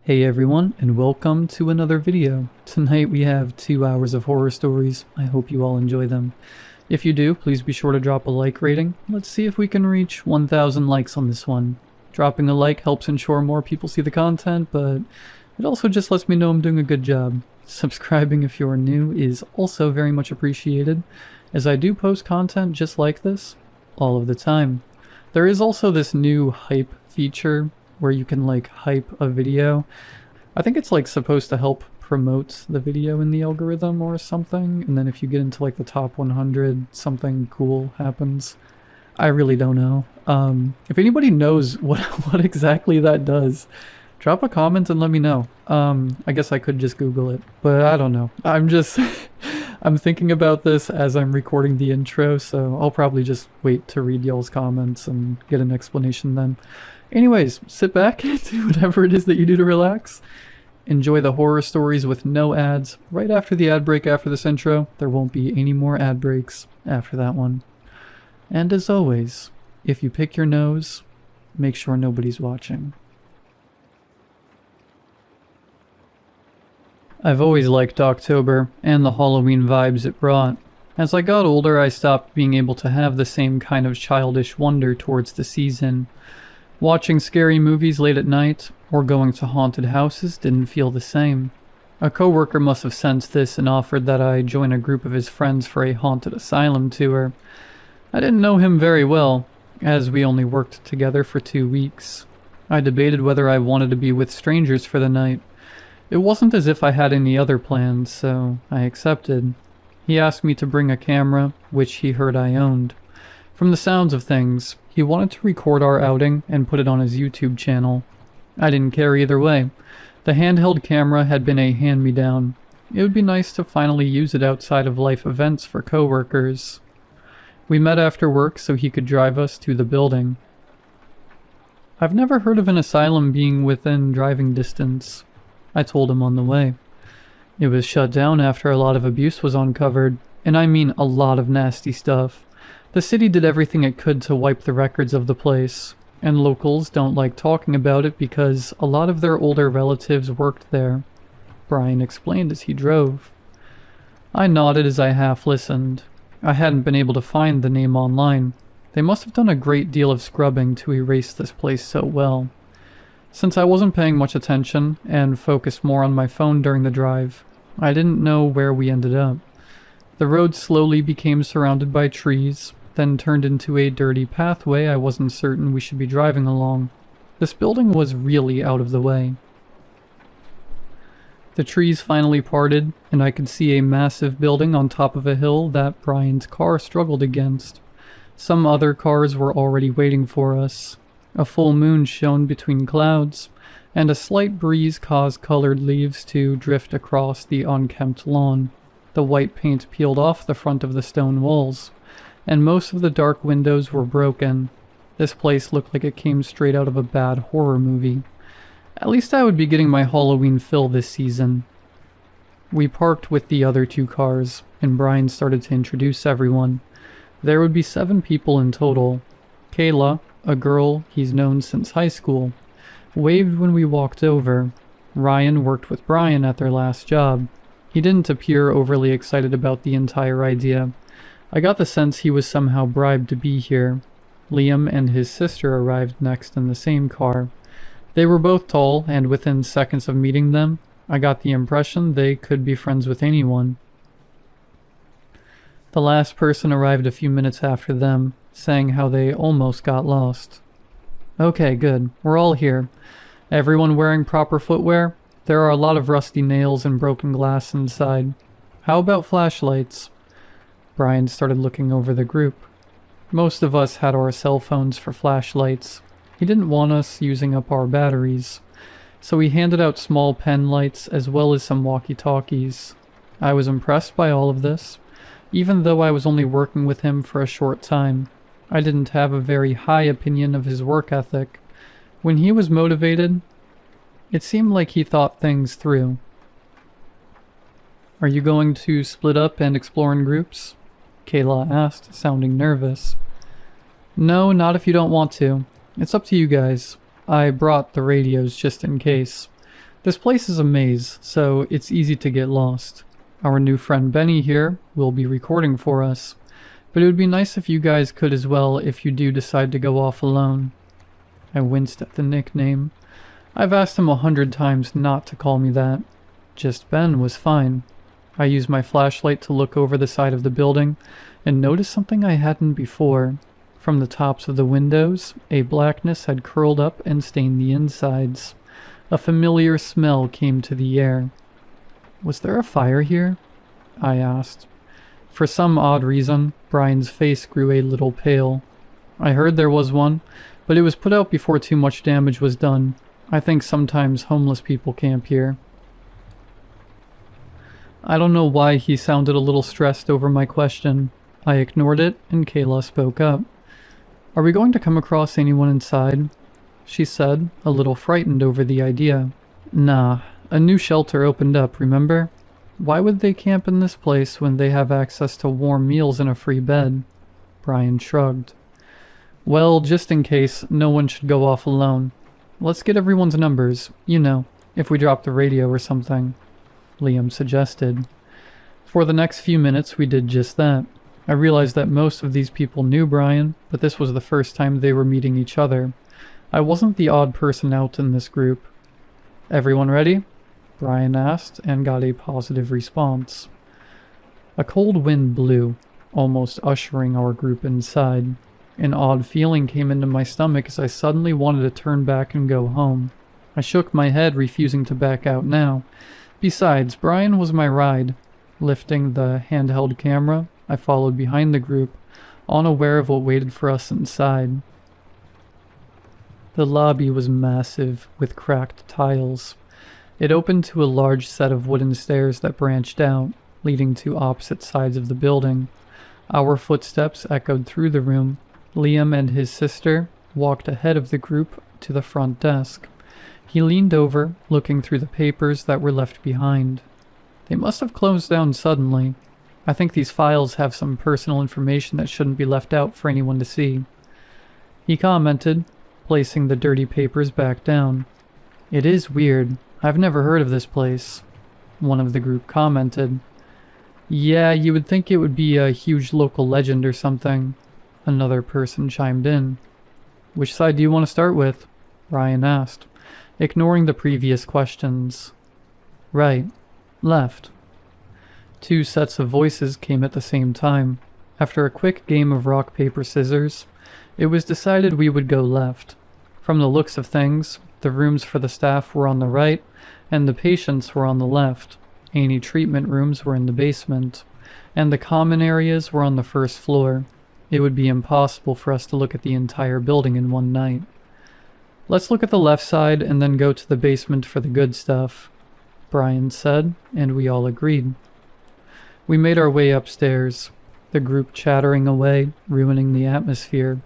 Hey everyone, and welcome to another video. Tonight we have 2 hours of horror stories. I hope you all enjoy them. If you do, please be sure to drop a like rating. Let's see if we can reach 1,000 likes on this one. Dropping a like helps ensure more people see the content, but it also just lets me know I'm doing a good job. Subscribing if you're new is also very much appreciated, as I do post content just like this all of the time. There is also this new hype feature where you can like hype a video. I think it's like supposed to help promote the video in the algorithm or something, and then if you get into like the top 100, something cool happens. I really don't know. If anybody knows what exactly that does, drop a comment and let me know. I guess I could just Google it, but I don't know. I'm just I'm thinking about this as I'm recording the intro, so I'll probably just wait to read y'all's comments and get an explanation then. Anyways, sit back, do whatever it is that you do to relax. Enjoy the horror stories with no ads. Right after the ad break after this intro, there won't be any more ad breaks after that one. And as always, if you pick your nose, make sure nobody's watching. I've always liked October and the Halloween vibes it brought. As I got older, I stopped being able to have the same kind of childish wonder towards the season. Watching scary movies late at night, or going to haunted houses didn't feel the same. A coworker must have sensed this and offered that I join a group of his friends for a haunted asylum tour. I didn't know him very well, as we only worked together for 2 weeks. I debated whether I wanted to be with strangers for the night. It wasn't as if I had any other plans, so I accepted. He asked me to bring a camera, which he heard I owned. From the sounds of things, he wanted to record our outing and put it on his YouTube channel. I didn't care either way. The handheld camera had been a hand-me-down. It would be nice to finally use it outside of life events for coworkers. We met after work so he could drive us to the building. I've never heard of an asylum being within driving distance. I told him on the way. It was shut down after a lot of abuse was uncovered, and I mean a lot of nasty stuff. The city did everything it could to wipe the records of the place, and locals don't like talking about it because a lot of their older relatives worked there, Brian explained as he drove. I nodded as I half listened. I hadn't been able to find the name online. They must have done a great deal of scrubbing to erase this place so well. Since I wasn't paying much attention and focused more on my phone during the drive, I didn't know where we ended up. The road slowly became surrounded by trees, then turned into a dirty pathway I wasn't certain we should be driving along. This building was really out of the way. The trees finally parted, and I could see a massive building on top of a hill that Brian's car struggled against. Some other cars were already waiting for us. A full moon shone between clouds, and a slight breeze caused colored leaves to drift across the unkempt lawn. The white paint peeled off the front of the stone walls, and most of the dark windows were broken. This place looked like it came straight out of a bad horror movie. At least I would be getting my Halloween fill this season. We parked with the other 2 cars, and Brian started to introduce everyone. There would be 7 people in total. Kayla, a girl he's known since high school, waved when we walked over. Ryan worked with Brian at their last job. He didn't appear overly excited about the entire idea. I got the sense he was somehow bribed to be here. Liam and his sister arrived next in the same car. They were both tall, and within seconds of meeting them, I got the impression they could be friends with anyone. The last person arrived a few minutes after them, saying how they almost got lost. Okay, good. We're all here. Everyone wearing proper footwear? There are a lot of rusty nails and broken glass inside. How about flashlights? Brian started looking over the group. Most of us had our cell phones for flashlights. He didn't want us using up our batteries, so he handed out small pen lights as well as some walkie-talkies. I was impressed by all of this, even though I was only working with him for a short time. I didn't have a very high opinion of his work ethic. When he was motivated, it seemed like he thought things through. Are you going to split up and explore in groups? Kayla asked, sounding nervous. No, not if you don't want to. It's up to you guys. I brought the radios just in case. This place is a maze, so it's easy to get lost. Our new friend Benny here will be recording for us, but it would be nice if you guys could as well if you do decide to go off alone. I winced at the nickname. I've asked him 100 times not to call me that. Just Ben was fine. I used my flashlight to look over the side of the building and noticed something I hadn't before. From the tops of the windows, a blackness had curled up and stained the insides. A familiar smell came to the air. Was there a fire here? I asked. For some odd reason, Brian's face grew a little pale. I heard there was one, but it was put out before too much damage was done. I think sometimes homeless people camp here. I don't know why he sounded a little stressed over my question. I ignored it, and Kayla spoke up. Are we going to come across anyone inside? She said, a little frightened over the idea. Nah, a new shelter opened up, remember? Why would they camp in this place when they have access to warm meals and a free bed? Brian shrugged. Well, just in case, no one should go off alone. Let's get everyone's numbers, you know, if we drop the radio or something, Liam suggested. For the next few minutes, we did just that. I realized that most of these people knew Brian, but this was the first time they were meeting each other. I wasn't the odd person out in this group. Everyone ready? Brian asked, and got a positive response. A cold wind blew, almost ushering our group inside. An odd feeling came into my stomach as I suddenly wanted to turn back and go home. I shook my head, refusing to back out now. Besides, Brian was my ride. Lifting the handheld camera, I followed behind the group, unaware of what waited for us inside. The lobby was massive, with cracked tiles. It opened to a large set of wooden stairs that branched out, leading to opposite sides of the building. Our footsteps echoed through the room. Liam and his sister walked ahead of the group to the front desk. He leaned over, looking through the papers that were left behind. They must have closed down suddenly. I think these files have some personal information that shouldn't be left out for anyone to see. He commented, placing the dirty papers back down. It is weird. I've never heard of this place. One of the group commented. Yeah, you would think it would be a huge local legend or something. Another person chimed in. Which side do you want to start with? Ryan asked, ignoring the previous questions. Right. Left. Two sets of voices came at the same time. After a quick game of rock, paper, scissors, it was decided we would go left. From the looks of things, the rooms for the staff were on the right, and the patients were on the left. Any treatment rooms were in the basement, and the common areas were on the first floor. It would be impossible for us to look at the entire building in one night. Let's look at the left side and then go to the basement for the good stuff, Brian said, and we all agreed. We made our way upstairs, the group chattering away, ruining the atmosphere.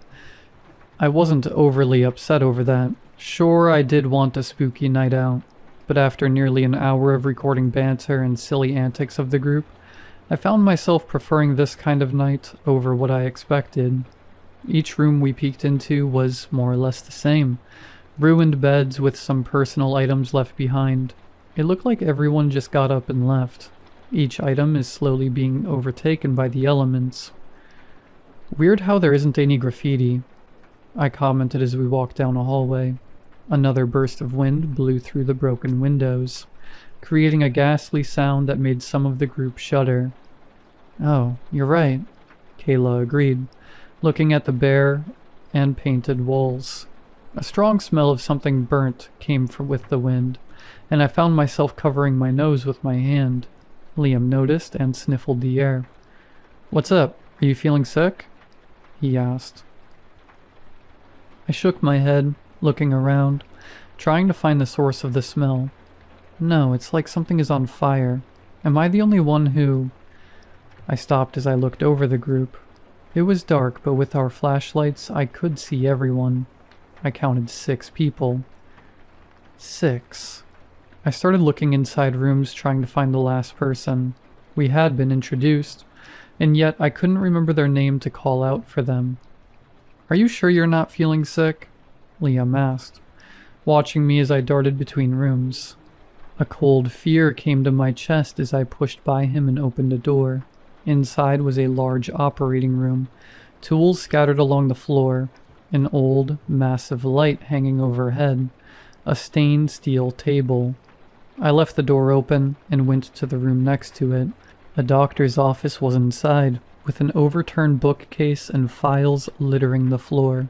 I wasn't overly upset over that. Sure, I did want a spooky night out, but after nearly an hour of recording banter and silly antics of the group, I found myself preferring this kind of night over what I expected. Each room we peeked into was more or less the same. Ruined beds with some personal items left behind. It looked like everyone just got up and left. Each item is slowly being overtaken by the elements. Weird how there isn't any graffiti, I commented as we walked down a hallway. Another burst of wind blew through the broken windows, creating a ghastly sound that made some of the group shudder. Oh, you're right, Kayla agreed, looking at the bare and painted walls. A strong smell of something burnt came with the wind, and I found myself covering my nose with my hand. Liam noticed and sniffled the air. What's up? Are you feeling sick? He asked. I shook my head, looking around, trying to find the source of the smell. No, it's like something is on fire. Am I the only one who... I stopped as I looked over the group. It was dark, but with our flashlights, I could see everyone. I counted 6 people. 6. I started looking inside rooms, trying to find the last person. We had been introduced, and yet I couldn't remember their name to call out for them. Are you sure you're not feeling sick? Liam asked, watching me as I darted between rooms. A cold fear came to my chest as I pushed by him and opened a door. Inside was a large operating room, tools scattered along the floor, an old, massive light hanging overhead, a stained steel table. I left the door open and went to the room next to it. A doctor's office was inside, with an overturned bookcase and files littering the floor.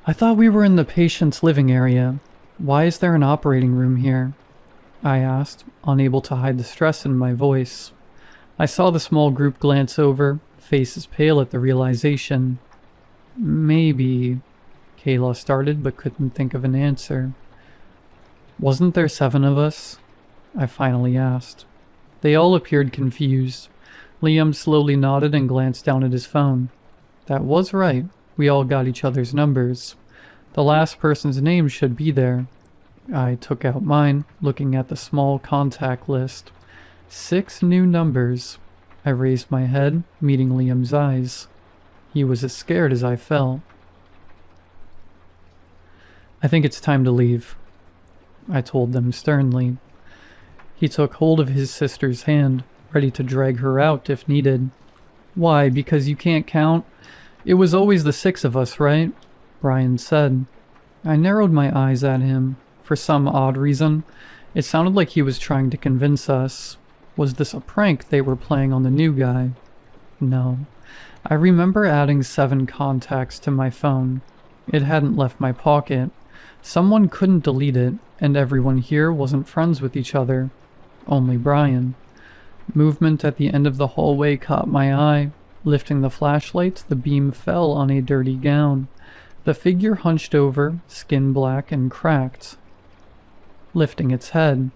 "I thought we were in the patient's living area. Why is there an operating room here?" I asked, unable to hide the stress in my voice. I saw the small group glance over, faces pale at the realization. "Maybe," Kayla started but couldn't think of an answer. "Wasn't there 7 of us?" I finally asked. They all appeared confused. Liam slowly nodded and glanced down at his phone. That was right. We all got each other's numbers. The last person's name should be there. I took out mine, looking at the small contact list. 6 new numbers. I raised my head, meeting Liam's eyes. He was as scared as I felt. "I think it's time to leave," I told them sternly. He took hold of his sister's hand, ready to drag her out if needed. "Why, because you can't count? It was always the 6 of us, right?" Brian said. I narrowed my eyes at him. For some odd reason, it sounded like he was trying to convince us. Was this a prank they were playing on the new guy? No. I remember adding 7 contacts to my phone. It hadn't left my pocket. Someone couldn't delete it, and everyone here wasn't friends with each other. Only Brian. Movement at the end of the hallway caught my eye. Lifting the flashlight, the beam fell on a dirty gown. The figure hunched over, skin black and cracked. Lifting its head,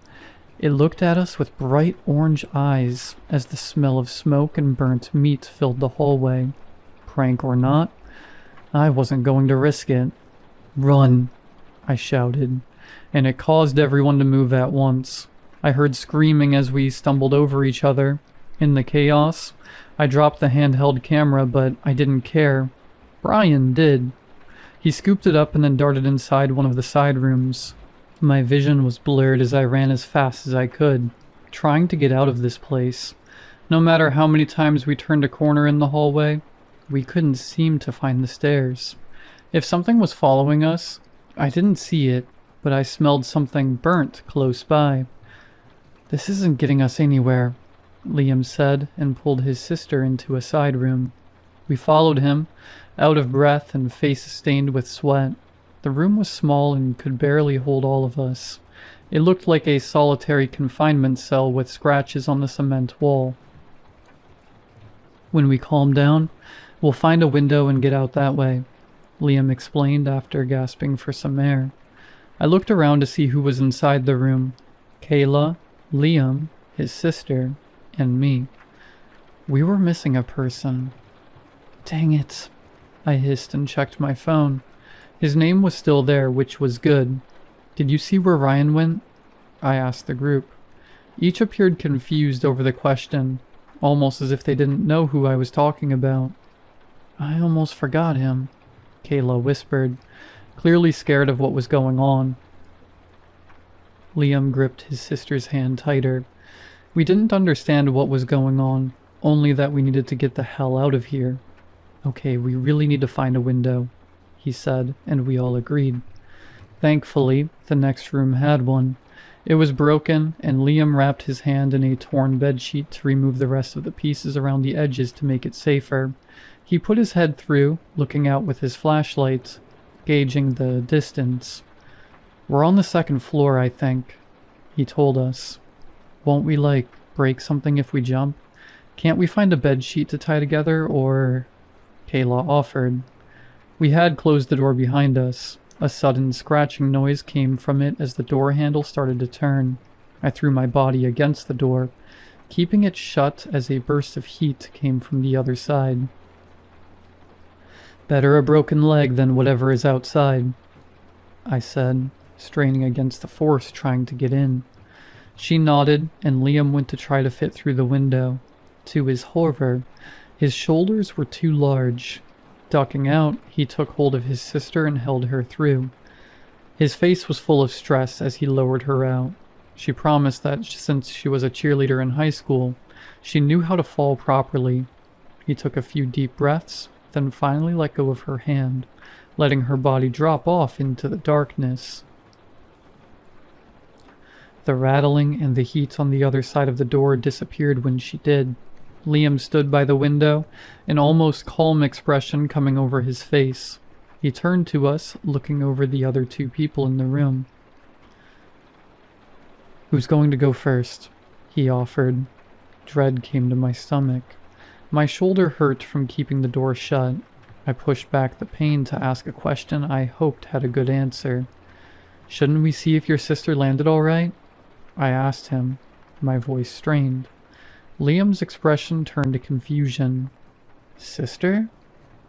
it looked at us with bright orange eyes as the smell of smoke and burnt meat filled the hallway. Prank or not, I wasn't going to risk it. "Run!" I shouted, and it caused everyone to move at once. I heard screaming as we stumbled over each other. In the chaos, I dropped the handheld camera, but I didn't care. Brian did. He scooped it up and then darted inside one of the side rooms. My vision was blurred as I ran as fast as I could, trying to get out of this place. No matter how many times we turned a corner in the hallway, we couldn't seem to find the stairs. If something was following us, I didn't see it, but I smelled something burnt close by. "This isn't getting us anywhere," Liam said and pulled his sister into a side room. We followed him, out of breath and face stained with sweat. The room was small and could barely hold all of us. It looked like a solitary confinement cell with scratches on the cement wall. "When we calm down, we'll find a window and get out that way," Liam explained after gasping for some air. I looked around to see who was inside the room. Kayla, Liam, his sister, and me. We were missing a person. "Dang it," I hissed and checked my phone. His name was still there, which was good. "Did you see where Ryan went?" I asked the group. Each appeared confused over the question, almost as if they didn't know who I was talking about. "I almost forgot him," Kayla whispered, clearly scared of what was going on. Liam gripped his sister's hand tighter. We didn't understand what was going on, only that we needed to get the hell out of here. "Okay, we really need to find a window," he said, and we all agreed. Thankfully, the next room had one. It was broken, and Liam wrapped his hand in a torn bedsheet to remove the rest of the pieces around the edges to make it safer. He put his head through, looking out with his flashlight, gauging the distance. "We're on the 2nd floor, I think," he told us. "Won't we, break something if we jump? Can't we find a bedsheet to tie together, or—" Kayla offered. We had closed the door behind us. A sudden scratching noise came from it as the door handle started to turn. I threw my body against the door, keeping it shut as a burst of heat came from the other side. "Better a broken leg than whatever is outside," I said, straining against the force trying to get in. She nodded, and Liam went to try to fit through the window. To his horror, his shoulders were too large. Ducking out, he took hold of his sister and held her through. His face was full of stress as he lowered her out. She promised that since she was a cheerleader in high school, she knew how to fall properly. He took a few deep breaths, then finally let go of her hand, letting her body drop off into the darkness. The rattling and the heat on the other side of the door disappeared when she did. Liam stood by the window, an almost calm expression coming over his face. He turned to us, looking over the other two people in the room. "Who's going to go first?" he offered. Dread came to my stomach. My shoulder hurt from keeping the door shut. I pushed back the pain to ask a question I hoped had a good answer. "Shouldn't we see if your sister landed all right?" I asked him, my voice strained. Liam's expression turned to confusion. "Sister?"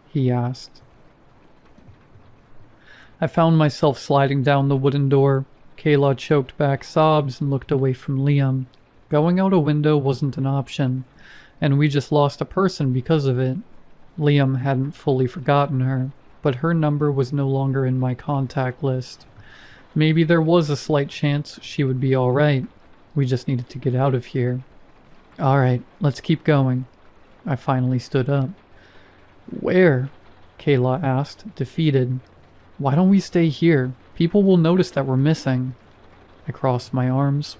he asked. I found myself sliding down the wooden door. Kayla choked back sobs and looked away from Liam. Going out a window wasn't an option, and we just lost a person because of it. Liam hadn't fully forgotten her, but her number was no longer in my contact list. Maybe there was a slight chance she would be alright. We just needed to get out of here. "Alright, let's keep going." I finally stood up. "Where?" Kayla asked, defeated. "Why don't we stay here? People will notice that we're missing." I crossed my arms,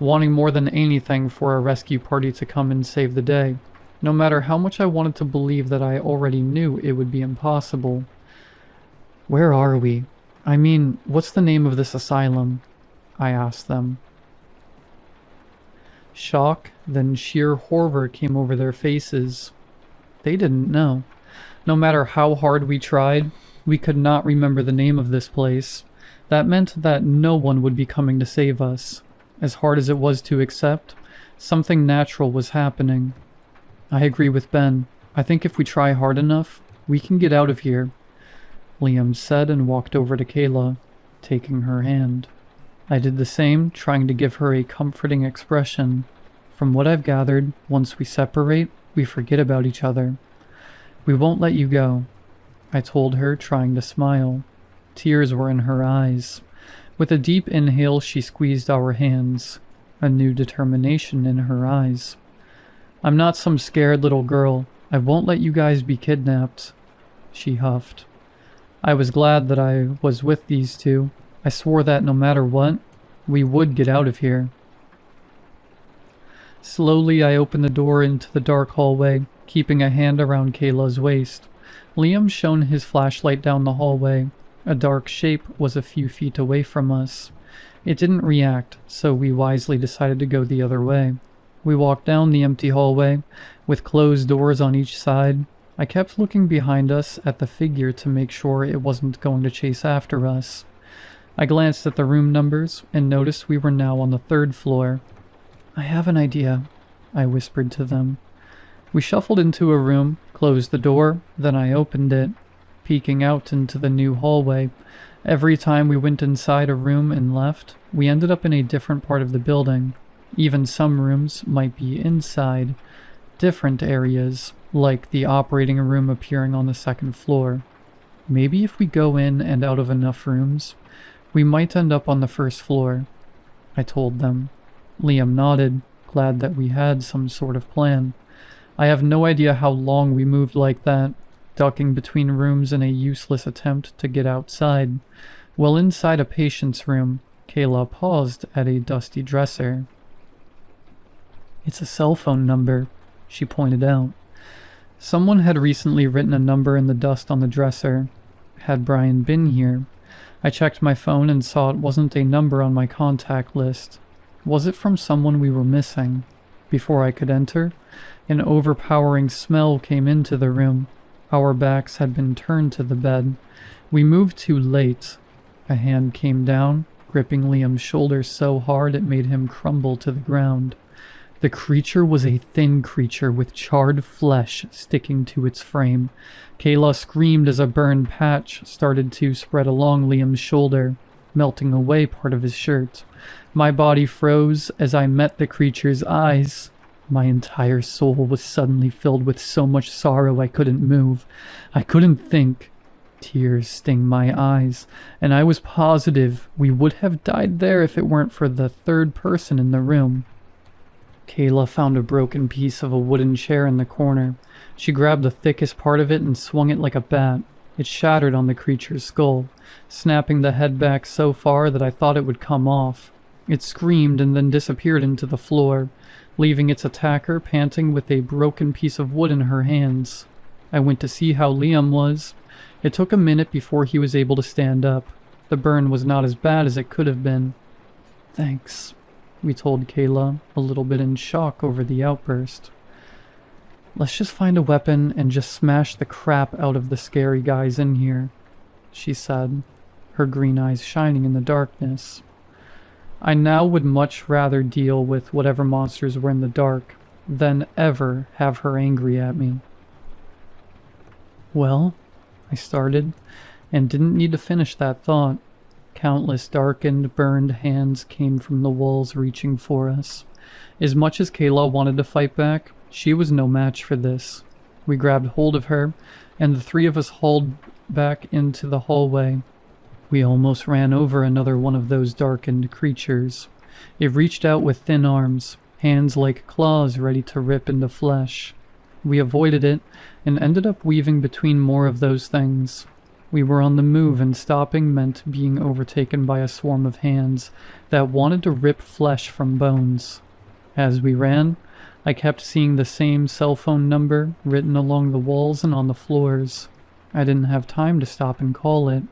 wanting more than anything for a rescue party to come and save the day, no matter how much I wanted to believe that I already knew it would be impossible. "Where are we? I mean, what's the name of this asylum?" I asked them. Shock, then sheer horror came over their faces. They didn't know. No matter how hard we tried, we could not remember the name of this place. That meant that no one would be coming to save us. As hard as it was to accept, something natural was happening. "I agree with Ben. I think if we try hard enough, we can get out of here," Liam said and walked over to Kayla, taking her hand. I did the same, trying to give her a comforting expression. "From what I've gathered, once we separate, we forget about each other. We won't let you go," I told her, trying to smile. Tears were in her eyes. With a deep inhale, she squeezed our hands, a new determination in her eyes. "I'm not some scared little girl. I won't let you guys be kidnapped," she huffed. I was glad that I was with these two. I swore that no matter what, we would get out of here. Slowly, I opened the door into the dark hallway, keeping a hand around Kayla's waist. Liam shone his flashlight down the hallway. A dark shape was a few feet away from us. It didn't react, so we wisely decided to go the other way. We walked down the empty hallway, with closed doors on each side. I kept looking behind us at the figure to make sure it wasn't going to chase after us. I glanced at the room numbers and noticed we were now on the 3rd floor. "I have an idea," I whispered to them. We shuffled into a room, closed the door, then I opened it, peeking out into the new hallway. Every time we went inside a room and left, we ended up in a different part of the building. Even some rooms might be inside different areas, like the operating room appearing on the 2nd floor. Maybe if we go in and out of enough rooms, we might end up on the 1st floor, I told them. Liam nodded, glad that we had some sort of plan. I have no idea how long we moved like that, ducking between rooms in a useless attempt to get outside. While inside a patient's room, Kayla paused at a dusty dresser. "It's a cell phone number," she pointed out. Someone had recently written a number in the dust on the dresser. Had Brian been here? I checked my phone and saw it wasn't a number on my contact list. Was it from someone we were missing? Before I could enter, an overpowering smell came into the room. Our backs had been turned to the bed. We moved too late. A hand came down, gripping Liam's shoulder so hard it made him crumble to the ground. The creature was a thin creature with charred flesh sticking to its frame. Kayla screamed as a burned patch started to spread along Liam's shoulder, melting away part of his shirt. My body froze as I met the creature's eyes. My entire soul was suddenly filled with so much sorrow I couldn't move. I couldn't think. Tears sting my eyes, and I was positive we would have died there if it weren't for the third person in the room. Kayla found a broken piece of a wooden chair in the corner. She grabbed the thickest part of it and swung it like a bat. It shattered on the creature's skull, snapping the head back so far that I thought it would come off. It screamed and then disappeared into the floor, leaving its attacker panting with a broken piece of wood in her hands. I went to see how Liam was. It took a minute before he was able to stand up. The burn was not as bad as it could have been. "Thanks," we told Kayla, a little bit in shock over the outburst. "Let's just find a weapon and just smash the crap out of the scary guys in here," she said, her green eyes shining in the darkness. I now would much rather deal with whatever monsters were in the dark than ever have her angry at me. "Well," I started, and didn't need to finish that thought. Countless darkened, burned hands came from the walls reaching for us. As much as Kayla wanted to fight back, she was no match for this. We grabbed hold of her, and the three of us hauled back into the hallway. We almost ran over another one of those darkened creatures. It reached out with thin arms, hands like claws ready to rip into flesh. We avoided it, and ended up weaving between more of those things. We were on the move, and stopping meant being overtaken by a swarm of hands that wanted to rip flesh from bones. As we ran, I kept seeing the same cell phone number written along the walls and on the floors. I didn't have time to stop and call it.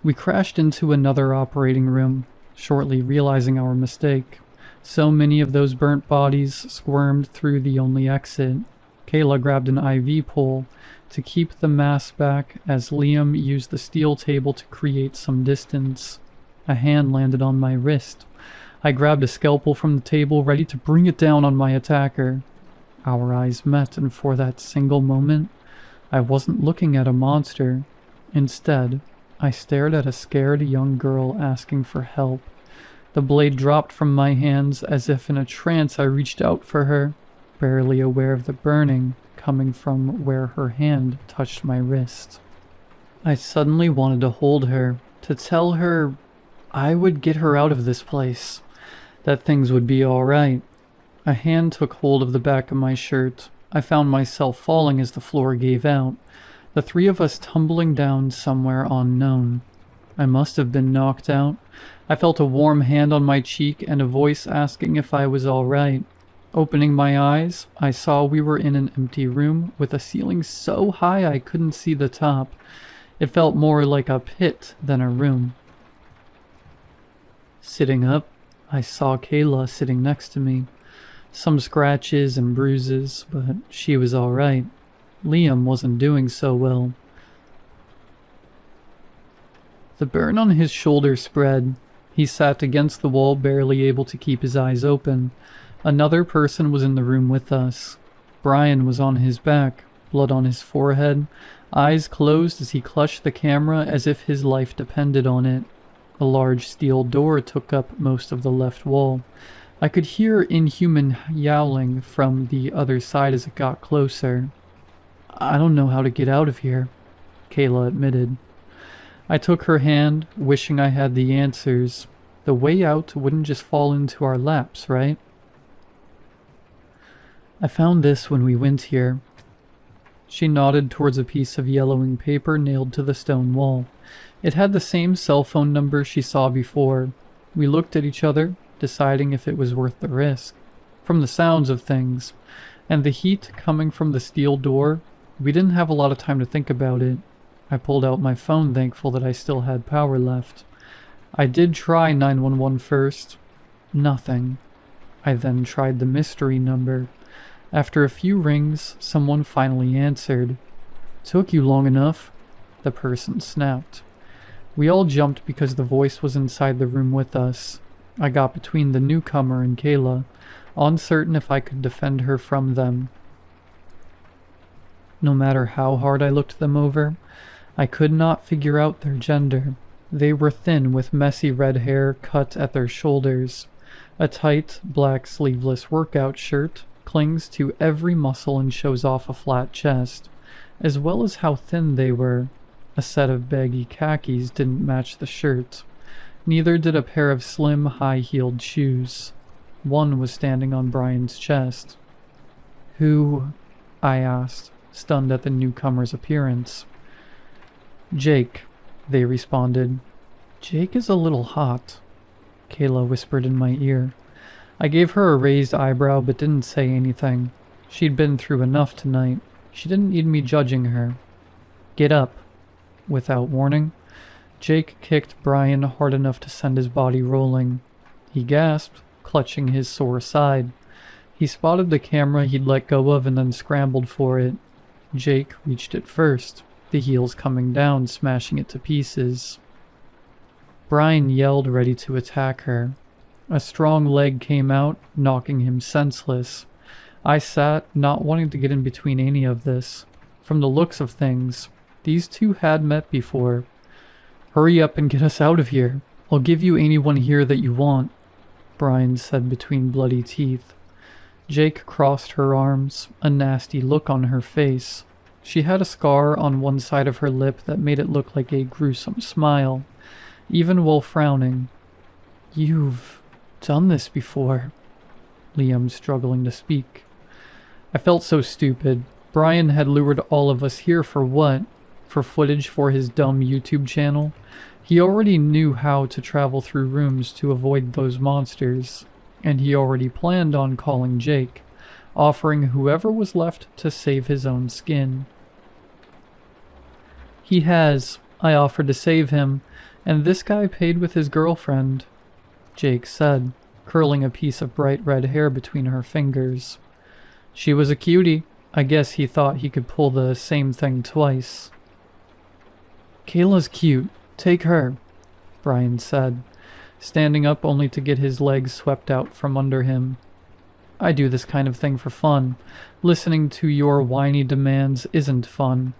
We crashed into another operating room, shortly realizing our mistake. So many of those burnt bodies squirmed through the only exit. Kayla grabbed an IV pole to keep the mass back as Liam used the steel table to create some distance. A hand landed on my wrist. I grabbed a scalpel from the table, ready to bring it down on my attacker. Our eyes met, and for that single moment, I wasn't looking at a monster. Instead, I stared at a scared young girl asking for help. The blade dropped from my hands. As if in a trance, I reached out for her, barely aware of the burning coming from where her hand touched my wrist. I suddenly wanted to hold her, to tell her I would get her out of this place, that things would be all right. A hand took hold of the back of my shirt. I found myself falling as the floor gave out, the three of us tumbling down somewhere unknown. I must have been knocked out. I felt a warm hand on my cheek and a voice asking if I was all right. Opening my eyes, I saw we were in an empty room with a ceiling so high I couldn't see the top. It felt more like a pit than a room. Sitting up, I saw Kayla sitting next to me. Some scratches and bruises, but she was all right. Liam wasn't doing so well. The burn on his shoulder spread. He sat against the wall, barely able to keep his eyes open. Another person was in the room with us. Brian was on his back, blood on his forehead, eyes closed as he clutched the camera as if his life depended on it. A large steel door took up most of the left wall. I could hear inhuman yowling from the other side as it got closer. "I don't know how to get out of here," Kayla admitted. I took her hand, wishing I had the answers. The way out wouldn't just fall into our laps, right? "I found this when we went here." She nodded towards a piece of yellowing paper nailed to the stone wall. It had the same cell phone number she saw before. We looked at each other, deciding if it was worth the risk. From the sounds of things, and the heat coming from the steel door, we didn't have a lot of time to think about it. I pulled out my phone, thankful that I still had power left. I did try 911 first. Nothing. I then tried the mystery number. After a few rings, someone finally answered. "Took you long enough," the person snapped. We all jumped because the voice was inside the room with us. I got between the newcomer and Kayla, uncertain if I could defend her from them. No matter how hard I looked them over, I could not figure out their gender. They were thin with messy red hair cut at their shoulders. A tight, black sleeveless workout shirt clings to every muscle and shows off a flat chest, as well as how thin they were. A set of baggy khakis didn't match the shirt. Neither did a pair of slim, high-heeled shoes. One was standing on Brian's chest. "Who?" I asked, stunned at the newcomer's appearance. "Jake," they responded. "Jake is a little hot," Kayla whispered in my ear. I gave her a raised eyebrow but didn't say anything. She'd been through enough tonight. She didn't need me judging her. "Get up." Without warning, Jake kicked Brian hard enough to send his body rolling. He gasped, clutching his sore side. He spotted the camera he'd let go of and then scrambled for it. Jake reached it first, the heels coming down, smashing it to pieces. Brian yelled, ready to attack her. A strong leg came out, knocking him senseless. I sat, not wanting to get in between any of this. From the looks of things, these two had met before. "Hurry up and get us out of here. I'll give you anyone here that you want," Brian said between bloody teeth. Jake crossed her arms, a nasty look on her face. She had a scar on one side of her lip that made it look like a gruesome smile, even while frowning. "You've done this before," Liam struggling to speak. I felt so stupid. Brian had lured all of us here for what? For footage for his dumb YouTube channel? He already knew how to travel through rooms to avoid those monsters, and he already planned on calling Jake, offering whoever was left to save his own skin. "He has. I offered to save him, and this guy paid with his girlfriend," Jake said, curling a piece of bright red hair between her fingers. "She was a cutie. I guess he thought he could pull the same thing twice." "Kayla's cute. Take her," Brian said, standing up only to get his legs swept out from under him. "I do this kind of thing for fun. Listening to your whiny demands isn't fun.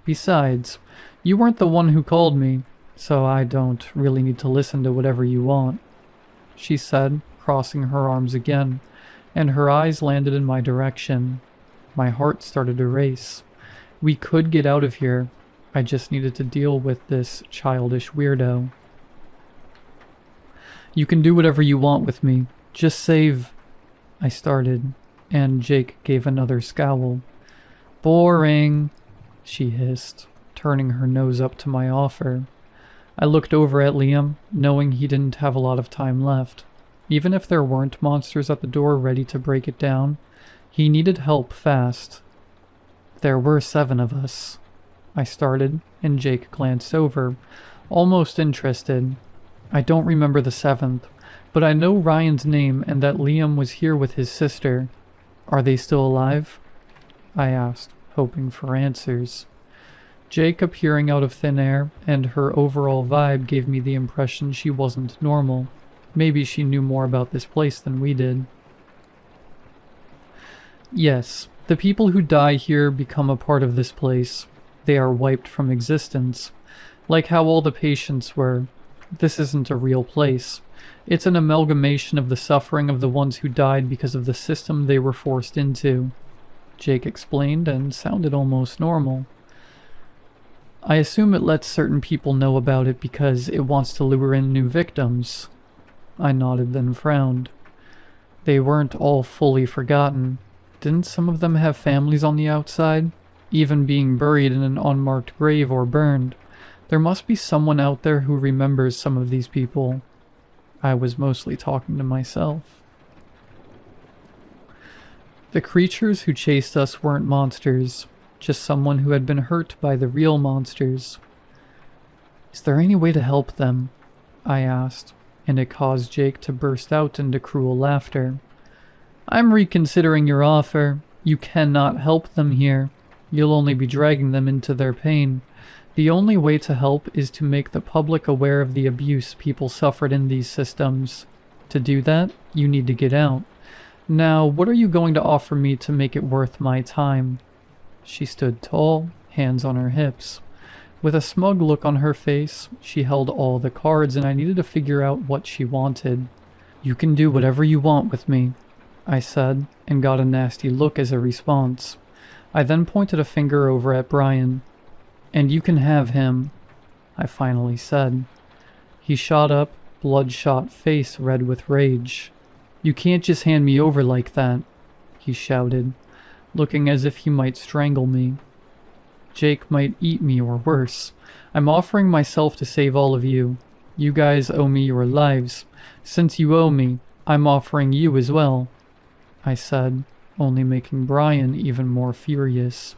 Besides, you weren't the one who called me, so I don't really need to listen to whatever you want," she said, crossing her arms again, and her eyes landed in my direction. My heart started to race. We could get out of here. I just needed to deal with this childish weirdo. "You can do whatever you want with me. Just save..." I started, and Jake gave another scowl. "Boring," she hissed, turning her nose up to my offer. I looked over at Liam, knowing he didn't have a lot of time left. Even if there weren't monsters at the door ready to break it down, he needed help fast. "There were 7 of us," I started, and Jake glanced over, almost interested. "I don't remember the 7th, but I know Ryan's name and that Liam was here with his sister. Are they still alive?" I asked, hoping for answers. Jake appearing out of thin air, and her overall vibe gave me the impression she wasn't normal. Maybe she knew more about this place than we did. "Yes, the people who die here become a part of this place. They are wiped from existence, like how all the patients were. This isn't a real place. It's an amalgamation of the suffering of the ones who died because of the system they were forced into," Jake explained and sounded almost normal. "I assume it lets certain people know about it because it wants to lure in new victims." I nodded, then frowned. They weren't all fully forgotten. Didn't some of them have families on the outside? Even being buried in an unmarked grave or burned. There must be someone out there who remembers some of these people. I was mostly talking to myself. The creatures who chased us weren't monsters, just someone who had been hurt by the real monsters. "Is there any way to help them?" I asked, and it caused Jake to burst out into cruel laughter. "I'm reconsidering your offer. You cannot help them here. You'll only be dragging them into their pain. The only way to help is to make the public aware of the abuse people suffered in these systems. To do that, you need to get out. Now, what are you going to offer me to make it worth my time?" She stood tall, hands on her hips. With a smug look on her face, she held all the cards, and I needed to figure out what she wanted. "You can do whatever you want with me," I said, and got a nasty look as a response. I then pointed a finger over at Brian. And you can have him, I finally said. He shot up, bloodshot face red with rage. You can't just hand me over like that, he shouted, looking as if he might strangle me. Jake might eat me or worse. I'm offering myself to save all of you. You guys owe me your lives. Since you owe me, I'm offering you as well, I said, only making Brian even more furious.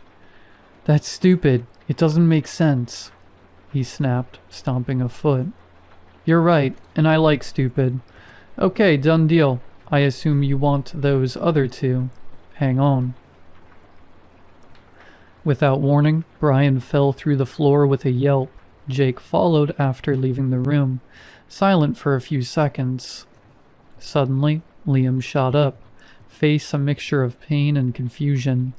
That's stupid. It doesn't make sense, he snapped, stomping a foot. You're right, and I like stupid. Okay, done deal. I assume you want those other two. Hang on. Without warning, Brian fell through the floor with a yelp. Jake followed after leaving the room, silent for a few seconds. Suddenly, Liam shot up, face a mixture of pain and confusion.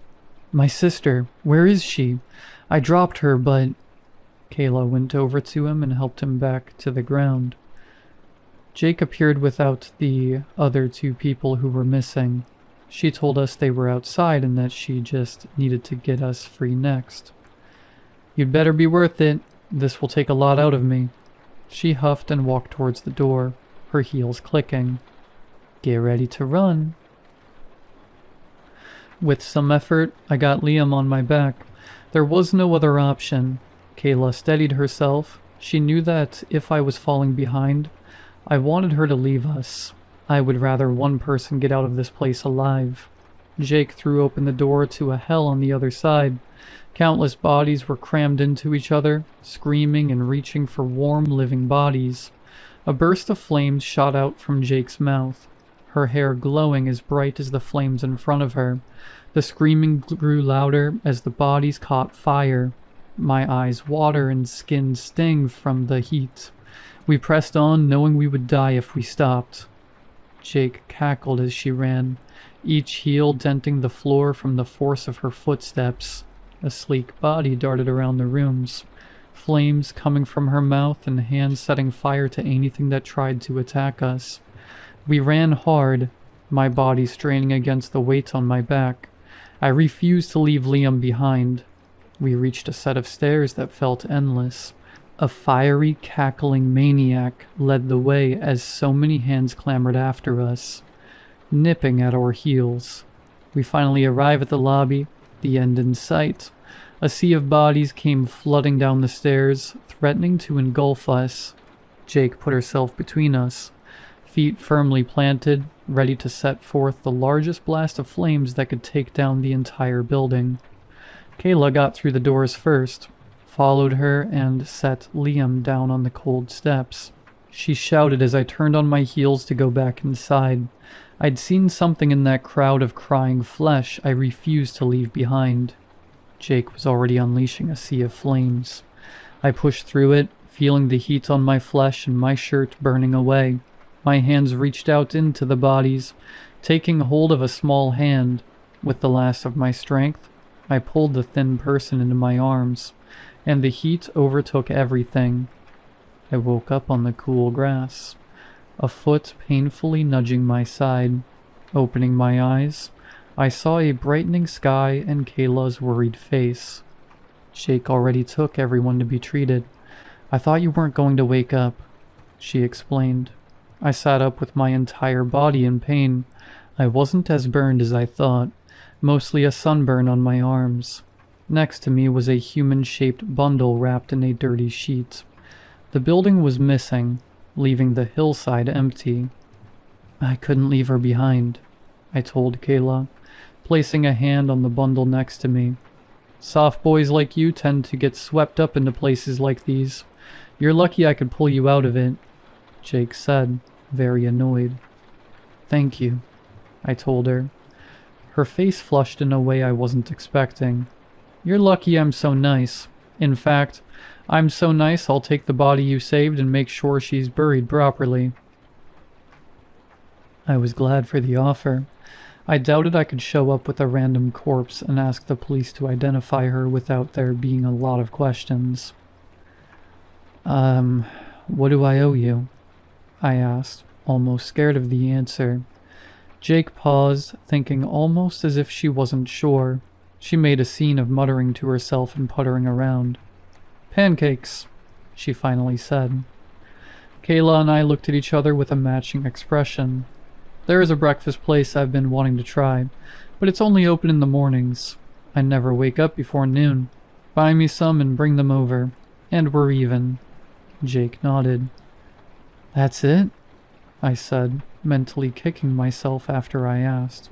My sister, where is she? I dropped her, but... Kayla went over to him and helped him back to the ground. Jake appeared without the other two people who were missing. She told us they were outside and that she just needed to get us free next. You'd better be worth it. This will take a lot out of me. She huffed and walked towards the door, her heels clicking. Get ready to run. With some effort, I got Liam on my back. There was no other option. Kayla steadied herself. She knew that if I was falling behind, I wanted her to leave us. I would rather one person get out of this place alive. Jake threw open the door to a hell on the other side. Countless bodies were crammed into each other, screaming and reaching for warm, living bodies. A burst of flames shot out from Jake's mouth, her hair glowing as bright as the flames in front of her. The screaming grew louder as the bodies caught fire. My eyes water and skin sting from the heat. We pressed on, knowing we would die if we stopped. Jake cackled as she ran, each heel denting the floor from the force of her footsteps. A sleek body darted around the rooms, flames coming from her mouth and hands setting fire to anything that tried to attack us. We ran hard, my body straining against the weight on my back. I refused to leave Liam behind. We reached a set of stairs that felt endless. A fiery, cackling maniac led the way as so many hands clamored after us, nipping at our heels. We finally arrived at the lobby, the end in sight. A sea of bodies came flooding down the stairs, threatening to engulf us. Jake put herself between us, feet firmly planted, ready to set forth the largest blast of flames that could take down the entire building. Kayla got through the doors first, followed her, and set Liam down on the cold steps. She shouted as I turned on my heels to go back inside. I'd seen something in that crowd of crying flesh I refused to leave behind. Jake was already unleashing a sea of flames. I pushed through it, feeling the heat on my flesh and my shirt burning away. My hands reached out into the bodies, taking hold of a small hand. With the last of my strength, I pulled the thin person into my arms, and the heat overtook everything. I woke up on the cool grass, a foot painfully nudging my side. Opening my eyes, I saw a brightening sky and Kayla's worried face. Jake already took everyone to be treated. I thought you weren't going to wake up, she explained. I sat up with my entire body in pain. I wasn't as burned as I thought, mostly a sunburn on my arms. Next to me was a human-shaped bundle wrapped in a dirty sheet. The building was missing, leaving the hillside empty. I couldn't leave her behind, I told Kayla, placing a hand on the bundle next to me. Soft boys like you tend to get swept up into places like these. You're lucky I could pull you out of it, Jake said, very annoyed. Thank you, I told her. Her face flushed in a way I wasn't expecting. You're lucky I'm so nice. In fact, I'm so nice I'll take the body you saved and make sure she's buried properly. I was glad for the offer. I doubted I could show up with a random corpse and ask the police to identify her without there being a lot of questions. What do I owe you? I asked, almost scared of the answer. Jake paused, thinking almost as if she wasn't sure. She made a scene of muttering to herself and puttering around. Pancakes, she finally said. Kayla and I looked at each other with a matching expression. There is a breakfast place I've been wanting to try, but it's only open in the mornings. I never wake up before noon. Buy me some and bring them over. And we're even. Jake nodded. That's it? I said, mentally kicking myself after I asked.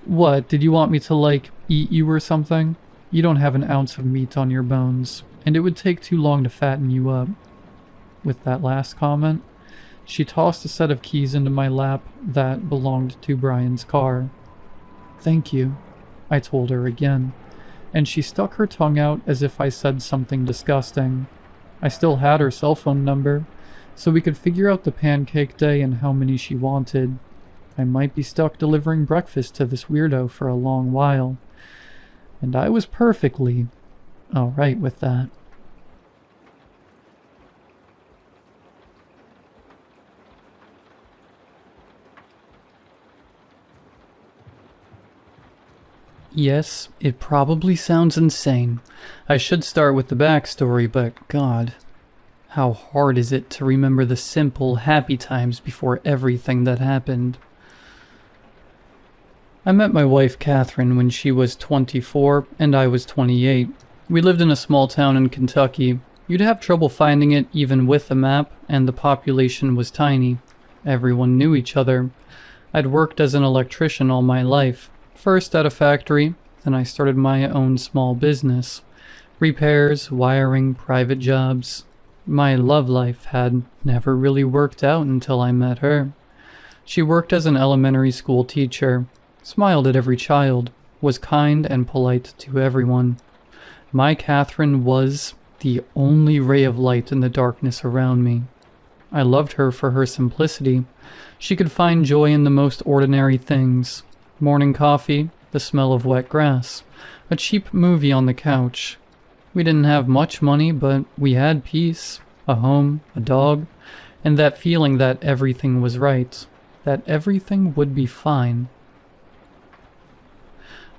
What, did you want me to, eat you or something? You don't have an ounce of meat on your bones, and it would take too long to fatten you up. With that last comment, she tossed a set of keys into my lap that belonged to Brian's car. Thank you, I told her again, and she stuck her tongue out as if I said something disgusting. I still had her cell phone number, so we could figure out the pancake day and how many she wanted. I might be stuck delivering breakfast to this weirdo for a long while, and I was perfectly alright with that. Yes, it probably sounds insane. I should start with the backstory, but God, how hard is it to remember the simple, happy times before everything that happened? I met my wife Catherine when she was 24 and I was 28. We lived in a small town in Kentucky. You'd have trouble finding it even with a map, and the population was tiny. Everyone knew each other. I'd worked as an electrician all my life. First at a factory, then I started my own small business. Repairs, wiring, private jobs. My love life had never really worked out until I met her. She worked as an elementary school teacher, smiled at every child, was kind and polite to everyone. My Catherine was the only ray of light in the darkness around me. I loved her for her simplicity. She could find joy in the most ordinary things. Morning coffee, the smell of wet grass, a cheap movie on the couch. We didn't have much money, but we had peace, a home, a dog, and that feeling that everything was right, that everything would be fine.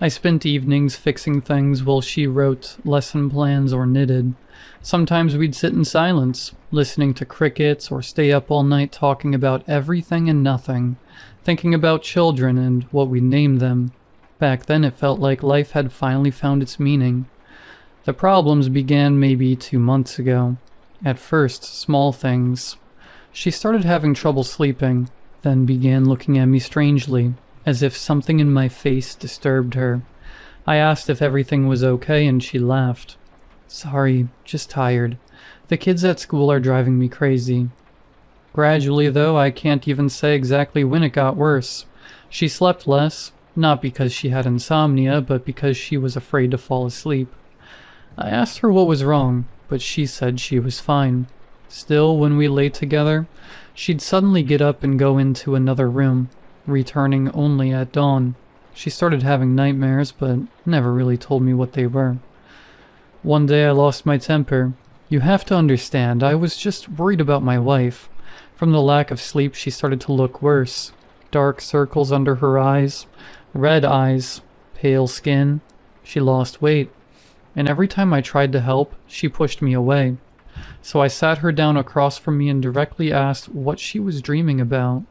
I spent evenings fixing things while she wrote lesson plans or knitted. Sometimes we'd sit in silence, listening to crickets, or stay up all night talking about everything and nothing, thinking about children and what we'd name them. Back then it felt like life had finally found its meaning. The problems began maybe 2 months ago. At first, small things. She started having trouble sleeping, then began looking at me strangely, as if something in my face disturbed her. I asked if everything was okay and she laughed. Sorry, just tired. The kids at school are driving me crazy. Gradually, though, I can't even say exactly when it got worse. She slept less, not because she had insomnia, but because she was afraid to fall asleep. I asked her what was wrong, but she said she was fine. Still, when we lay together, she'd suddenly get up and go into another room, returning only at dawn. She started having nightmares, but never really told me what they were. One day I lost my temper. You have to understand, I was just worried about my wife. From the lack of sleep, she started to look worse. Dark circles under her eyes, red eyes, pale skin. She lost weight, and every time I tried to help, she pushed me away. So I sat her down across from me and directly asked what she was dreaming about.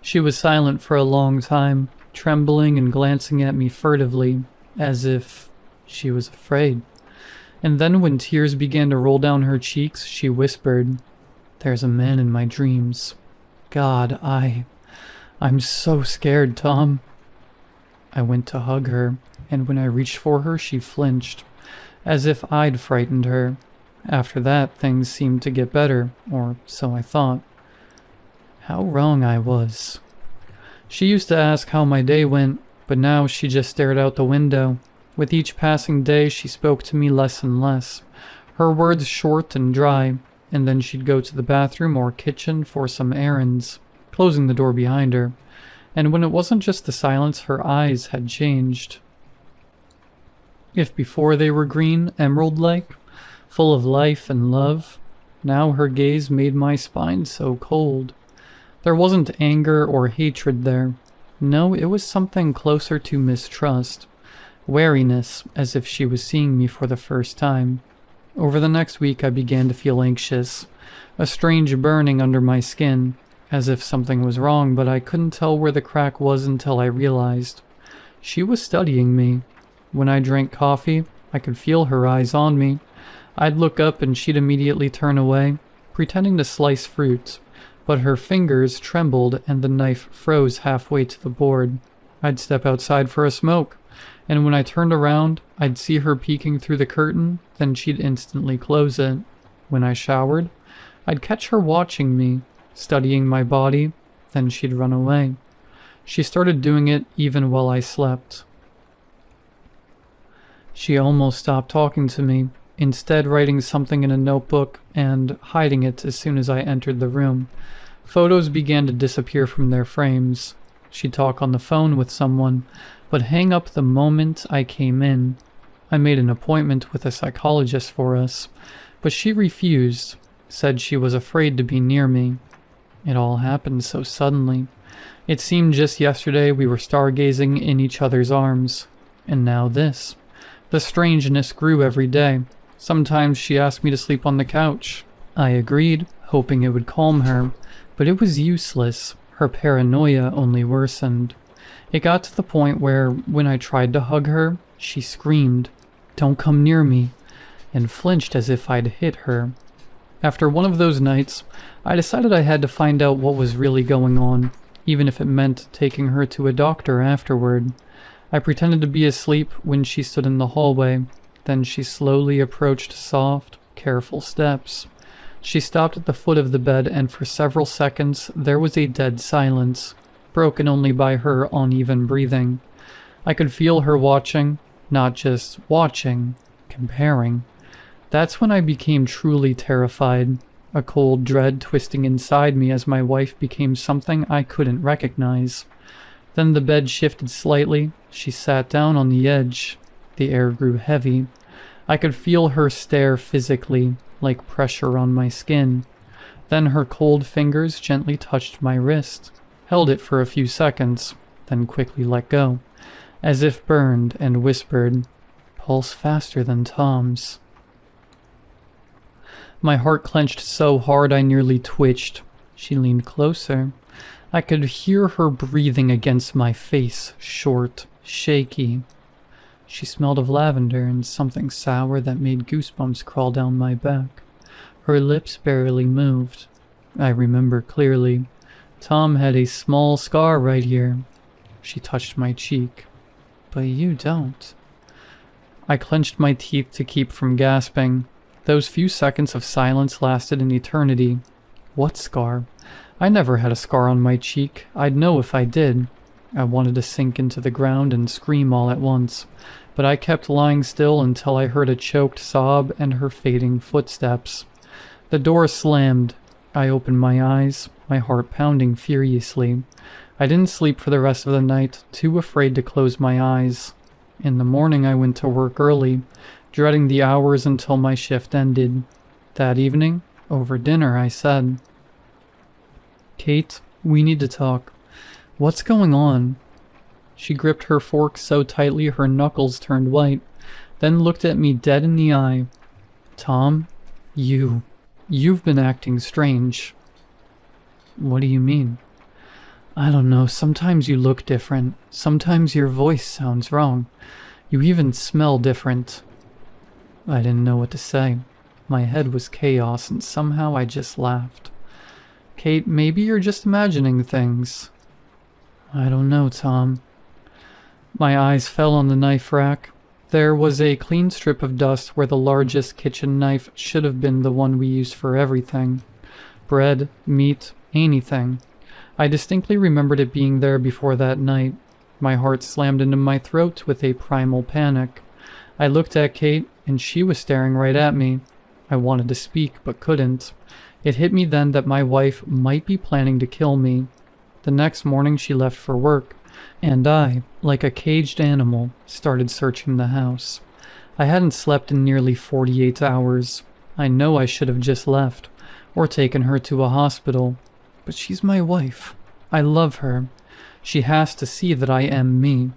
She was silent for a long time, trembling and glancing at me furtively, as if she was afraid. And then when tears began to roll down her cheeks, she whispered, "There's a man in my dreams. God, I'm so scared, Tom." I went to hug her, and when I reached for her, she flinched, as if I'd frightened her. After that, things seemed to get better, or so I thought. How wrong I was. She used to ask how my day went, but now she just stared out the window. With each passing day, she spoke to me less and less, her words short and dry, and then she'd go to the bathroom or kitchen for some errands, closing the door behind her. And when it wasn't just the silence, her eyes had changed. If before they were green, emerald-like, full of life and love, now her gaze made my spine so cold. There wasn't anger or hatred there. No, it was something closer to mistrust. wariness, as if she was seeing me for the first time. Over the next week, I began to feel anxious, a strange burning under my skin, as if something was wrong, but I couldn't tell where the crack was until I realized. She was studying me. When I drank coffee, I could feel her eyes on me. I'd look up and she'd immediately turn away, pretending to slice fruit, but her fingers trembled and the knife froze halfway to the board. I'd step outside for a smoke, and when I turned around, I'd see her peeking through the curtain, then she'd instantly close it. When I showered, I'd catch her watching me, studying my body, then she'd run away. She started doing it even while I slept. She almost stopped talking to me, instead writing something in a notebook and hiding it as soon as I entered the room. Photos began to disappear from their frames. She'd talk on the phone with someone, but hang up the moment I came in. I made an appointment with a psychologist for us, but she refused, said she was afraid to be near me. It all happened so suddenly. It seemed just yesterday we were stargazing in each other's arms, and now this. The strangeness grew every day. Sometimes she asked me to sleep on the couch. I agreed, hoping it would calm her, but it was useless. Her paranoia only worsened. It got to the point where, when I tried to hug her, she screamed, "Don't come near me," and flinched as if I'd hit her. After one of those nights, I decided I had to find out what was really going on, even if it meant taking her to a doctor afterward. I pretended to be asleep when she stood in the hallway. Then she slowly approached soft, careful steps. She stopped at the foot of the bed, and for several seconds there was a dead silence, broken only by her uneven breathing. I could feel her watching, not just watching, comparing. That's when I became truly terrified, a cold dread twisting inside me as my wife became something I couldn't recognize. Then the bed shifted slightly. She sat down on the edge. The air grew heavy. I could feel her stare physically, like pressure on my skin. Then her cold fingers gently touched my wrist, held it for a few seconds, then quickly let go, as if burned, and whispered, "Pulse faster than Tom's." My heart clenched so hard I nearly twitched. She leaned closer. I could hear her breathing against my face, short, shaky. She smelled of lavender and something sour that made goosebumps crawl down my back. Her lips barely moved. I remember clearly. Tom had a small scar right here. She touched my cheek. But you don't. I clenched my teeth to keep from gasping. Those few seconds of silence lasted an eternity. What scar? I never had a scar on my cheek. I'd know if I did. I wanted to sink into the ground and scream all at once, but I kept lying still until I heard a choked sob and her fading footsteps. The door slammed. I opened my eyes, my heart pounding furiously. I didn't sleep for the rest of the night, too afraid to close my eyes. In the morning I went to work early, dreading the hours until my shift ended. That evening, over dinner, I said, "Kate, we need to talk. What's going on?" She gripped her fork so tightly her knuckles turned white, then looked at me dead in the eye. "Tom, you've been acting strange." "What do you mean?" "I don't know, sometimes you look different. Sometimes your voice sounds wrong. You even smell different." I didn't know what to say. My head was chaos, and somehow I just laughed. "Kate, maybe you're just imagining things." "I don't know, Tom." My eyes fell on the knife rack. There was a clean strip of dust where the largest kitchen knife should have been the one we used for everything. Bread, meat, anything. I distinctly remembered it being there before that night. My heart slammed into my throat with a primal panic. I looked at Kate, and she was staring right at me. I wanted to speak, but couldn't. It hit me then that my wife might be planning to kill me. The next morning she left for work, and I, like a caged animal, started searching the house. I hadn't slept in nearly 48 hours. I know I should have just left, or taken her to a hospital. But she's my wife. I love her. She has to see that I am me.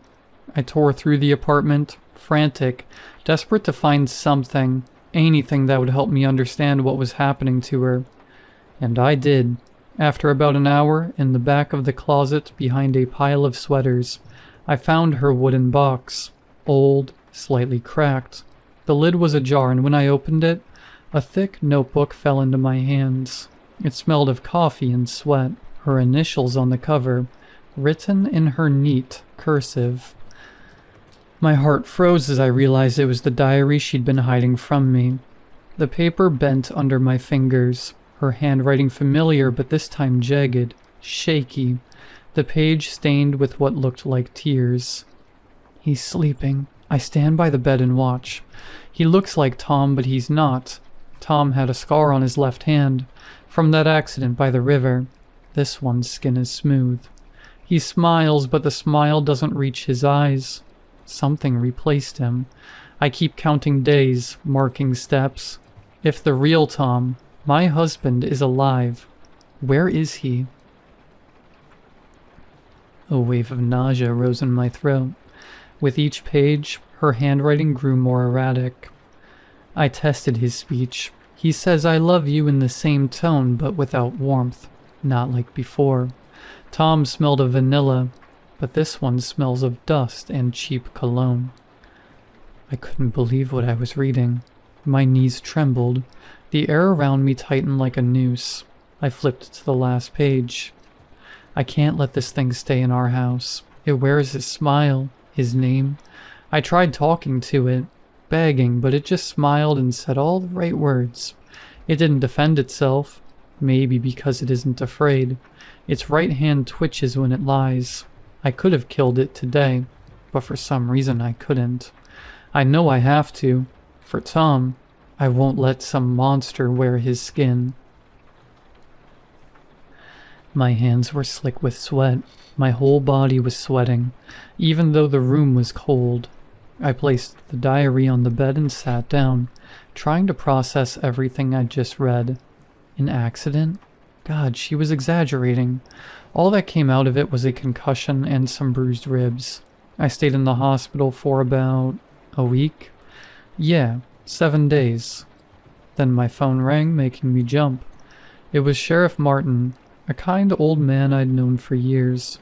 I tore through the apartment, frantic, desperate to find something, anything that would help me understand what was happening to her. And I did. After about an hour, in the back of the closet behind a pile of sweaters, I found her wooden box. Old, slightly cracked. The lid was ajar, and when I opened it, a thick notebook fell into my hands. It smelled of coffee and sweat. Her initials on the cover, written in her neat cursive. My heart froze as I realized it was the diary she'd been hiding from me. The paper bent under my fingers, her handwriting familiar but this time jagged, shaky, the page stained with what looked like tears. He's sleeping. I stand by the bed and watch. He looks like Tom, but he's not. Tom had a scar on his left hand, from that accident by the river. This one's skin is smooth. He smiles, but the smile doesn't reach his eyes. Something replaced him. I keep counting days, marking steps. If the real Tom, my husband, is alive, where is he? A wave of nausea rose in my throat. With each page, her handwriting grew more erratic. I tested his speech. He says I love you in the same tone, but without warmth. Not like before. Tom smelled of vanilla, but this one smells of dust and cheap cologne. I couldn't believe what I was reading. My knees trembled. The air around me tightened like a noose. I flipped to the last page. I can't let this thing stay in our house. It wears his smile, his name. I tried talking to it, begging, but it just smiled and said all the right words. It didn't defend itself, maybe because it isn't afraid. Its right hand twitches when it lies. I could have killed it today, but for some reason I couldn't. I know I have to. For Tom, I won't let some monster wear his skin. My hands were slick with sweat. My whole body was sweating, even though the room was cold. I placed the diary on the bed and sat down, trying to process everything I'd just read. An accident? God, she was exaggerating. All that came out of it was a concussion and some bruised ribs. I stayed in the hospital for about a week? Yeah, 7 days. Then my phone rang, making me jump. It was Sheriff Martin, a kind old man I'd known for years.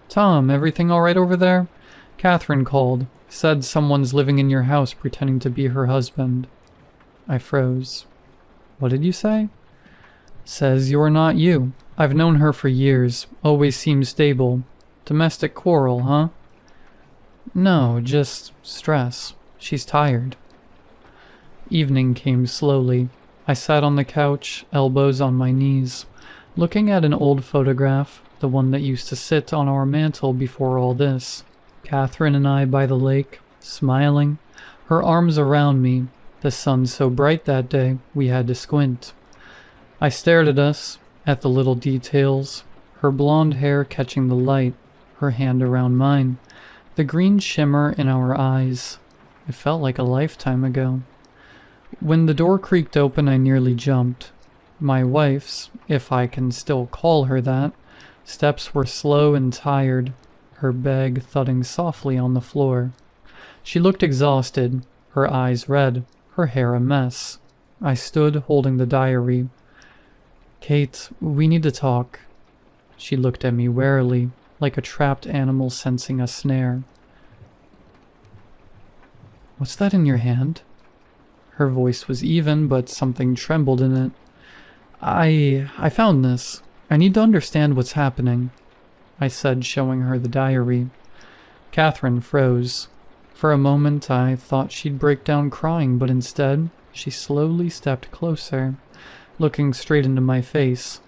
Tom, everything all right over there? Catherine called. Said someone's living in your house pretending to be her husband. I froze. What did you say? Says you're not you. I've known her for years. Always seems stable. Domestic quarrel, huh? No, just stress. She's tired. Evening came slowly. I sat on the couch, elbows on my knees, looking at an old photograph, the one that used to sit on our mantel before all this. Catherine and I by the lake, smiling, her arms around me, the sun so bright that day we had to squint. I stared at us, at the little details, her blonde hair catching the light, her hand around mine, the green shimmer in our eyes. It felt like a lifetime ago. When the door creaked open, I nearly jumped. My wife's, if I can still call her that, steps were slow and tired, her bag thudding softly on the floor. She looked exhausted, her eyes red, her hair a mess. I stood holding the diary. Kate, we need to talk. She looked at me warily, like a trapped animal sensing a snare. What's that in your hand? Her voice was even, but something trembled in it. I found this. I need to understand what's happening, I said, showing her the diary. Catherine froze. For a moment I thought she'd break down crying, but instead she slowly stepped closer, looking straight into my face,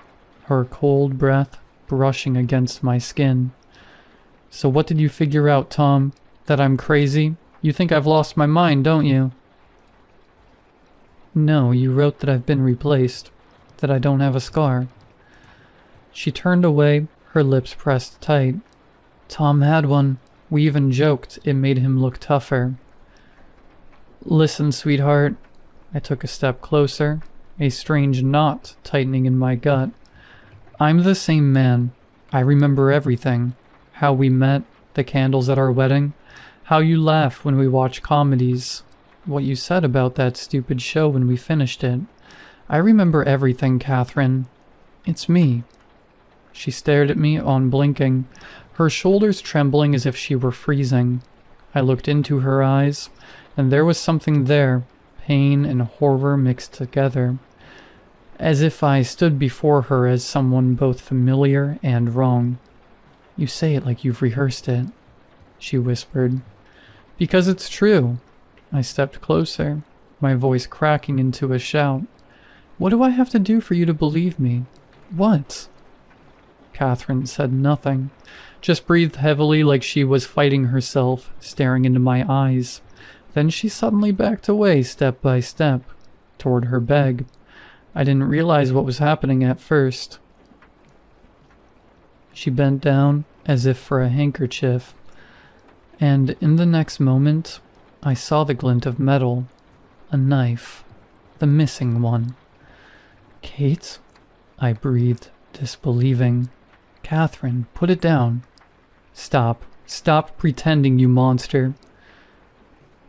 her cold breath brushing against my skin. So what did you figure out, Tom? That I'm crazy? You think I've lost my mind, don't you? No, you wrote that I've been replaced, that I don't have a scar. She turned away, her lips pressed tight. Tom had one. We even joked it made him look tougher. Listen, sweetheart. I took a step closer, a strange knot tightening in my gut. I'm the same man. I remember everything. How we met, the candles at our wedding, How you laugh when we watch comedies. What you said about that stupid show when we finished it. I remember everything, Catherine. It's me." She stared at me, unblinking, her shoulders trembling as if she were freezing. I looked into her eyes, and there was something there, pain and horror mixed together, as if I stood before her as someone both familiar and wrong. "You say it like you've rehearsed it," she whispered. "Because it's true." I stepped closer, my voice cracking into a shout. "What do I have to do for you to believe me? What?" Catherine said nothing, just breathed heavily like she was fighting herself, staring into my eyes. Then she suddenly backed away step by step, toward her bag. I didn't realize what was happening at first. She bent down, as if for a handkerchief, and in the next moment, I saw the glint of metal. A knife. The missing one. "Kate?" I breathed, disbelieving. "Catherine, put it down." "Stop. Stop pretending, you monster."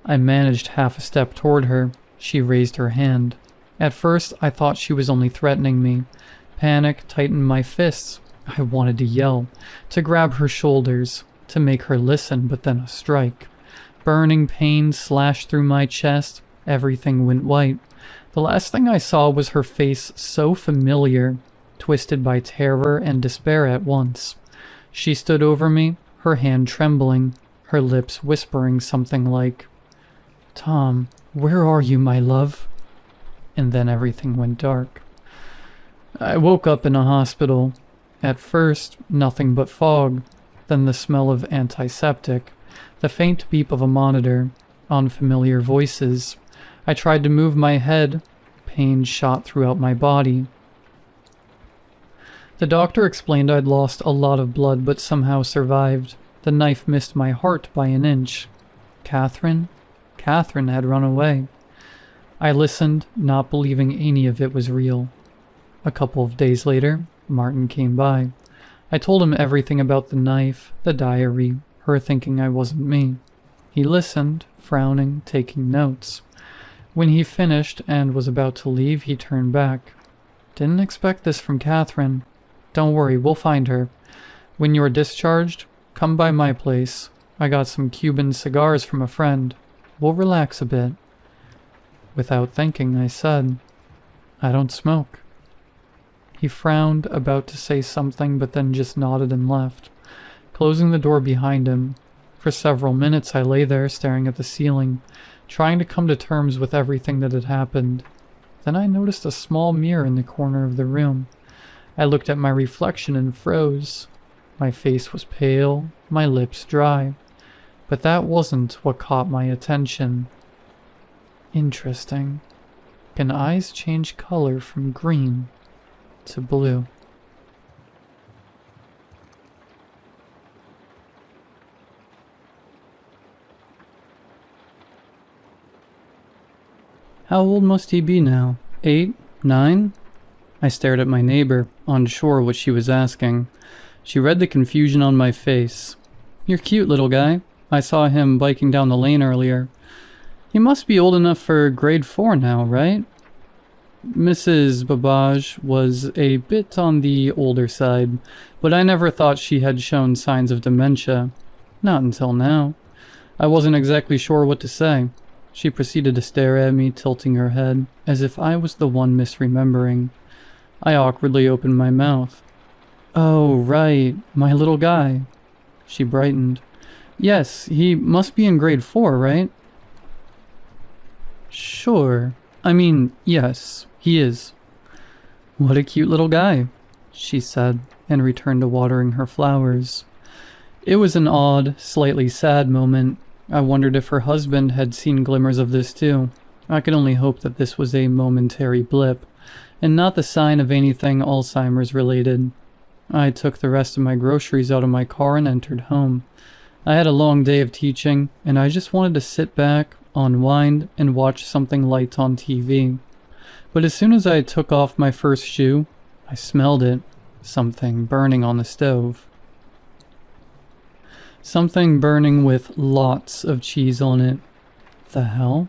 I managed half a step toward her. She raised her hand. At first, I thought she was only threatening me. Panic tightened my fists. I wanted to yell, to grab her shoulders, to make her listen, but then a strike. Burning pain slashed through my chest. Everything went white. The last thing I saw was her face, so familiar, twisted by terror and despair at once. She stood over me, her hand trembling, her lips whispering something like, "Tom, where are you, my love?" And then everything went dark. I woke up in a hospital. At first, nothing but fog, then the smell of antiseptic, the faint beep of a monitor, unfamiliar voices. I tried to move my head. Pain shot throughout my body. The doctor explained I'd lost a lot of blood but somehow survived. The knife missed my heart by an inch. Catherine had run away. I listened, not believing any of it was real. A couple of days later, Martin came by. I told him everything about the knife, the diary, her thinking I wasn't me. He listened, frowning, taking notes. When he finished and was about to leave, he turned back. "Didn't expect this from Catherine. Don't worry, we'll find her. When you're discharged, come by my place. I got some Cuban cigars from a friend. We'll relax a bit." Without thinking, I said, "I don't smoke." He frowned, about to say something, but then just nodded and left, closing the door behind him. For several minutes I lay there staring at the ceiling, trying to come to terms with everything that had happened. Then I noticed a small mirror in the corner of the room. I looked at my reflection and froze. My face was pale, my lips dry. But that wasn't what caught my attention. Interesting. Can eyes change color from green to blue? How old must he be now? 8? 9? I stared at my neighbor, unsure what she was asking. She read the confusion on my face. "You're cute, little guy. I saw him biking down the lane earlier. He must be old enough for grade 4 now, right?" Mrs. Babbage was a bit on the older side, but I never thought she had shown signs of dementia. Not until now. I wasn't exactly sure what to say. She proceeded to stare at me, tilting her head, as if I was the one misremembering. I awkwardly opened my mouth. "Oh, right, my little guy." She brightened. "Yes, he must be in grade 4, right?" "Sure. I mean, yes, he is." "What a cute little guy," she said, and returned to watering her flowers. It was an odd, slightly sad moment. I wondered if her husband had seen glimmers of this too. I could only hope that this was a momentary blip, and not the sign of anything Alzheimer's related. I took the rest of my groceries out of my car and entered home. I had a long day of teaching, and I just wanted to sit back, unwind, and watch something light on TV. But as soon as I took off my first shoe, I smelled it, something burning on the stove. Something burning with lots of cheese on it. The hell?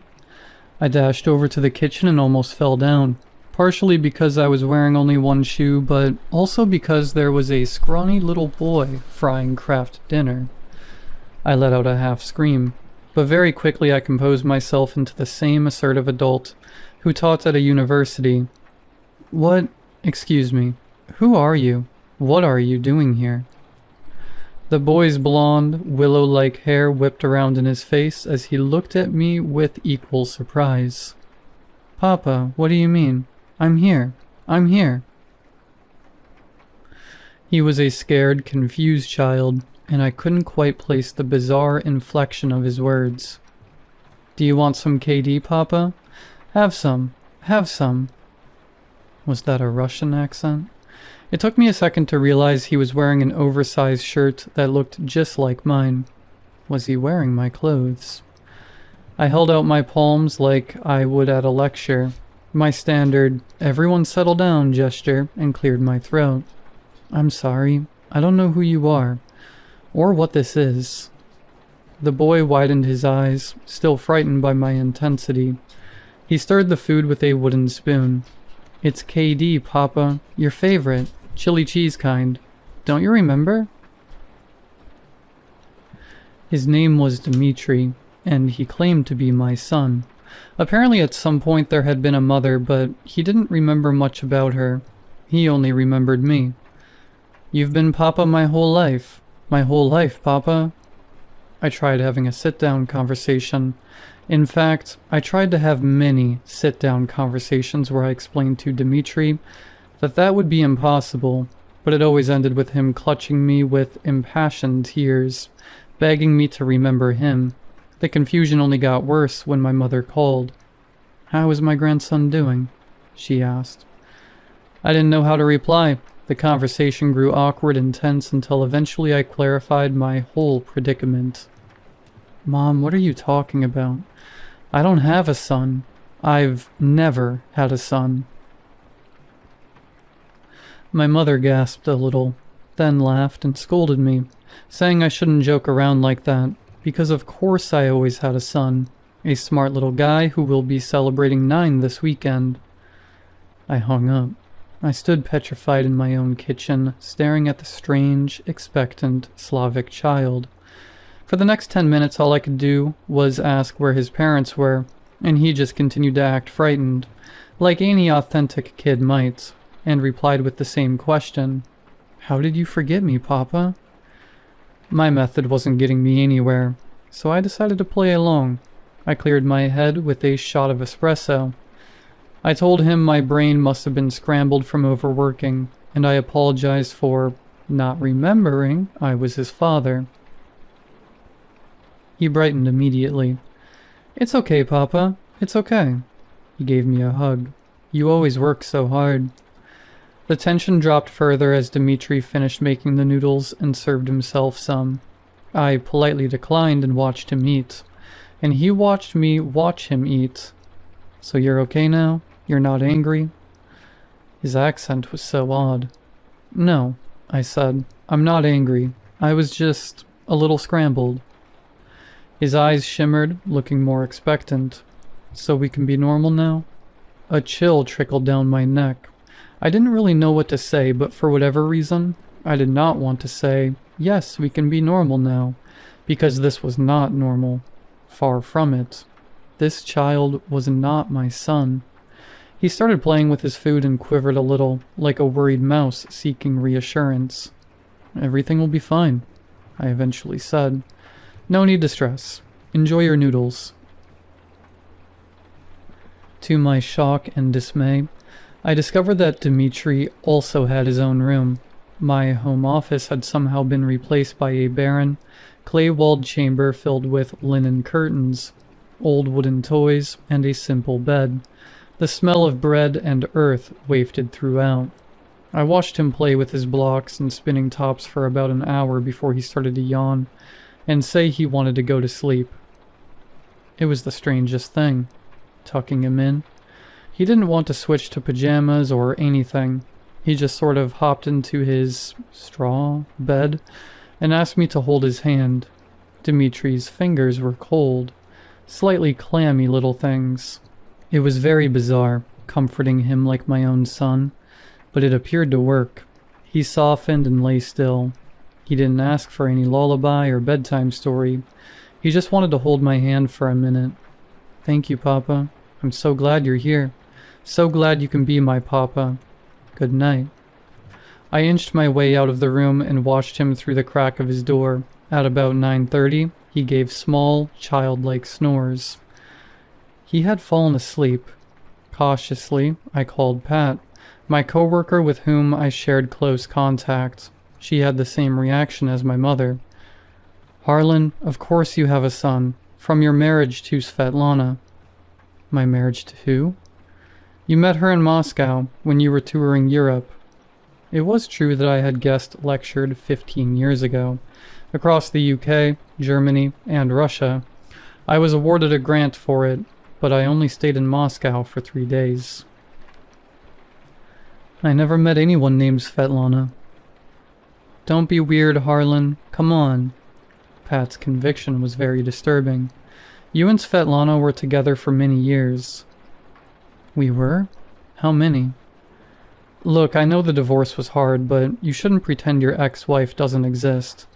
I dashed over to the kitchen and almost fell down. Partially because I was wearing only one shoe, but also because there was a scrawny little boy frying Kraft dinner. I let out a half scream, but very quickly I composed myself into the same assertive adult who taught at a university. What? Excuse me. Who are you? What are you doing here? The boy's blonde, willow-like hair whipped around in his face as he looked at me with equal surprise. Papa, what do you mean? I'm here. I'm here. He was a scared, confused child, and I couldn't quite place the bizarre inflection of his words. Do you want some KD, Papa? Have some. Have some. Was that a Russian accent? It took me a second to realize he was wearing an oversized shirt that looked just like mine. Was he wearing my clothes? I held out my palms like I would at a lecture, my standard, everyone settle down gesture, and cleared my throat. I'm sorry, I don't know who you are, or what this is. The boy widened his eyes, still frightened by my intensity. He stirred the food with a wooden spoon. It's KD, Papa, your favorite. Chili cheese kind. Don't you remember? His name was Dmitri, and he claimed to be my son. Apparently at some point there had been a mother, but he didn't remember much about her. He only remembered me. You've been Papa my whole life. My whole life, Papa. I tried having a sit-down conversation. In fact, I tried to have many sit-down conversations where I explained to Dmitri that would be impossible, but it always ended with him clutching me with impassioned tears, begging me to remember him. The confusion only got worse when my mother called. How is my grandson doing? She asked. I didn't know how to reply. The conversation grew awkward and tense until eventually I clarified my whole predicament. Mom, what are you talking about? I don't have a son. I've never had a son. My mother gasped a little, then laughed and scolded me, saying I shouldn't joke around like that, because of course I always had a son, a smart little guy who will be celebrating 9 this weekend. I hung up. I stood petrified in my own kitchen, staring at the strange, expectant Slavic child. For the next 10 minutes all I could do was ask where his parents were, and he just continued to act frightened, like any authentic kid might, and replied with the same question. How did you forget me, Papa? My method wasn't getting me anywhere, so I decided to play along. I cleared my head with a shot of espresso. I told him my brain must have been scrambled from overworking, and I apologized for not remembering I was his father. He brightened immediately. It's okay, Papa. It's okay. He gave me a hug. You always work so hard. The tension dropped further as Dmitri finished making the noodles and served himself some. I politely declined and watched him eat, and he watched me watch him eat. So you're okay now? You're not angry? His accent was so odd. No, I said. I'm not angry. I was just a little scrambled. His eyes shimmered, looking more expectant. So we can be normal now? A chill trickled down my neck. I didn't really know what to say, but for whatever reason, I did not want to say, yes, we can be normal now, because this was not normal. Far from it. This child was not my son. He started playing with his food and quivered a little, like a worried mouse seeking reassurance. Everything will be fine, I eventually said. No need to stress. Enjoy your noodles. To my shock and dismay, I discovered that Dmitri also had his own room. My home office had somehow been replaced by a barren, clay-walled chamber filled with linen curtains, old wooden toys, and a simple bed. The smell of bread and earth wafted throughout. I watched him play with his blocks and spinning tops for about an hour before he started to yawn and say he wanted to go to sleep. It was the strangest thing. Tucking him in. He didn't want to switch to pajamas or anything. He just sort of hopped into his straw bed, and asked me to hold his hand. Dimitri's fingers were cold, slightly clammy little things. It was very bizarre, comforting him like my own son, but it appeared to work. He softened and lay still. He didn't ask for any lullaby or bedtime story. He just wanted to hold my hand for a minute. Thank you, Papa. I'm so glad you're here. So glad you can be my Papa. Good night. I inched my way out of the room and watched him through the crack of his door. At about 9:30, he gave small, childlike snores. He had fallen asleep. Cautiously, I called Pat, my coworker with whom I shared close contact. She had the same reaction as my mother. Harlan, of course you have a son, from your marriage to Svetlana. My marriage to who? You met her in Moscow when you were touring Europe. It was true that I had guest lectured 15 years ago, across the UK, Germany, and Russia. I was awarded a grant for it, but I only stayed in Moscow for 3 days. I never met anyone named Svetlana. Don't be weird, Harlan. Come on. Pat's conviction was very disturbing. You and Svetlana were together for many years. We were? How many? Look, I know the divorce was hard, but you shouldn't pretend your ex-wife doesn't exist.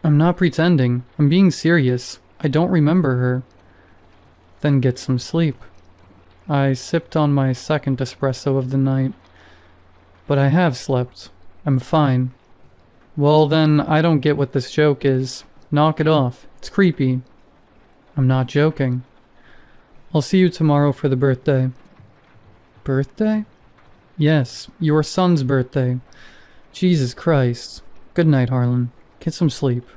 I'm not pretending. I'm being serious. I don't remember her. Then get some sleep. I sipped on my second espresso of the night. But I have slept. I'm fine. Well then, I don't get what this joke is. Knock it off. It's creepy. I'm not joking. I'll see you tomorrow for the birthday. Birthday? Yes, your son's birthday. Jesus Christ. Good night, Harlan. Get some sleep.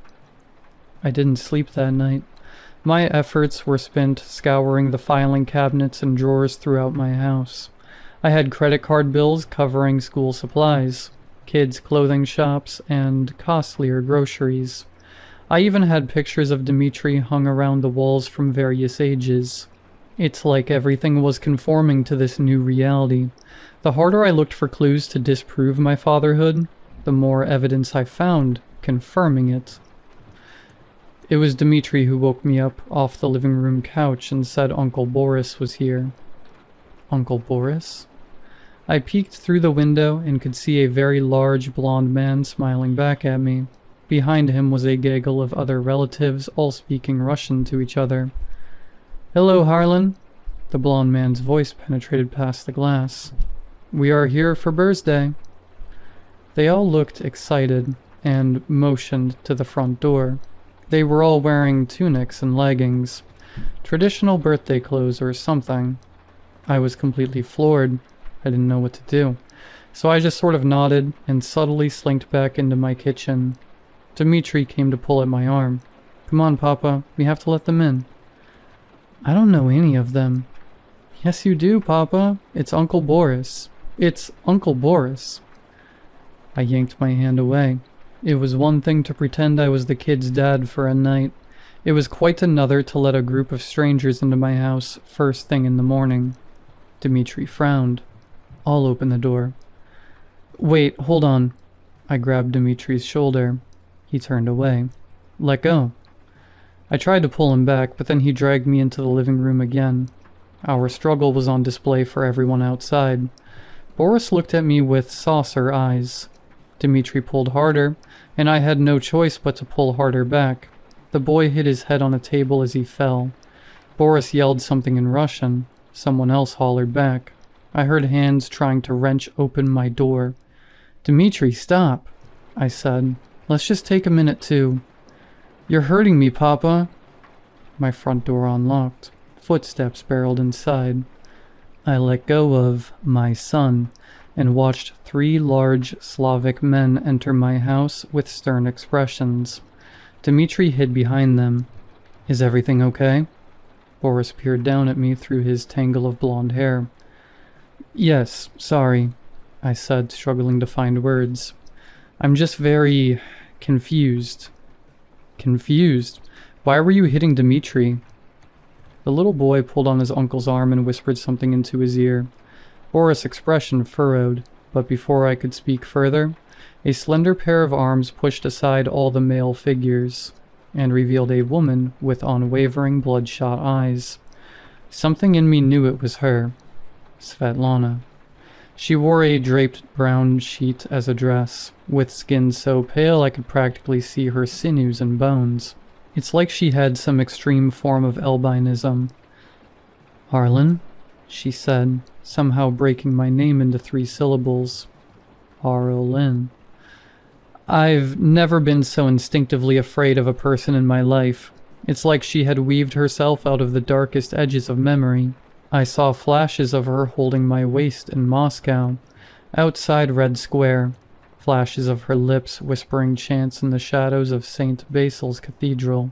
I didn't sleep that night. My efforts were spent scouring the filing cabinets and drawers throughout my house. I had credit card bills covering school supplies, kids' clothing shops, and costlier groceries. I even had pictures of Dimitri hung around the walls from various ages. It's like everything was conforming to this new reality. The harder I looked for clues to disprove my fatherhood, the more evidence I found confirming it. It was Dimitri who woke me up off the living room couch and said Uncle Boris was here. Uncle Boris? I peeked through the window and could see a very large blonde man smiling back at me. Behind him was a gaggle of other relatives, all speaking Russian to each other. Hello, Harlan. The blonde man's voice penetrated past the glass. We are here for birthday. They all looked excited and motioned to the front door. They were all wearing tunics and leggings, traditional birthday clothes or something. I was completely floored. I didn't know what to do. So I just sort of nodded and subtly slinked back into my kitchen. Dimitri came to pull at my arm. Come on, Papa, we have to let them in. I don't know any of them. Yes, you do, Papa. It's Uncle Boris. It's Uncle Boris. I yanked my hand away. It was one thing to pretend I was the kid's dad for a night. It was quite another to let a group of strangers into my house first thing in the morning. Dimitri frowned. I'll open the door. Wait, hold on. I grabbed Dimitri's shoulder. He turned away. Let go. I tried to pull him back, but then he dragged me into the living room again. Our struggle was on display for everyone outside. Boris looked at me with saucer eyes. Dimitri pulled harder, and I had no choice but to pull harder back. The boy hit his head on a table as he fell. Boris yelled something in Russian. Someone else hollered back. I heard hands trying to wrench open my door. Dimitri, stop, I said. Let's just take a minute to... You're hurting me, Papa. My front door unlocked. Footsteps barreled inside. I let go of my son and watched 3 large Slavic men enter my house with stern expressions. Dimitri hid behind them. Is everything okay? Boris peered down at me through his tangle of blonde hair. Yes, sorry, I said, struggling to find words. I'm just very confused. Confused? Why were you hitting Dimitri? The little boy pulled on his uncle's arm and whispered something into his ear. Boris' expression furrowed, but before I could speak further, A slender pair of arms pushed aside all the male figures, and revealed a woman with unwavering bloodshot eyes. Something in me knew it was her, Svetlana. She wore a draped brown sheet as a dress, with skin so pale I could practically see her sinews and bones. It's like she had some extreme form of albinism. "Harlan," she said, somehow breaking my name into 3 syllables. Harlan. I've never been so instinctively afraid of a person in my life. It's like she had weaved herself out of the darkest edges of memory. I saw flashes of her holding my waist in Moscow, outside Red Square, flashes of her lips whispering chants in the shadows of St. Basil's Cathedral.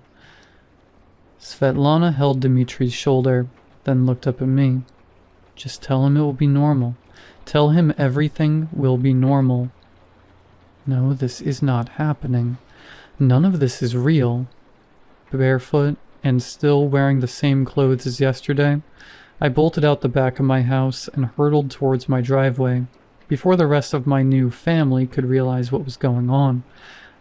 Svetlana held Dmitri's shoulder, then looked up at me. "Just tell him it will be normal. Tell him everything will be normal." No, this is not happening. None of this is real. Barefoot and still wearing the same clothes as yesterday, I bolted out the back of my house and hurtled towards my driveway. Before the rest of my new family could realize what was going on,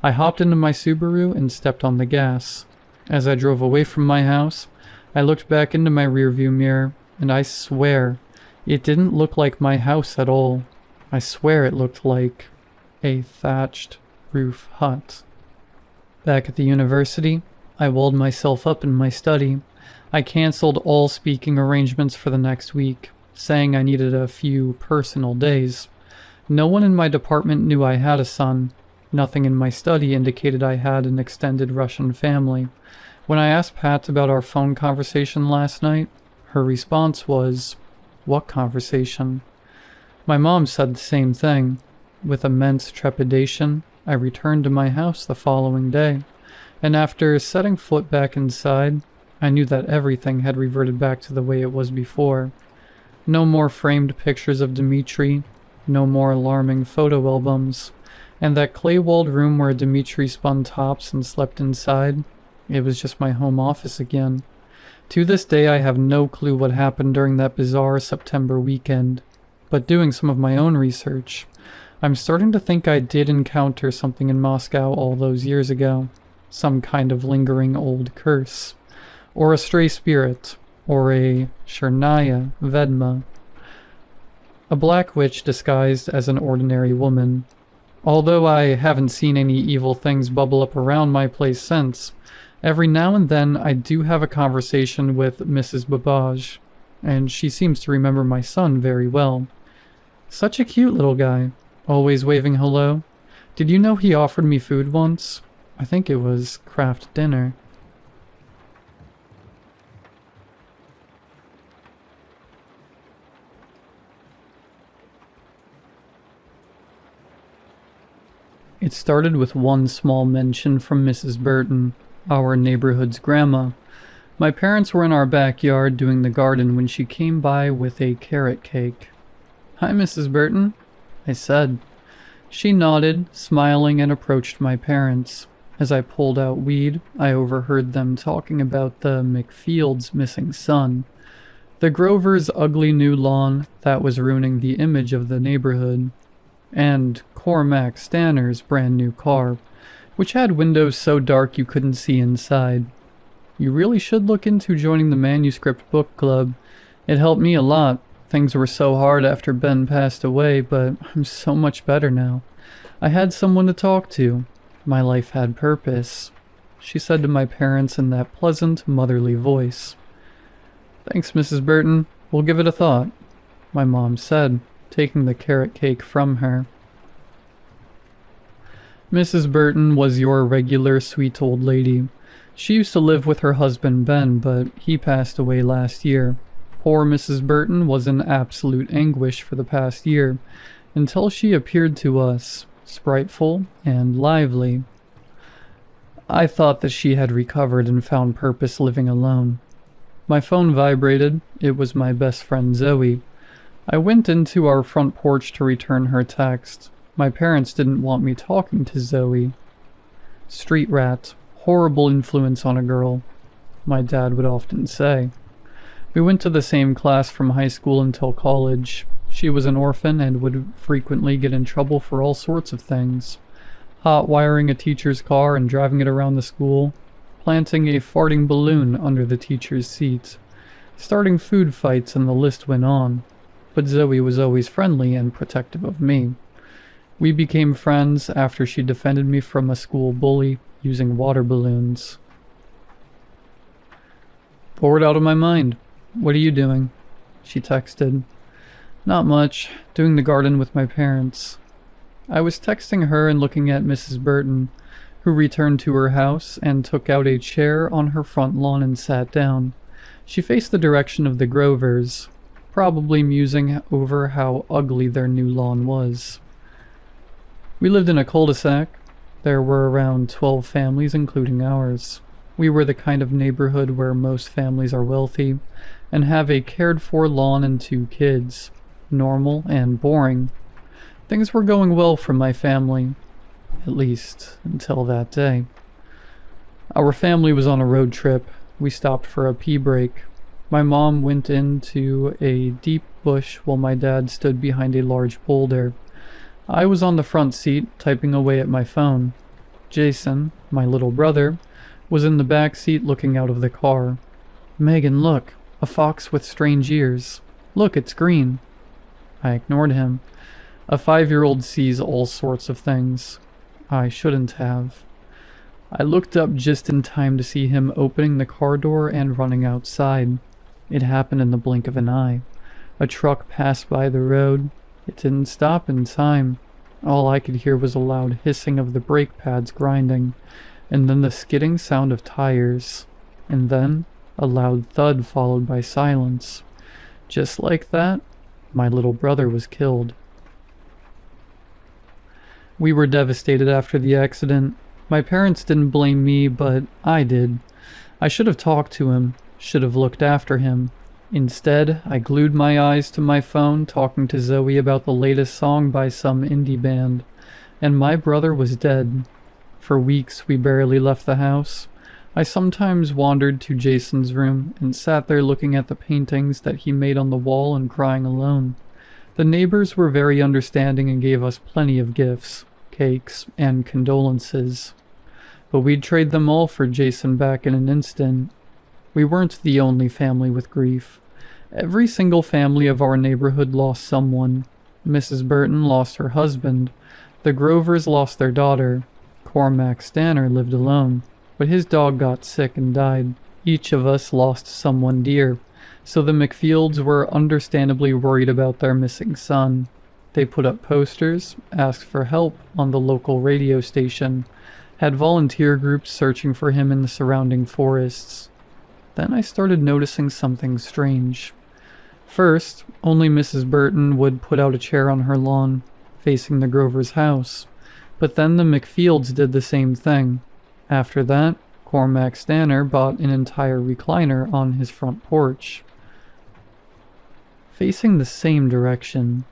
I hopped into my Subaru and stepped on the gas. As I drove away from my house, I looked back into my rearview mirror, and I swear, it didn't look like my house at all. I swear it looked like a thatched roof hut. Back at the university, I walled myself up in my study. I canceled all speaking arrangements for the next week, saying I needed a few personal days. No one in my department knew I had a son. Nothing in my study indicated I had an extended Russian family. When I asked Pat about our phone conversation last night, her response was, "What conversation?" My mom said the same thing. With immense trepidation, I returned to my house the following day, and after setting foot back inside, I knew that everything had reverted back to the way it was before. No more framed pictures of Dmitri, no more alarming photo albums, and that clay-walled room where Dmitri spun tops and slept inside, it was just my home office again. To this day, I have no clue what happened during that bizarre September weekend, but doing some of my own research, I'm starting to think I did encounter something in Moscow all those years ago. Some kind of lingering old curse. Or a stray spirit. Or a Chernaya Vedma. A black witch disguised as an ordinary woman. Although I haven't seen any evil things bubble up around my place since, every now and then I do have a conversation with Mrs. Babbage, and she seems to remember my son very well. Such a cute little guy. Always waving hello. Did you know he offered me food once? I think it was Kraft dinner. It started with one small mention from Mrs. Burton, our neighborhood's grandma. My parents were in our backyard doing the garden when she came by with a carrot cake. "Hi, Mrs. Burton," I said. She nodded, smiling, and approached my parents. As I pulled out weed, I overheard them talking about the McField's missing son, the Grover's ugly new lawn that was ruining the image of the neighborhood, and Cormac Stanner's brand new car, which had windows so dark you couldn't see inside. You really should look into joining the manuscript book club. It helped me a lot. Things were so hard after Ben passed away, but I'm so much better now. I had someone to talk to. My life had purpose, she said to my parents in that pleasant, motherly voice. "Thanks, Mrs. Burton. We'll give it a thought," my mom said, taking the carrot cake from her. Mrs. Burton was your regular sweet old lady. She used to live with her husband Ben, but he passed away last year. Poor Mrs. Burton was in absolute anguish for the past year, until she appeared to us, spriteful and lively. I thought that she had recovered and found purpose living alone. My phone vibrated. It was my best friend Zoe. I went into our front porch to return her text. My parents didn't want me talking to Zoe. Street rat, horrible influence on a girl, my dad would often say. We went to the same class from high school until college. She was an orphan and would frequently get in trouble for all sorts of things. Hot wiring a teacher's car and driving it around the school, planting a farting balloon under the teacher's seat, starting food fights, and the list went on. But Zoe was always friendly and protective of me. We became friends after she defended me from a school bully using water balloons. Bored out of my mind. What are you doing? She texted. Not much. Doing the garden with my parents. I was texting her and looking at Mrs. Burton, who returned to her house and took out a chair on her front lawn and sat down. She faced the direction of the Grovers, probably musing over how ugly their new lawn was. We lived in a cul-de-sac. There were around 12 families, including ours. We were the kind of neighborhood where most families are wealthy and have a cared-for lawn and 2 kids. Normal and boring. Things were going well for my family, at least until that day. Our family was on a road trip. We stopped for a pee break. My mom went into a deep bush while my dad stood behind a large boulder. I was on the front seat, typing away at my phone. Jason, my little brother, was in the back seat looking out of the car. Megan, look, a fox with strange ears. Look, it's green. I ignored him. A 5-year-old sees all sorts of things. I shouldn't have. I looked up just in time to see him opening the car door and running outside. It happened in the blink of an eye. A truck passed by the road. It didn't stop in time. All I could hear was a loud hissing of the brake pads grinding, and then the skidding sound of tires, and then a loud thud followed by silence. Just like that, my little brother was killed. We were devastated after the accident. My parents didn't blame me, but I did. I should have talked to him, should have looked after him. Instead, I glued my eyes to my phone, talking to Zoe about the latest song by some indie band, and my brother was dead. For weeks, we barely left the house. I sometimes wandered to Jason's room and sat there looking at the paintings that he made on the wall and crying alone. The neighbors were very understanding and gave us plenty of gifts, cakes, and condolences. But we'd trade them all for Jason back in an instant. We weren't the only family with grief. Every single family of our neighborhood lost someone. Mrs. Burton lost her husband. The Grovers lost their daughter. Cormac Stanner lived alone, but his dog got sick and died. Each of us lost someone dear, so the McFields were understandably worried about their missing son. They put up posters, asked for help on the local radio station, had volunteer groups searching for him in the surrounding forests. Then I started noticing something strange. First, only Mrs. Burton would put out a chair on her lawn, facing the Grovers' house. But then the McFields did the same thing. After that, Cormac Stanner bought an entire recliner on his front porch. Facing the same direction,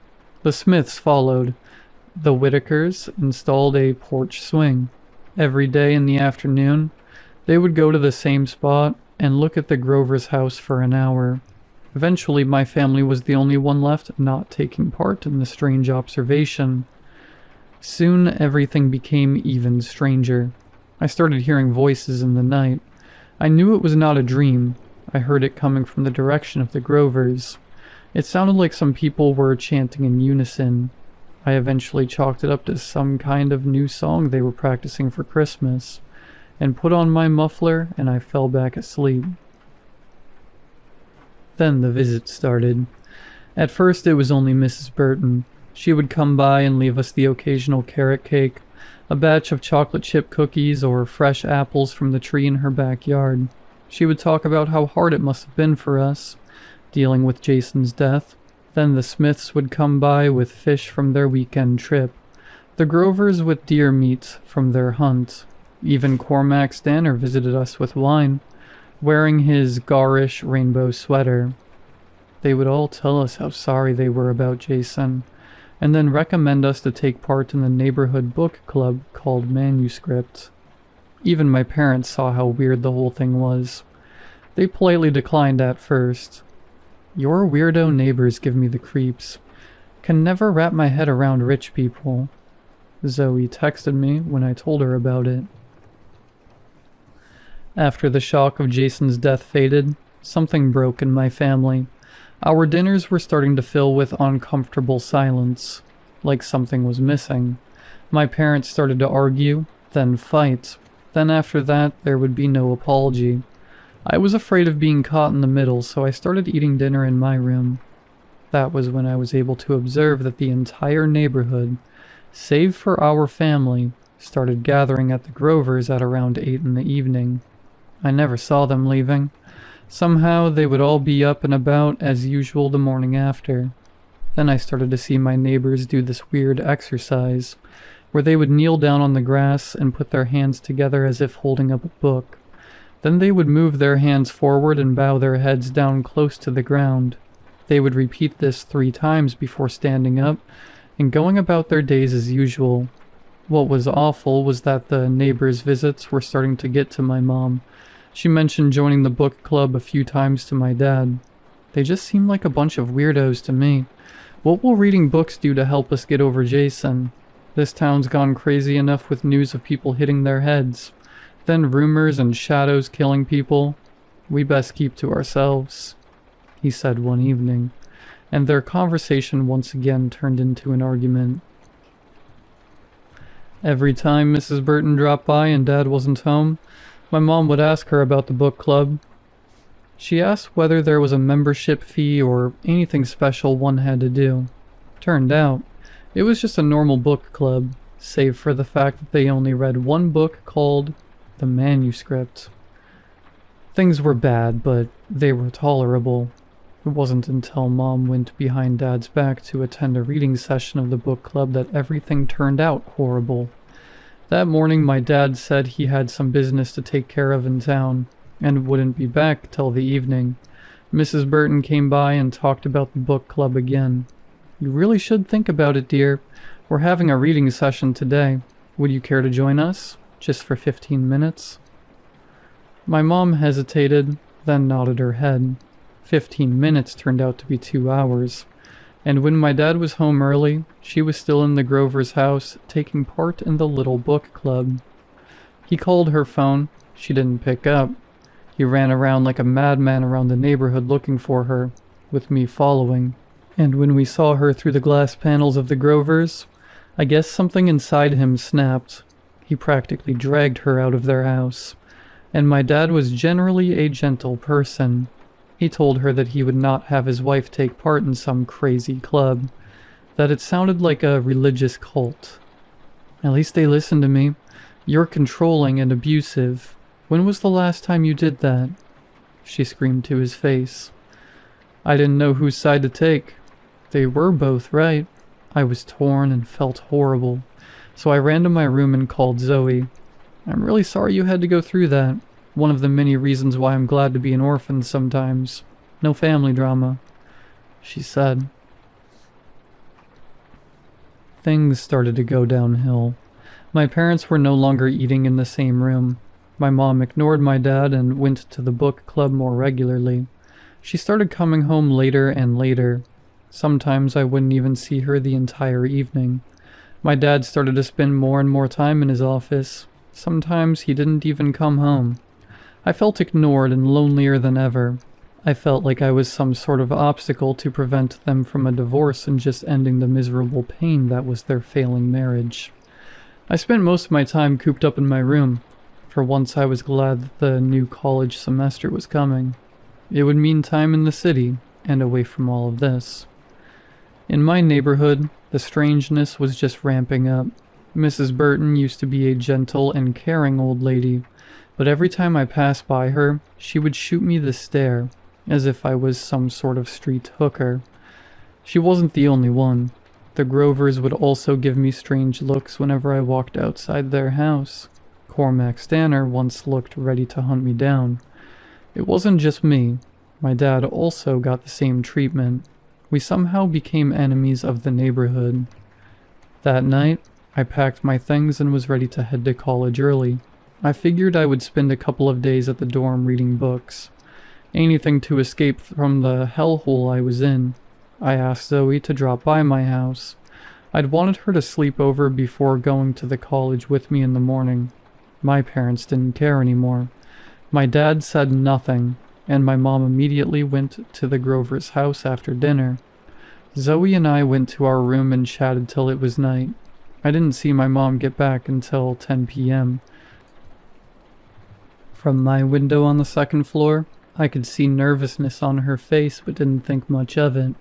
the Smiths followed. The Whitakers installed a porch swing. Every day in the afternoon, they would go to the same spot and look at the Grovers' house for an hour. Eventually, my family was the only one left not taking part in the strange observation. Soon, everything became even stranger. I started hearing voices in the night. I knew it was not a dream. I heard it coming from the direction of the Grovers. It sounded like some people were chanting in unison. I eventually chalked it up to some kind of new song they were practicing for Christmas, and put on my muffler, and I fell back asleep. Then the visit started. At first it was only Mrs. Burton. She would come by and leave us the occasional carrot cake, a batch of chocolate chip cookies, or fresh apples from the tree in her backyard. She would talk about how hard it must have been for us, dealing with Jason's death. Then the Smiths would come by with fish from their weekend trip, the Grovers with deer meat from their hunt. Even Cormac Stanner visited us with wine, wearing his garish rainbow sweater. They would all tell us how sorry they were about Jason, and then recommend us to take part in the neighborhood book club called Manuscript. Even my parents saw how weird the whole thing was. They politely declined at first. Your weirdo neighbors give me the creeps. Can never wrap my head around rich people. Zoe texted me when I told her about it. After the shock of Jason's death faded, something broke in my family. Our dinners were starting to fill with uncomfortable silence, like something was missing. My parents started to argue, then fight. Then after that, there would be no apology. I was afraid of being caught in the middle, so I started eating dinner in my room. That was when I was able to observe that the entire neighborhood, save for our family, started gathering at the Grovers at around 8 in the evening. I never saw them leaving. Somehow they would all be up and about as usual the morning after. Then I started to see my neighbors do this weird exercise, where they would kneel down on the grass and put their hands together as if holding up a book. Then they would move their hands forward and bow their heads down close to the ground. They would repeat this 3 times before standing up and going about their days as usual. What was awful was that the neighbors' visits were starting to get to my mom. She mentioned joining the book club a few times to my dad. They just seemed like a bunch of weirdos to me. What will reading books do to help us get over Jason? This town's gone crazy enough with news of people hitting their heads. Then rumors and shadows killing people. We best keep to ourselves, he said one evening, and their conversation once again turned into an argument. Every time Mrs. Burton dropped by and Dad wasn't home, my mom would ask her about the book club. She asked whether there was a membership fee or anything special one had to do. Turned out, it was just a normal book club, save for the fact that they only read one book called The Manuscript. Things were bad, but they were tolerable. It wasn't until Mom went behind Dad's back to attend a reading session of the book club that everything turned out horrible. That morning my dad said he had some business to take care of in town, and wouldn't be back till the evening. Mrs. Burton came by and talked about the book club again. You really should think about it, dear. We're having a reading session today. Would you care to join us? Just for 15 minutes? My mom hesitated, then nodded her head. 15 minutes turned out to be 2 hours. And when my dad was home early, she was still in the Grover's house, taking part in the little book club. He called her phone. She didn't pick up. He ran around like a madman around the neighborhood looking for her, with me following. And when we saw her through the glass panels of the Grovers, I guess something inside him snapped. He practically dragged her out of their house. And my dad was generally a gentle person. He told her that he would not have his wife take part in some crazy club, that it sounded like a religious cult. At least they listened to me. You're controlling and abusive. When was the last time you did that? She screamed to his face. I didn't know whose side to take. They were both right. I was torn and felt horrible, so I ran to my room and called Zoe. I'm really sorry you had to go through that. One of the many reasons why I'm glad to be an orphan sometimes. No family drama, she said. Things started to go downhill. My parents were no longer eating in the same room. My mom ignored my dad and went to the book club more regularly. She started coming home later and later. Sometimes I wouldn't even see her the entire evening. My dad started to spend more and more time in his office. Sometimes he didn't even come home. I felt ignored and lonelier than ever. I felt like I was some sort of obstacle to prevent them from a divorce and just ending the miserable pain that was their failing marriage. I spent most of my time cooped up in my room. For once I was glad that the new college semester was coming. It would mean time in the city and away from all of this. In my neighborhood, the strangeness was just ramping up. Mrs. Burton used to be a gentle and caring old lady, but every time I passed by her, she would shoot me the stare, as if I was some sort of street hooker. She wasn't the only one. The Grovers would also give me strange looks whenever I walked outside their house. Cormac Stanner once looked ready to hunt me down. It wasn't just me. My dad also got the same treatment. We somehow became enemies of the neighborhood. That night, I packed my things and was ready to head to college early. I figured I would spend a couple of days at the dorm reading books. Anything to escape from the hellhole I was in. I asked Zoe to drop by my house. I'd wanted her to sleep over before going to the college with me in the morning. My parents didn't care anymore. My dad said nothing, and my mom immediately went to the Grovers' house after dinner. Zoe and I went to our room and chatted till it was night. I didn't see my mom get back until 10 p.m. From my window on the second floor, I could see nervousness on her face but didn't think much of it.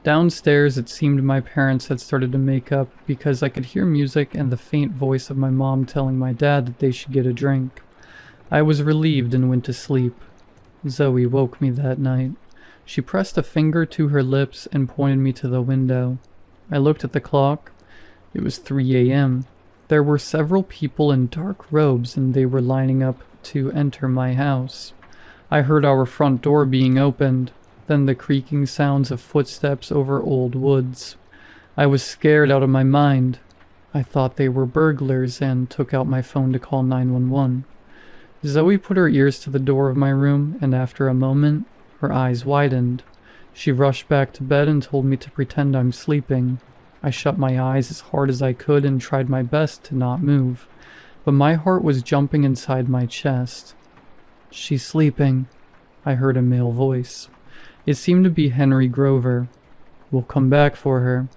Downstairs, it seemed my parents had started to make up because I could hear music and the faint voice of my mom telling my dad that they should get a drink. I was relieved and went to sleep. Zoe woke me that night. She pressed a finger to her lips and pointed me to the window. I looked at the clock. It was 3 a.m. There were several people in dark robes and they were lining up to enter my house. I heard our front door being opened, then the creaking sounds of footsteps over old woods. I was scared out of my mind. I thought they were burglars and took out my phone to call 911. Zoe put her ears to the door of my room, and after a moment, her eyes widened. She rushed back to bed and told me to pretend I'm sleeping. I shut my eyes as hard as I could and tried my best to not move, but my heart was jumping inside my chest. "She's sleeping," I heard a male voice. It seemed to be Henry Grover. "We'll come back for her."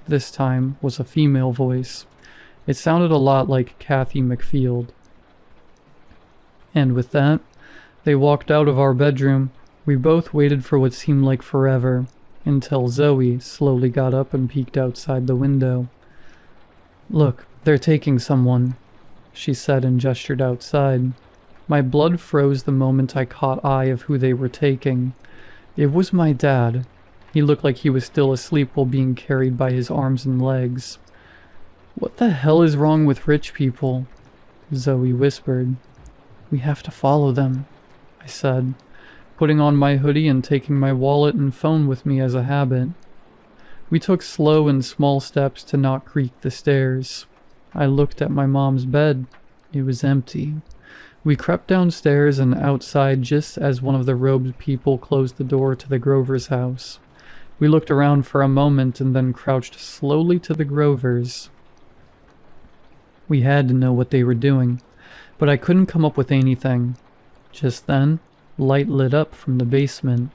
This time was a female voice. It sounded a lot like Kathy McField. And with that, they walked out of our bedroom. We both waited for what seemed like forever, until Zoe slowly got up and peeked outside the window. "Look, they're taking someone," she said and gestured outside. My blood froze the moment I caught eye of who they were taking. It was my dad. He looked like he was still asleep while being carried by his arms and legs. "What the hell is wrong with rich people?" Zoe whispered. "We have to follow them," I said, putting on my hoodie and taking my wallet and phone with me as a habit. We took slow and small steps to not creak the stairs. I looked at my mom's bed. It was empty. We crept downstairs and outside just as one of the robed people closed the door to the Grovers' house. We looked around for a moment and then crouched slowly to the Grovers. We had to know what they were doing, but I couldn't come up with anything. Just then, light lit up from the basement.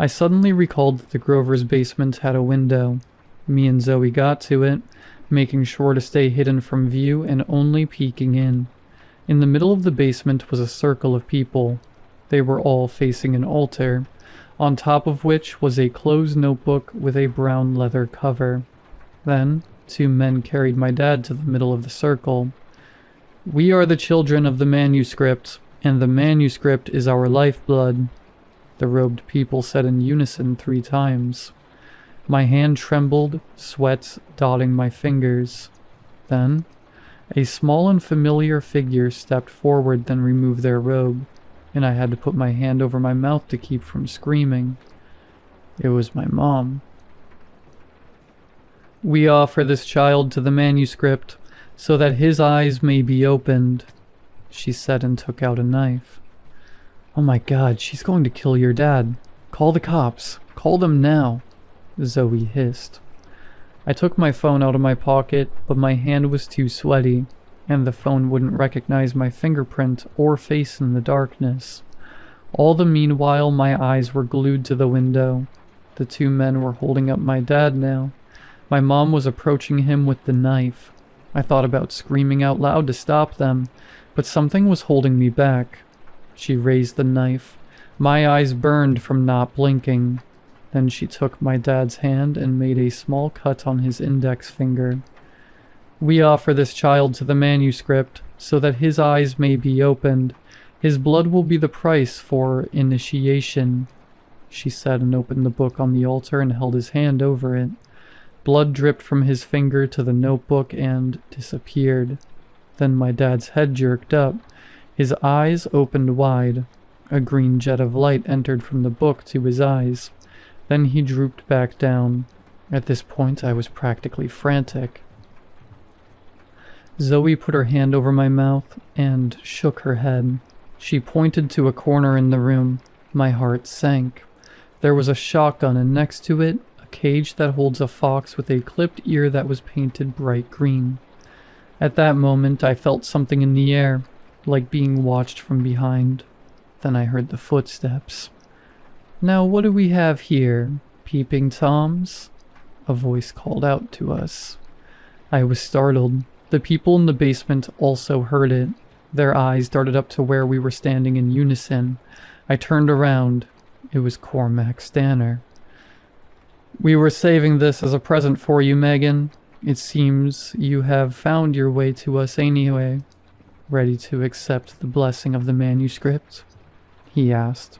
I suddenly recalled that the Grovers' basement had a window. Me and Zoe got to it, making sure to stay hidden from view and only peeking in. In the middle of the basement was a circle of people. They were all facing an altar, on top of which was a closed notebook with a brown leather cover. Then, 2 men carried my dad to the middle of the circle. "We are the children of the manuscript, and the manuscript is our lifeblood," the robed people said in unison 3 times. My hand trembled, sweat dotting my fingers. Then, a small and familiar figure stepped forward, then removed their robe, and I had to put my hand over my mouth to keep from screaming. It was my mom. "We offer this child to the manuscript, so that his eyes may be opened," she said and took out a knife. "Oh my God, she's going to kill your dad. Call the cops. Call them now," Zoe hissed. I took my phone out of my pocket, but my hand was too sweaty, and the phone wouldn't recognize my fingerprint or face in the darkness. All the meanwhile, my eyes were glued to the window. The 2 men were holding up my dad now. My mom was approaching him with the knife. I thought about screaming out loud to stop them, but something was holding me back. She raised the knife. My eyes burned from not blinking. Then she took my dad's hand and made a small cut on his index finger. "We offer this child to the manuscript, so that his eyes may be opened. His blood will be the price for initiation," she said and opened the book on the altar and held his hand over it. Blood dripped from his finger to the notebook and disappeared. Then my dad's head jerked up. His eyes opened wide. A green jet of light entered from the book to his eyes. Then he drooped back down. At this point, I was practically frantic. Zoe put her hand over my mouth and shook her head. She pointed to a corner in the room. My heart sank. There was a shotgun, and next to it, a cage that holds a fox with a clipped ear that was painted bright green. At that moment, I felt something in the air, like being watched from behind. Then I heard the footsteps. "Now what do we have here? Peeping Toms?" A voice called out to us. I was startled. The people in the basement also heard it. Their eyes darted up to where we were standing in unison. I turned around. It was Cormac Stanner. "We were saving this as a present for you, Megan. It seems you have found your way to us anyway. Ready to accept the blessing of the manuscript?" he asked.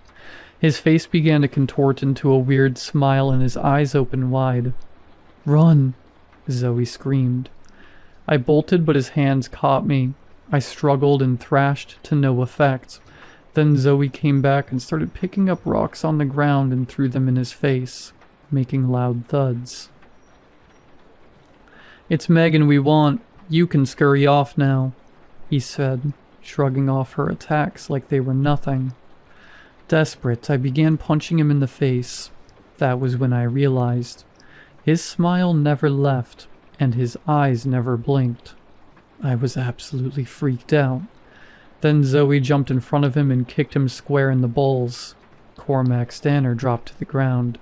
His face began to contort into a weird smile and his eyes opened wide. "Run!" Zoe screamed. I bolted, but his hands caught me. I struggled and thrashed to no effect. Then Zoe came back and started picking up rocks on the ground and threw them in his face, making loud thuds. "It's Megan we want. You can scurry off now," he said, shrugging off her attacks like they were nothing. Desperate, I began punching him in the face. That was when I realized. His smile never left, and his eyes never blinked. I was absolutely freaked out. Then Zoe jumped in front of him and kicked him square in the balls. Cormac Stanner dropped to the ground,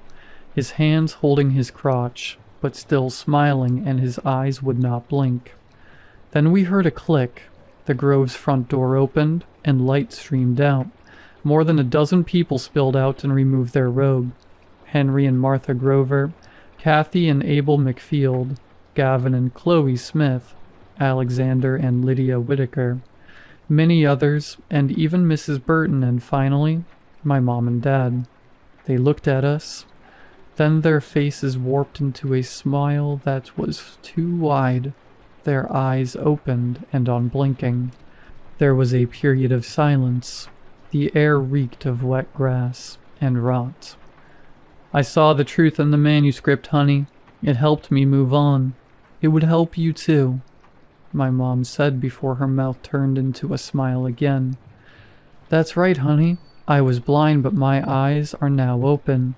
his hands holding his crotch, but still smiling, and his eyes would not blink. Then we heard a click. The Grove's front door opened, and light streamed out. More than a dozen people spilled out and removed their robe. Henry and Martha Grover, Kathy and Abel McField, Gavin and Chloe Smith, Alexander and Lydia Whitaker, many others, and even Mrs. Burton, and finally, my mom and dad. They looked at us. Then their faces warped into a smile that was too wide. Their eyes opened and unblinking. There was a period of silence. The air reeked of wet grass and rot. "I saw the truth in the manuscript, honey. It helped me move on. It would help you too," my mom said before her mouth turned into a smile again. "That's right, honey. I was blind, but my eyes are now open.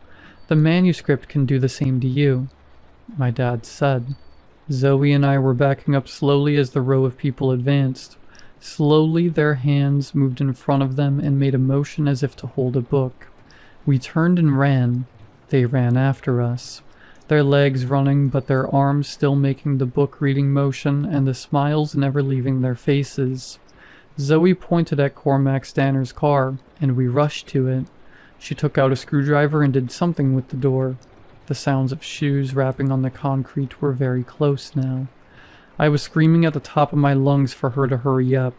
The manuscript can do the same to you," my dad said. Zoe and I were backing up slowly as the row of people advanced. Slowly, their hands moved in front of them and made a motion as if to hold a book. We turned and ran. They ran after us, their legs running but their arms still making the book-reading motion and the smiles never leaving their faces. Zoe pointed at Cormac Stanner's car, and we rushed to it. She took out a screwdriver and did something with the door. The sounds of shoes rapping on the concrete were very close now. I was screaming at the top of my lungs for her to hurry up.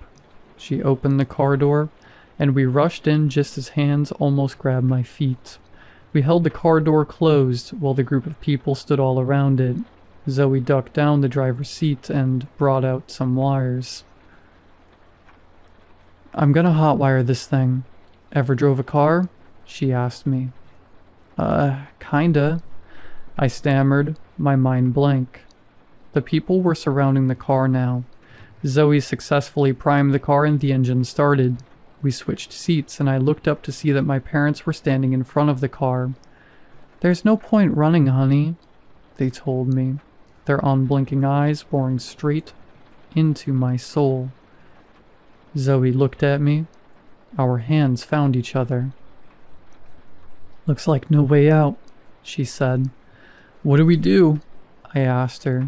She opened the car door, and we rushed in just as hands almost grabbed my feet. We held the car door closed while the group of people stood all around it. Zoe ducked down the driver's seat and brought out some wires. "I'm gonna hotwire this thing. Ever drove a car?" she asked me. Kinda," I stammered, my mind blank. The people were surrounding the car now. Zoe successfully primed the car and the engine started. We switched seats and I looked up to see that my parents were standing in front of the car. "There's no point running, honey," they told me, their unblinking eyes boring straight into my soul. Zoe looked at me. Our hands found each other. "Looks like no way out," she said. "What do we do?" I asked her.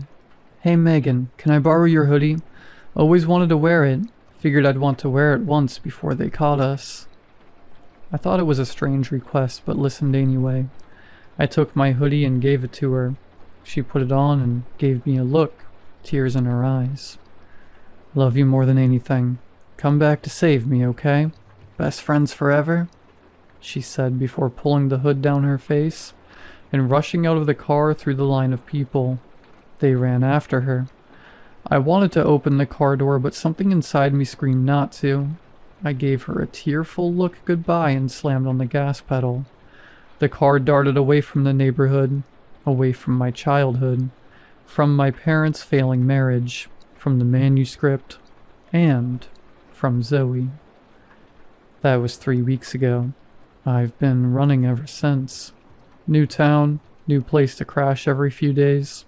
"Hey Megan, can I borrow your hoodie? Always wanted to wear it. Figured I'd want to wear it once before they caught us." I thought it was a strange request, but listened anyway. I took my hoodie and gave it to her. She put it on and gave me a look, tears in her eyes. "Love you more than anything. Come back to save me, okay? Best friends forever?" she said before pulling the hood down her face and rushing out of the car through the line of people. They ran after her. I wanted to open the car door, but something inside me screamed not to. I gave her a tearful look goodbye and slammed on the gas pedal. The car darted away from the neighborhood, away from my childhood, from my parents' failing marriage, from the manuscript, and from Zoe. That was 3 weeks ago. I've been running ever since. New town, New place to crash every few days.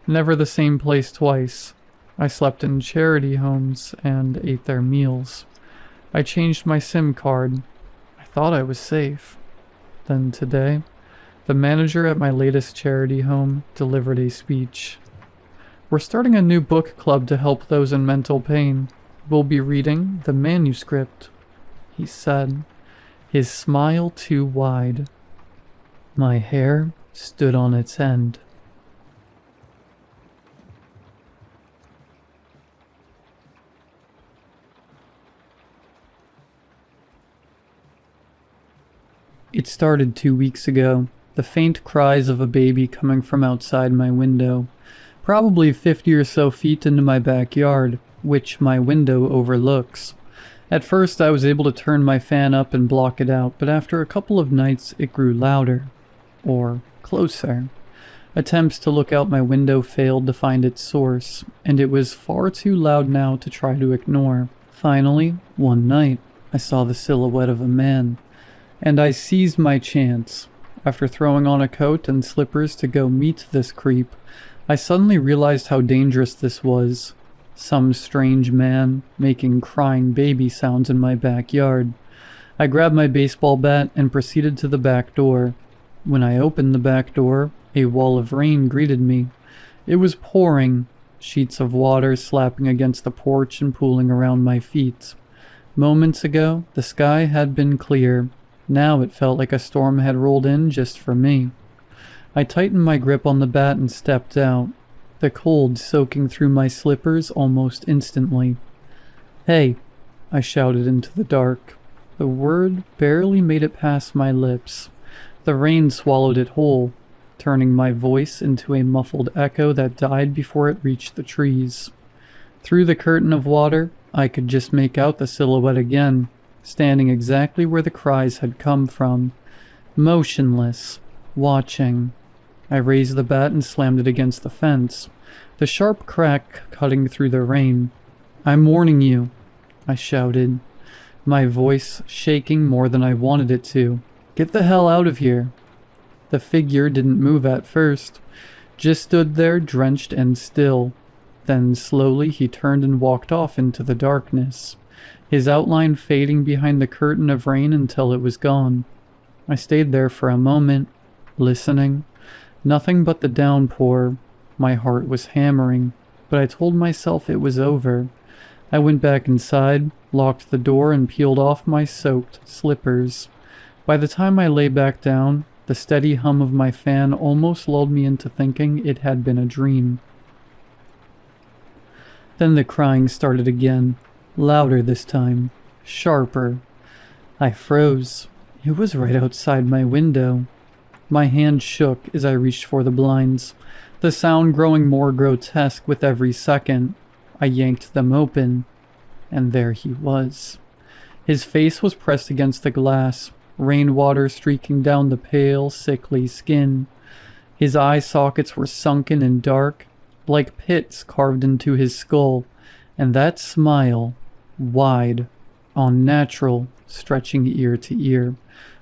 Never the same place twice. I slept in charity homes and ate their meals. I changed my SIM card. I thought I was safe. Then today, the manager at my latest charity home delivered a speech. We're starting a new book club to help those in mental pain. We'll be reading the manuscript, he said, his smile too wide. My hair stood on its end. It started 2 weeks ago, the faint cries of a baby coming from outside my window, probably 50 or so feet into my backyard, which my window overlooks. At first I was able to turn my fan up and block it out, but after a couple of nights it grew louder, or closer. Attempts to look out my window failed to find its source, and it was far too loud now to try to ignore. Finally, one night, I saw the silhouette of a man. And I seized my chance. After throwing on a coat and slippers to go meet this creep, I suddenly realized how dangerous this was. Some strange man making crying baby sounds in my backyard. I grabbed my baseball bat and proceeded to the back door. When I opened the back door, a wall of rain greeted me. It was pouring, sheets of water slapping against the porch and pooling around my feet. Moments ago, the sky had been clear. Now it felt like a storm had rolled in just for me. I tightened my grip on the bat and stepped out, the cold soaking through my slippers almost instantly. "Hey," I shouted into the dark. The word barely made it past my lips. The rain swallowed it whole, turning my voice into a muffled echo that died before it reached the trees. Through the curtain of water, I could just make out the silhouette again, standing exactly where the cries had come from, motionless, watching. I raised the bat and slammed it against the fence, the sharp crack cutting through the rain. "I'm warning you," I shouted, my voice shaking more than I wanted it to. "Get the hell out of here." The figure didn't move at first, just stood there drenched and still. Then slowly he turned and walked off into the darkness, his outline fading behind the curtain of rain until it was gone. I stayed there for a moment, listening. Nothing but the downpour. My heart was hammering, but I told myself it was over. I went back inside, locked the door, and peeled off my soaked slippers. By the time I lay back down, the steady hum of my fan almost lulled me into thinking it had been a dream. Then the crying started again. Louder this time, sharper. I froze. It was right outside my window. My hand shook as I reached for the blinds, the sound growing more grotesque with every second. I yanked them open, and there he was. His face was pressed against the glass, rainwater streaking down the pale, sickly skin. His eye sockets were sunken and dark, like pits carved into his skull, and that smile, wide, unnatural, stretching ear to ear,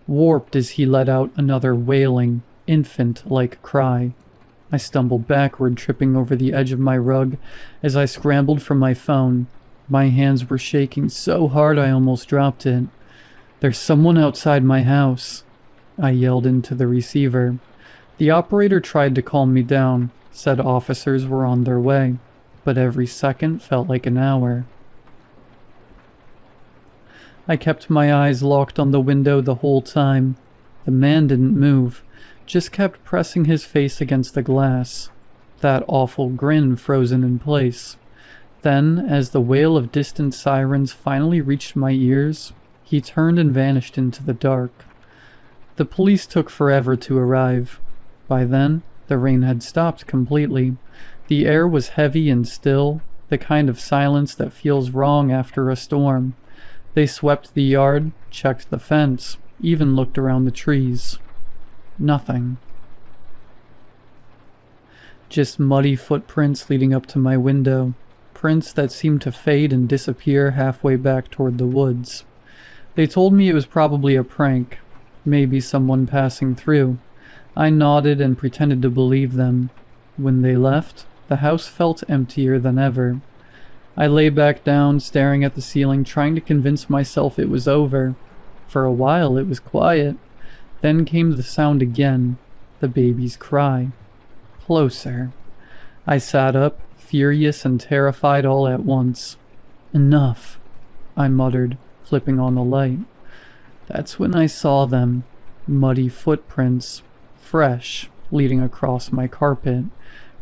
warped as he let out another wailing, infant-like cry. I stumbled backward, tripping over the edge of my rug as I scrambled for my phone. My hands were shaking so hard I almost dropped it. "There's someone outside my house," I yelled into the receiver. The operator tried to calm me down, said officers were on their way, but every second felt like an hour. I kept my eyes locked on the window the whole time. The man didn't move, just kept pressing his face against the glass, that awful grin frozen in place. Then, as the wail of distant sirens finally reached my ears, he turned and vanished into the dark. The police took forever to arrive. By then, the rain had stopped completely. The air was heavy and still, the kind of silence that feels wrong after a storm. They swept the yard, checked the fence, even looked around the trees. Nothing. Just muddy footprints leading up to my window, prints that seemed to fade and disappear halfway back toward the woods. They told me it was probably a prank, maybe someone passing through. I nodded and pretended to believe them. When they left, the house felt emptier than ever. I lay back down, staring at the ceiling, trying to convince myself it was over. For a while it was quiet. Then came the sound again, the baby's cry. Closer. I sat up, furious and terrified all at once. Enough, I muttered, flipping on the light. That's when I saw them. Muddy footprints, fresh, leading across my carpet,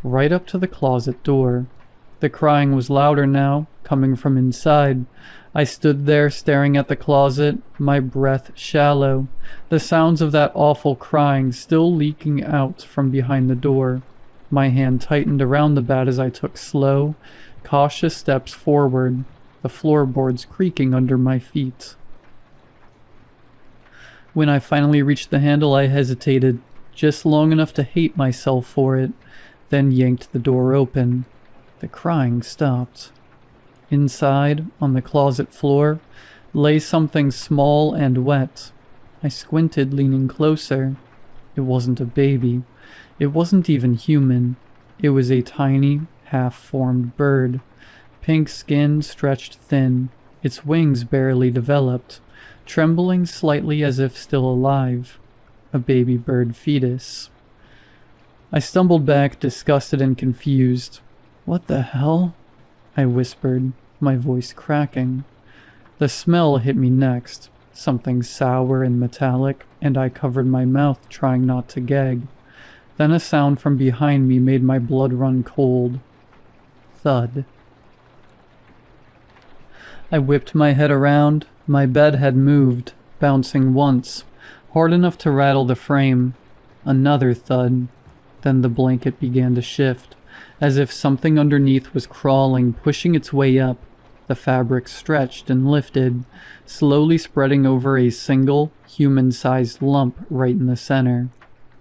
right up to the closet door. The crying was louder now, coming from inside. I stood there staring at the closet, my breath shallow, the sounds of that awful crying still leaking out from behind the door. My hand tightened around the bed as I took slow, cautious steps forward, the floorboards creaking under my feet. When I finally reached the handle, I hesitated, just long enough to hate myself for it, then yanked the door open. The crying stopped. Inside, on the closet floor, lay something small and wet. I squinted, leaning closer. It wasn't a baby. It wasn't even human. It was a tiny, half-formed bird. Pink skin stretched thin, its wings barely developed, trembling slightly as if still alive. A baby bird fetus. I stumbled back, disgusted and confused. What the hell? I whispered, my voice cracking. The smell hit me next, something sour and metallic, and I covered my mouth, trying not to gag. Then a sound from behind me made my blood run cold. Thud. I whipped my head around. My bed had moved, bouncing once, hard enough to rattle the frame. Another thud. Then the blanket began to shift, as if something underneath was crawling, pushing its way up. The fabric stretched and lifted, slowly spreading over a single, human-sized lump right in the center.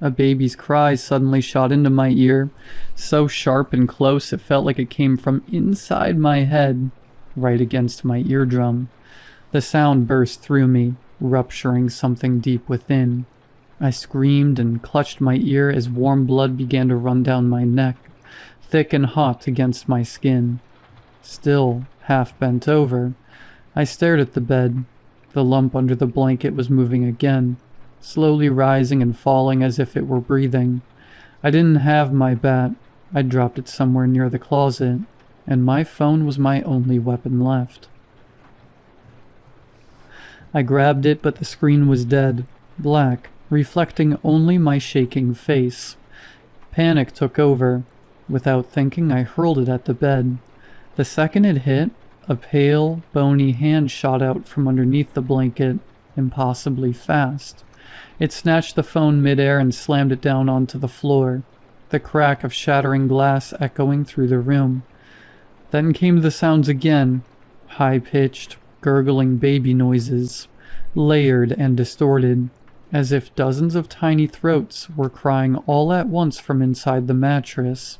A baby's cry suddenly shot into my ear, so sharp and close it felt like it came from inside my head, right against my eardrum. The sound burst through me, rupturing something deep within. I screamed and clutched my ear as warm blood began to run down my neck, thick and hot against my skin. Still, half bent over, I stared at the bed. The lump under the blanket was moving again, slowly rising and falling as if it were breathing. I didn't have my bat. I'd dropped it somewhere near the closet, and my phone was my only weapon left. I grabbed it, but the screen was dead, black, reflecting only my shaking face. Panic took over. Without thinking, I hurled it at the bed. The second it hit, a pale, bony hand shot out from underneath the blanket, impossibly fast. It snatched the phone midair and slammed it down onto the floor, the crack of shattering glass echoing through the room. Then came the sounds again, high-pitched, gurgling baby noises, layered and distorted, as if dozens of tiny throats were crying all at once from inside the mattress.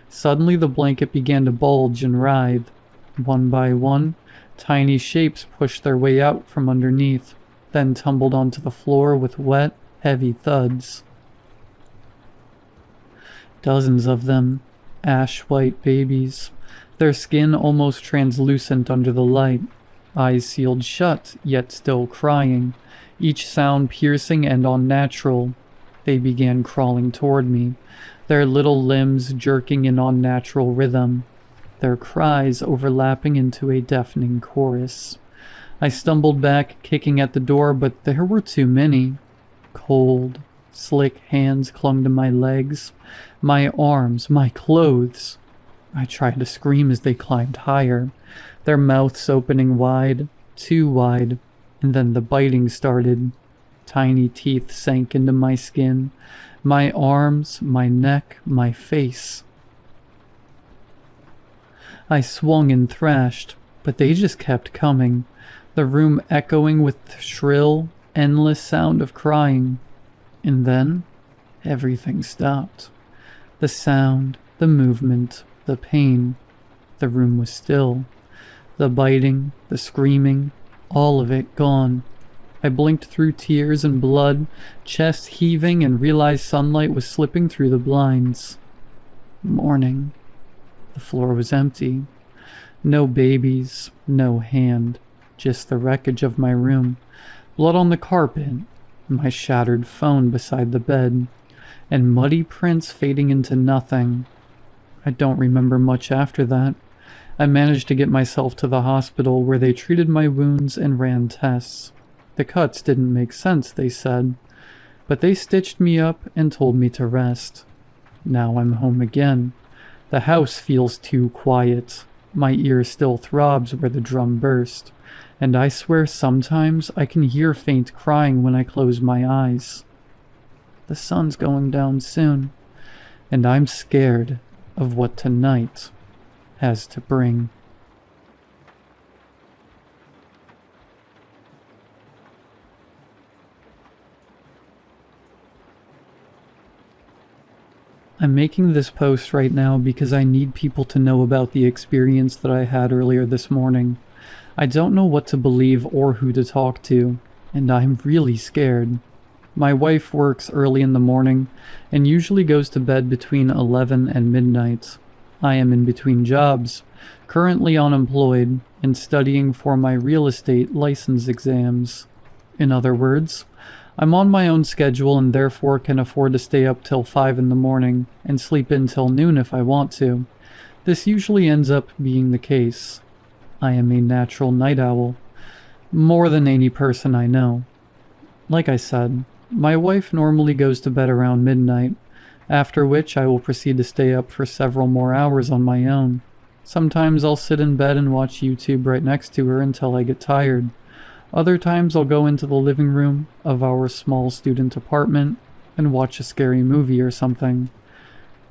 Suddenly the blanket began to bulge and writhe. One by one, tiny shapes pushed their way out from underneath, then tumbled onto the floor with wet, heavy thuds. Dozens of them, ash-white babies, their skin almost translucent under the light, eyes sealed shut, yet still crying, each sound piercing and unnatural. They began crawling toward me, their little limbs jerking in unnatural rhythm, their cries overlapping into a deafening chorus. I stumbled back, kicking at the door, but there were too many. Cold, slick hands clung to my legs, my arms, my clothes. I tried to scream as they climbed higher, their mouths opening wide, too wide, and then the biting started. Tiny teeth sank into my skin, my arms, my neck, my face. I swung and thrashed, but they just kept coming, the room echoing with the shrill, endless sound of crying. And then, everything stopped. The sound, the movement, the pain. The room was still. The biting, the screaming, all of it gone. I blinked through tears and blood, chest heaving, and realized sunlight was slipping through the blinds. Morning. The floor was empty. No babies, no hand, just the wreckage of my room, blood on the carpet, my shattered phone beside the bed, and muddy prints fading into nothing. I don't remember much after that. I managed to get myself to the hospital where they treated my wounds and ran tests. The cuts didn't make sense, they said, but they stitched me up and told me to rest. Now I'm home again. The house feels too quiet. My ear still throbs where the drum burst, and I swear sometimes I can hear faint crying when I close my eyes. The sun's going down soon, and I'm scared of what tonight has to bring. I'm making this post right now because I need people to know about the experience that I had earlier this morning. I don't know what to believe or who to talk to, and I'm really scared. My wife works early in the morning and usually goes to bed between 11 and midnight. I am in between jobs, currently unemployed, and studying for my real estate license exams. In other words, I'm on my own schedule and therefore can afford to stay up till 5 in the morning and sleep in till noon if I want to. This usually ends up being the case. I am a natural night owl, more than any person I know. Like I said, my wife normally goes to bed around midnight, after which I will proceed to stay up for several more hours on my own. Sometimes I'll sit in bed and watch YouTube right next to her until I get tired. Other times I'll go into the living room of our small student apartment and watch a scary movie or something.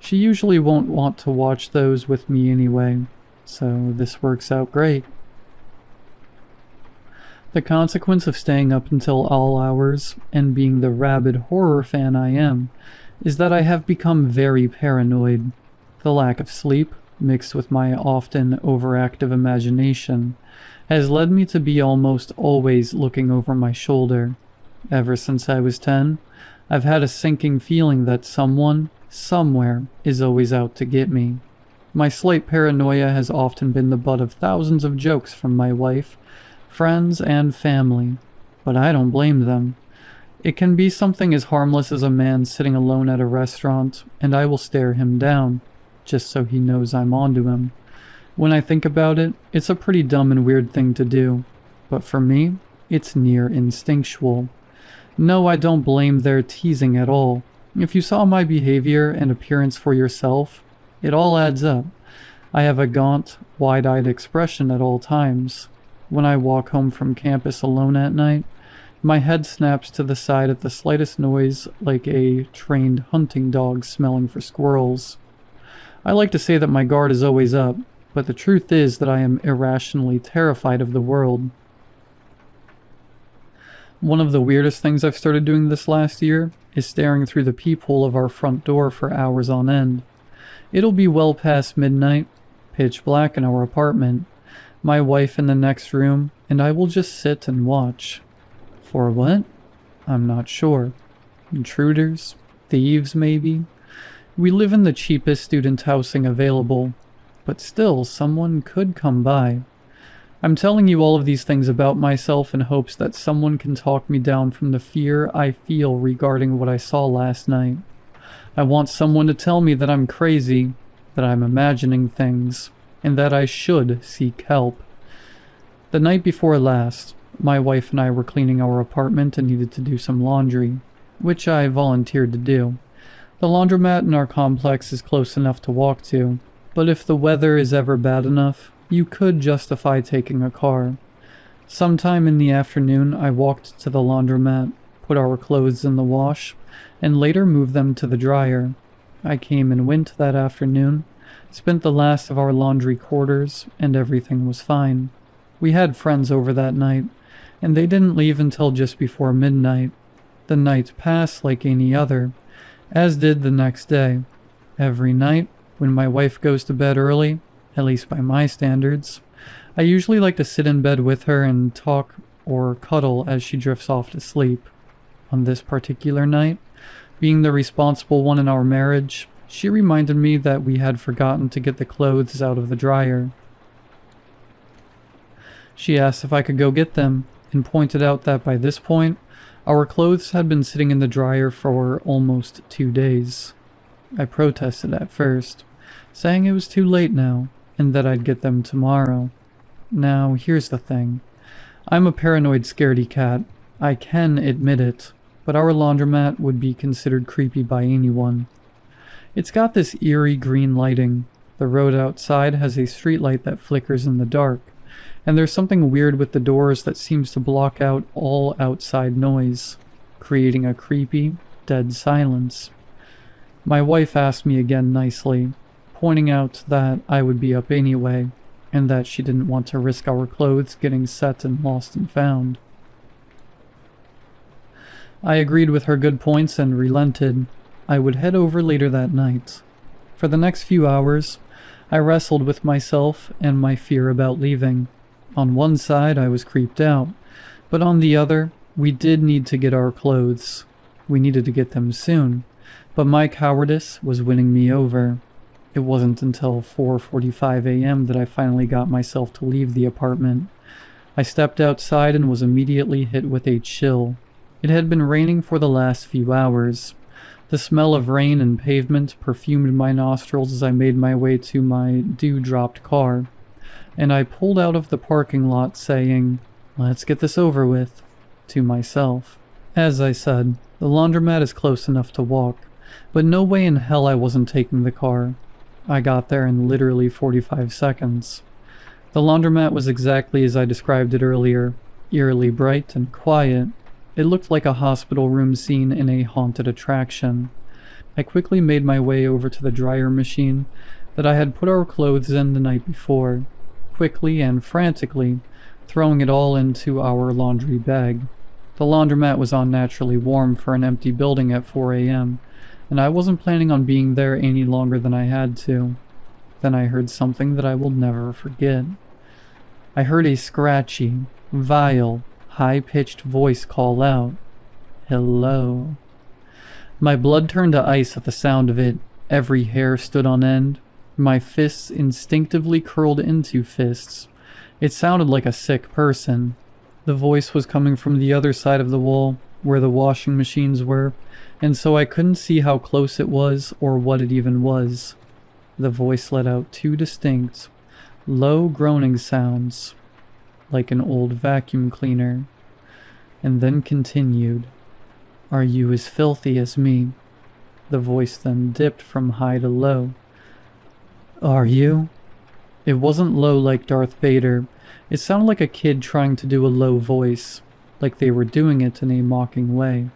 She usually won't want to watch those with me anyway, so this works out great. The consequence of staying up until all hours and being the rabid horror fan I am is that I have become very paranoid. The lack of sleep, mixed with my often overactive imagination, has led me to be almost always looking over my shoulder. Ever since I was 10, I've had a sinking feeling that someone, somewhere, is always out to get me. My slight paranoia has often been the butt of thousands of jokes from my wife, friends, and family, but I don't blame them. It can be something as harmless as a man sitting alone at a restaurant, and I will stare him down, just so he knows I'm onto him. When I think about it, it's a pretty dumb and weird thing to do, but for me, it's near instinctual. No, I don't blame their teasing at all. If you saw my behavior and appearance for yourself, it all adds up. I have a gaunt, wide-eyed expression at all times. When I walk home from campus alone at night, my head snaps to the side at the slightest noise, like a trained hunting dog smelling for squirrels. I like to say that my guard is always up, but the truth is that I am irrationally terrified of the world. One of the weirdest things I've started doing this last year is staring through the peephole of our front door for hours on end. It'll be well past midnight, pitch black in our apartment, my wife in the next room, and I will just sit and watch. For what? I'm not sure. Intruders? Thieves, maybe? We live in the cheapest student housing available, but still, someone could come by. I'm telling you all of these things about myself in hopes that someone can talk me down from the fear I feel regarding what I saw last night. I want someone to tell me that I'm crazy, that I'm imagining things, and that I should seek help. The night before last, my wife and I were cleaning our apartment and needed to do some laundry, which I volunteered to do. The laundromat in our complex is close enough to walk to, but if the weather is ever bad enough, you could justify taking a car. Sometime in the afternoon, I walked to the laundromat, put our clothes in the wash, and later moved them to the dryer. I came and went that afternoon, spent the last of our laundry quarters, and everything was fine. We had friends over that night, and they didn't leave until just before midnight. The night passed like any other, as did the next day. Every night, when my wife goes to bed early, at least by my standards, I usually like to sit in bed with her and talk or cuddle as she drifts off to sleep. On this particular night, being the responsible one in our marriage, she reminded me that we had forgotten to get the clothes out of the dryer. She asked if I could go get them, and pointed out that by this point, our clothes had been sitting in the dryer for almost 2 days. I protested at first, saying it was too late now, and that I'd get them tomorrow. Now, here's the thing. I'm a paranoid scaredy cat. I can admit it, but our laundromat would be considered creepy by anyone. It's got this eerie green lighting. The road outside has a streetlight that flickers in the dark, and there's something weird with the doors that seems to block out all outside noise, creating a creepy, dead silence. My wife asked me again nicely, pointing out that I would be up anyway, and that she didn't want to risk our clothes getting set and lost and found. I agreed with her good points and relented. I would head over later that night. For the next few hours, I wrestled with myself and my fear about leaving. On one side, I was creeped out, but on the other, we did need to get our clothes. We needed to get them soon, but my cowardice was winning me over. It wasn't until 4:45 a.m. that I finally got myself to leave the apartment. I stepped outside and was immediately hit with a chill. It had been raining for the last few hours. The smell of rain and pavement perfumed my nostrils as I made my way to my dew-dropped car, and I pulled out of the parking lot saying, "Let's get this over with," to myself. As I said, the laundromat is close enough to walk, but no way in hell I wasn't taking the car. I got there in literally 45 seconds. The laundromat was exactly as I described it earlier, eerily bright and quiet. It looked like a hospital room scene in a haunted attraction. I quickly made my way over to the dryer machine that I had put our clothes in the night before, quickly and frantically, throwing it all into our laundry bag. The laundromat was unnaturally warm for an empty building at 4 a.m., and I wasn't planning on being there any longer than I had to. Then I heard something that I will never forget. I heard a scratchy, vile, high-pitched voice call out, "Hello." My blood turned to ice at the sound of it. Every hair stood on end. My fists instinctively curled into fists. It sounded like a sick person. The voice was coming from the other side of the wall, where the washing machines were, and so I couldn't see how close it was or what it even was. The voice let out 2 distinct, low groaning sounds, like an old vacuum cleaner, and then continued, "Are you as filthy as me?" The voice then dipped from high to low. "Are you?" It wasn't low like Darth Vader. It sounded like a kid trying to do a low voice, like they were doing it in a mocking way.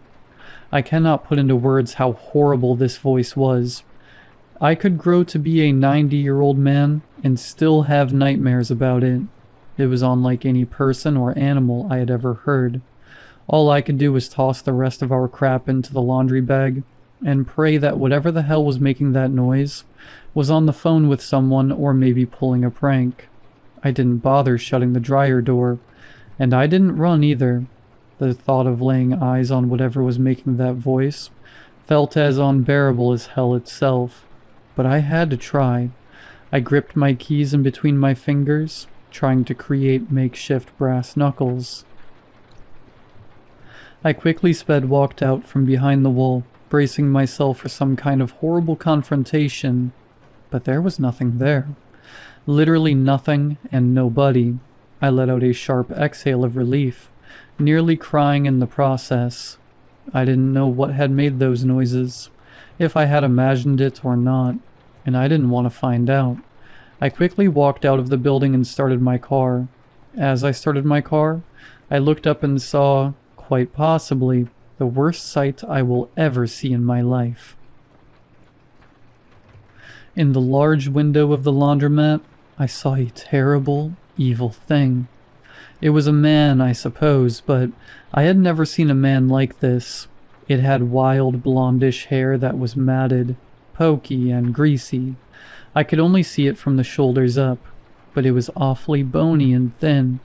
I cannot put into words how horrible this voice was. I could grow to be a 90-year-old man and still have nightmares about it. It was unlike any person or animal I had ever heard. All I could do was toss the rest of our crap into the laundry bag and pray that whatever the hell was making that noise was on the phone with someone or maybe pulling a prank. I didn't bother shutting the dryer door, and I didn't run either. The thought of laying eyes on whatever was making that voice felt as unbearable as hell itself. But I had to try. I gripped my keys in between my fingers, trying to create makeshift brass knuckles. I quickly walked out from behind the wall, bracing myself for some kind of horrible confrontation, but there was nothing there. Literally nothing and nobody. I let out a sharp exhale of relief, nearly crying in the process. I didn't know what had made those noises, if I had imagined it or not, and I didn't want to find out. I quickly walked out of the building and started my car. As I started my car, I looked up and saw, quite possibly, the worst sight I will ever see in my life. In the large window of the laundromat, I saw a terrible, evil thing. It was a man, I suppose, but I had never seen a man like this. It had wild blondish hair that was matted, pokey, and greasy. I could only see it from the shoulders up, but it was awfully bony and thin,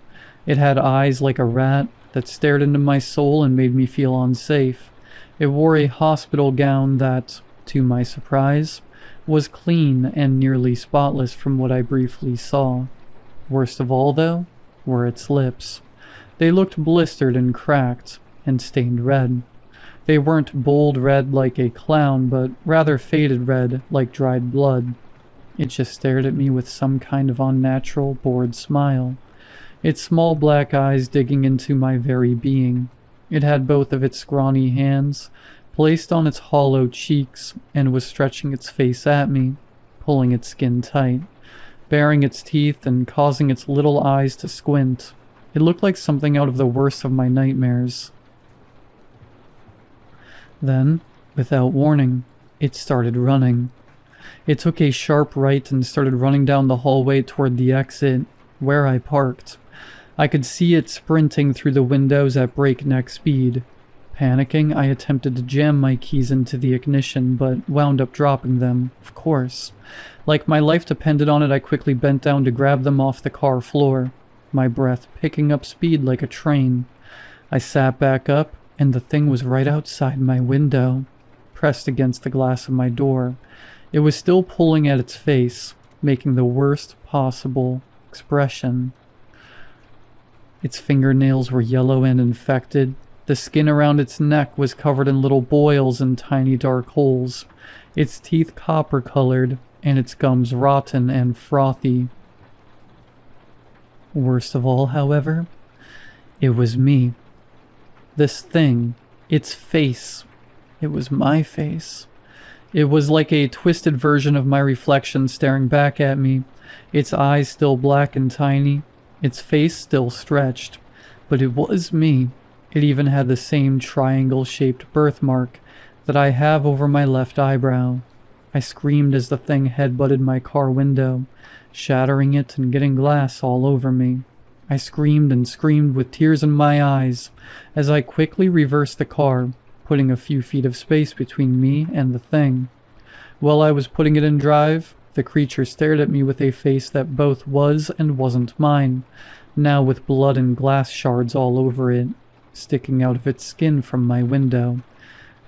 It had eyes like a rat that stared into my soul and made me feel unsafe. It wore a hospital gown that, to my surprise, was clean and nearly spotless from what I briefly saw. Worst of all, though, were its lips. They looked blistered and cracked, and stained red. They weren't bold red like a clown, but rather faded red like dried blood. It just stared at me with some kind of unnatural, bored smile, its small black eyes digging into my very being. It had both of its scrawny hands placed on its hollow cheeks and was stretching its face at me, pulling its skin tight, baring its teeth and causing its little eyes to squint. It looked like something out of the worst of my nightmares. Then, without warning, it started running. It took a sharp right and started running down the hallway toward the exit, where I parked. I could see it sprinting through the windows at breakneck speed. Panicking, I attempted to jam my keys into the ignition, but wound up dropping them, of course. Like my life depended on it, I quickly bent down to grab them off the car floor, my breath picking up speed like a train. I sat back up, and the thing was right outside my window, pressed against the glass of my door. It was still pulling at its face, making the worst possible expression. Its fingernails were yellow and infected. The skin around its neck was covered in little boils and tiny dark holes, its teeth copper-colored, and its gums rotten and frothy. Worst of all, however, it was me. This thing, its face, it was my face. It was like a twisted version of my reflection staring back at me, its eyes still black and tiny, its face still stretched, but it was me. It even had the same triangle-shaped birthmark that I have over my left eyebrow. I screamed as the thing headbutted my car window, shattering it and getting glass all over me. I screamed and screamed with tears in my eyes as I quickly reversed the car, putting a few feet of space between me and the thing. While I was putting it in drive, the creature stared at me with a face that both was and wasn't mine, now with blood and glass shards all over it, sticking out of its skin from my window.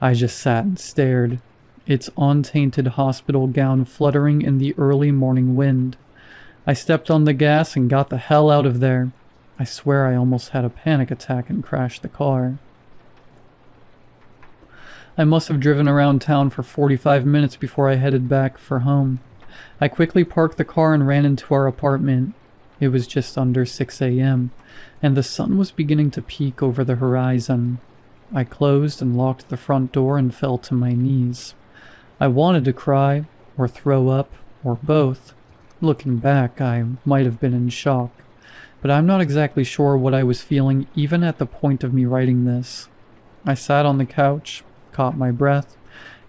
I just sat and stared, its untainted hospital gown fluttering in the early morning wind. I stepped on the gas and got the hell out of there. I swear I almost had a panic attack and crashed the car. I must have driven around town for 45 minutes before I headed back for home. I quickly parked the car and ran into our apartment. It was just under 6 a.m., and the sun was beginning to peek over the horizon. I closed and locked the front door and fell to my knees. I wanted to cry, or throw up, or both. Looking back, I might have been in shock, but I'm not exactly sure what I was feeling even at the point of me writing this. I sat on the couch, caught my breath,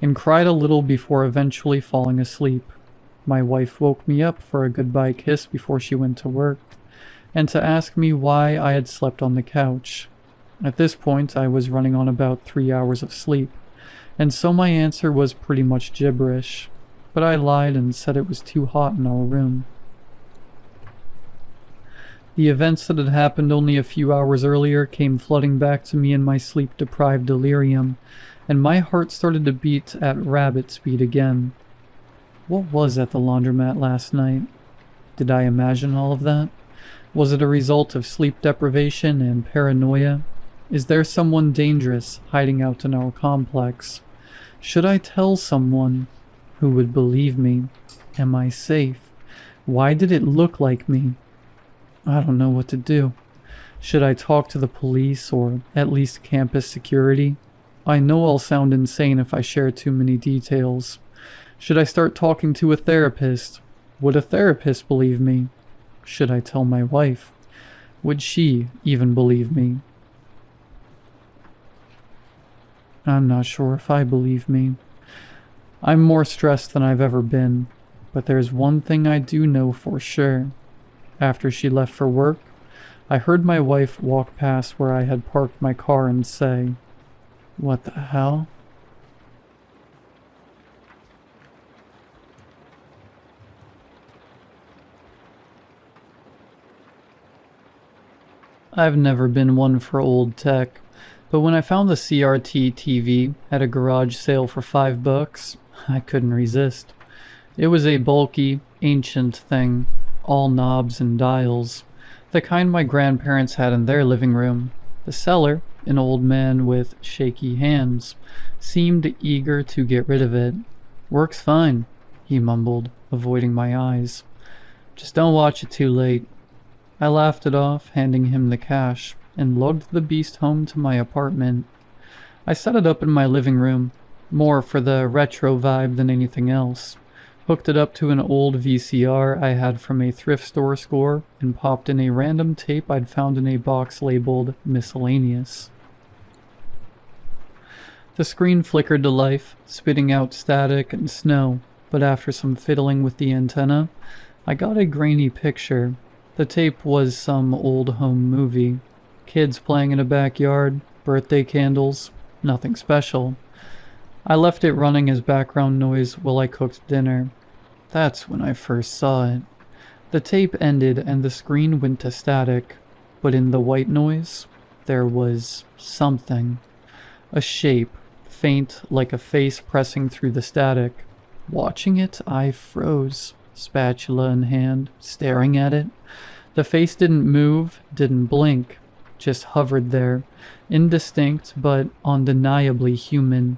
and cried a little before eventually falling asleep. My wife woke me up for a goodbye kiss before she went to work, and to ask me why I had slept on the couch. At this point, I was running on about 3 hours of sleep, and so my answer was pretty much gibberish, but I lied and said it was too hot in our room. The events that had happened only a few hours earlier came flooding back to me in my sleep-deprived delirium, and my heart started to beat at rabbit speed again. What was at the laundromat last night? Did I imagine all of that? Was it a result of sleep deprivation and paranoia? Is there someone dangerous hiding out in our complex? Should I tell someone? Who would believe me? Am I safe? Why did it look like me? I don't know what to do. Should I talk to the police or at least campus security? I know I'll sound insane if I share too many details. Should I start talking to a therapist? Would a therapist believe me? Should I tell my wife? Would she even believe me? I'm not sure if I believe me. I'm more stressed than I've ever been, but there's one thing I do know for sure. After she left for work, I heard my wife walk past where I had parked my car and say, "What the hell?" I've never been one for old tech, but when I found the CRT TV at a garage sale for $5, I couldn't resist. It was a bulky, ancient thing, all knobs and dials, the kind my grandparents had in their living room. The seller, an old man with shaky hands, seemed eager to get rid of it. "Works fine," he mumbled, avoiding my eyes. "Just don't watch it too late." I laughed it off, handing him the cash, and lugged the beast home to my apartment. I set it up in my living room, more for the retro vibe than anything else. Hooked it up to an old VCR I had from a thrift store score, and popped in a random tape I'd found in a box labeled Miscellaneous. The screen flickered to life, spitting out static and snow, but after some fiddling with the antenna, I got a grainy picture. The tape was some old home movie. Kids playing in a backyard, birthday candles, nothing special. I left it running as background noise while I cooked dinner. That's when I first saw it. The tape ended and the screen went to static, but in the white noise, there was something. A shape, faint like a face pressing through the static. Watching it, I froze, spatula in hand, staring at it. The face didn't move, didn't blink, just hovered there, indistinct but undeniably human.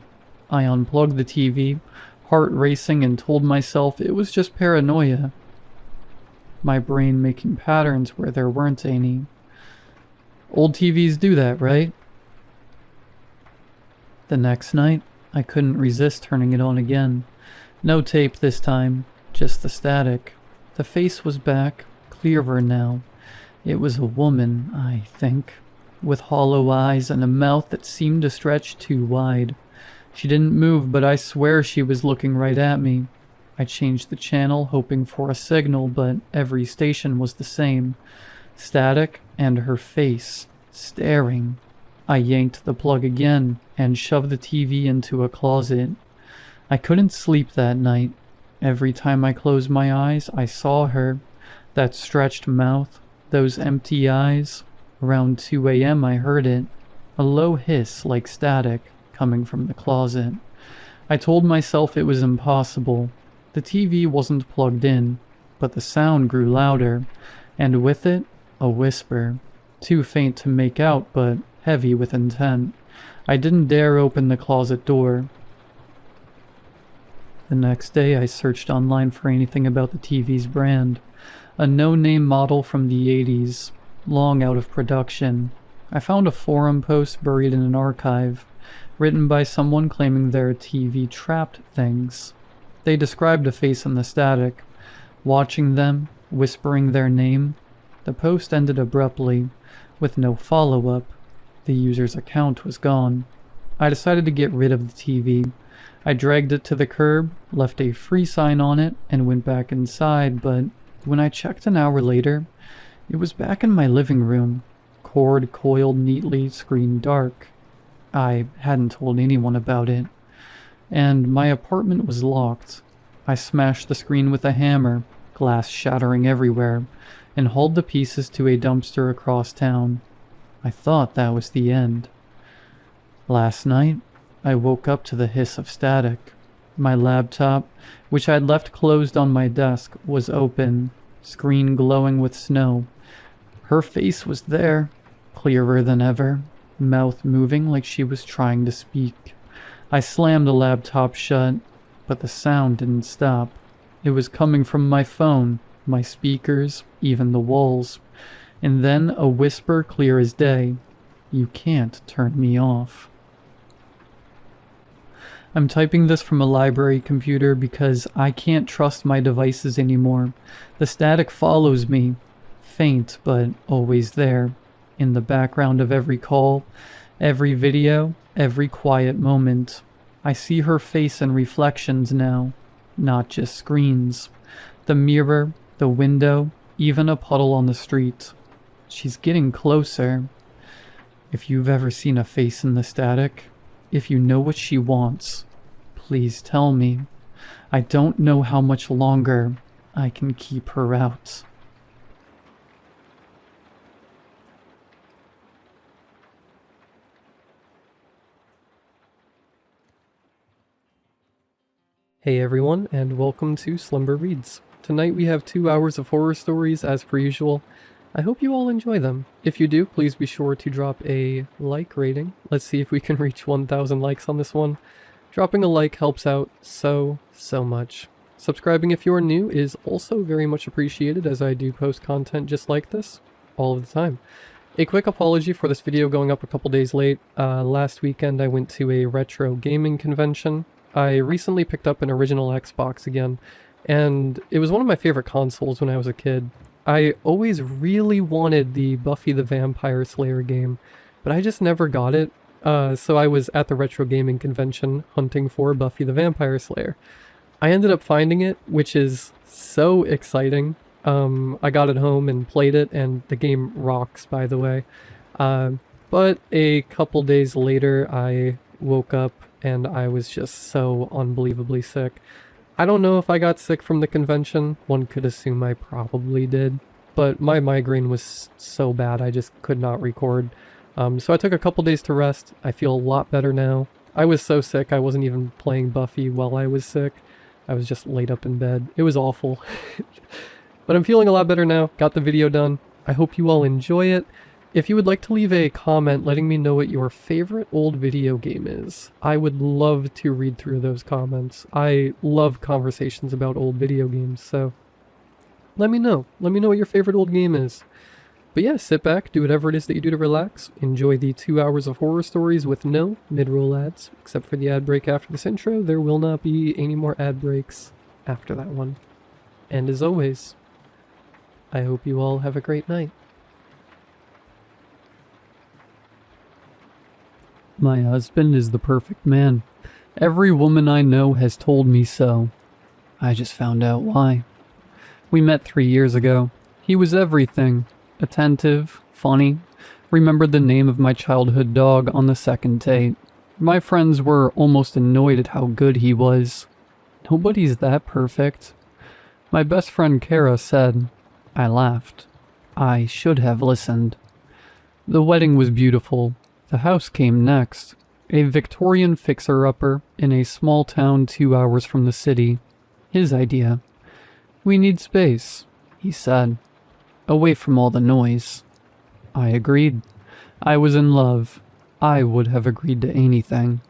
I unplugged the TV, heart racing, and told myself it was just paranoia. My brain making patterns where there weren't any. Old TVs do that, right? The next night, I couldn't resist turning it on again. No tape this time, just the static. The face was back, clearer now. It was a woman, I think, with hollow eyes and a mouth that seemed to stretch too wide. She didn't move, but I swear she was looking right at me. I changed the channel, hoping for a signal, but every station was the same. Static and her face, staring. I yanked the plug again and shoved the TV into a closet. I couldn't sleep that night. Every time I closed my eyes, I saw her. That stretched mouth, those empty eyes. Around 2 a.m. I heard it. A low hiss like static coming from the closet. I told myself it was impossible. The TV wasn't plugged in, but the sound grew louder, and with it, a whisper. Too faint to make out, but heavy with intent. I didn't dare open the closet door. The next day I searched online for anything about the TV's brand. A no-name model from the 80s, long out of production. I found a forum post buried in an archive, written by someone claiming their TV trapped things. They described a face in the static. Watching them, whispering their name. The post ended abruptly, with no follow-up. The user's account was gone. I decided to get rid of the TV. I dragged it to the curb, left a free sign on it, and went back inside, but when I checked an hour later, it was back in my living room, cord coiled neatly, screen dark. I hadn't told anyone about it, and my apartment was locked. I smashed the screen with a hammer, glass shattering everywhere, and hauled the pieces to a dumpster across town. I thought that was the end. Last night, I woke up to the hiss of static. My laptop, which I'd left closed on my desk, was open, screen glowing with snow. Her face was there, clearer than ever, mouth moving like she was trying to speak. I slammed the laptop shut, but the sound didn't stop. It was coming from my phone, my speakers, even the walls. And then a whisper clear as day. "You can't turn me off." I'm typing this from a library computer because I can't trust my devices anymore. The static follows me, faint but always there, in the background of every call, every video, every quiet moment. I see her face in reflections now, not just screens. The mirror, the window, even a puddle on the street. She's getting closer. If you've ever seen a face in the static, if you know what she wants, please tell me. I don't know how much longer I can keep her out. Hey everyone, and welcome to Slumber Reads. Tonight we have 2 hours of horror stories as per usual. I hope you all enjoy them. If you do, please be sure to drop a like rating. Let's see if we can reach 1,000 likes on this one. Dropping a like helps out so much. Subscribing if you are new is also very much appreciated, as I do post content just like this all of the time. A quick apology for this video going up a couple days late. Last weekend I went to a retro gaming convention. I recently picked up an original Xbox again, and it was one of my favorite consoles when I was a kid. I always really wanted the Buffy the Vampire Slayer game, but I just never got it. So I was at the retro gaming convention hunting for Buffy the Vampire Slayer. I ended up finding it, which is so exciting. I got it home and played it, and the game rocks, by the way. But a couple days later, I woke up and I was just so unbelievably sick. I don't know if I got sick from the convention. One could assume I probably did. But my migraine was so bad, I just could not record. So I took a couple days to rest. I feel a lot better now. I was so sick, I wasn't even playing Buffy while I was sick. I was just laid up in bed. It was awful. But I'm feeling a lot better now. Got the video done. I hope you all enjoy it. If you would like to leave a comment letting me know what your favorite old video game is, I would love to read through those comments. I love conversations about old video games, so let me know. Let me know what your favorite old game is. But yeah, sit back, do whatever it is that you do to relax. Enjoy the 2 hours of horror stories with no mid-roll ads. Except for the ad break after this intro, there will not be any more ad breaks after that one. And as always, I hope you all have a great night. My husband is the perfect man. Every woman I know has told me so. I just found out why. We met 3 years ago. He was everything. Attentive, funny, remembered the name of my childhood dog on the second date. My friends were almost annoyed at how good he was. Nobody's that perfect. My best friend Kara said. I laughed. I should have listened. The wedding was beautiful. The house came next. A Victorian fixer-upper in a small town 2 hours from the city. His idea. We need space, he said. Away from all the noise. I agreed. I was in love. I would have agreed to anything.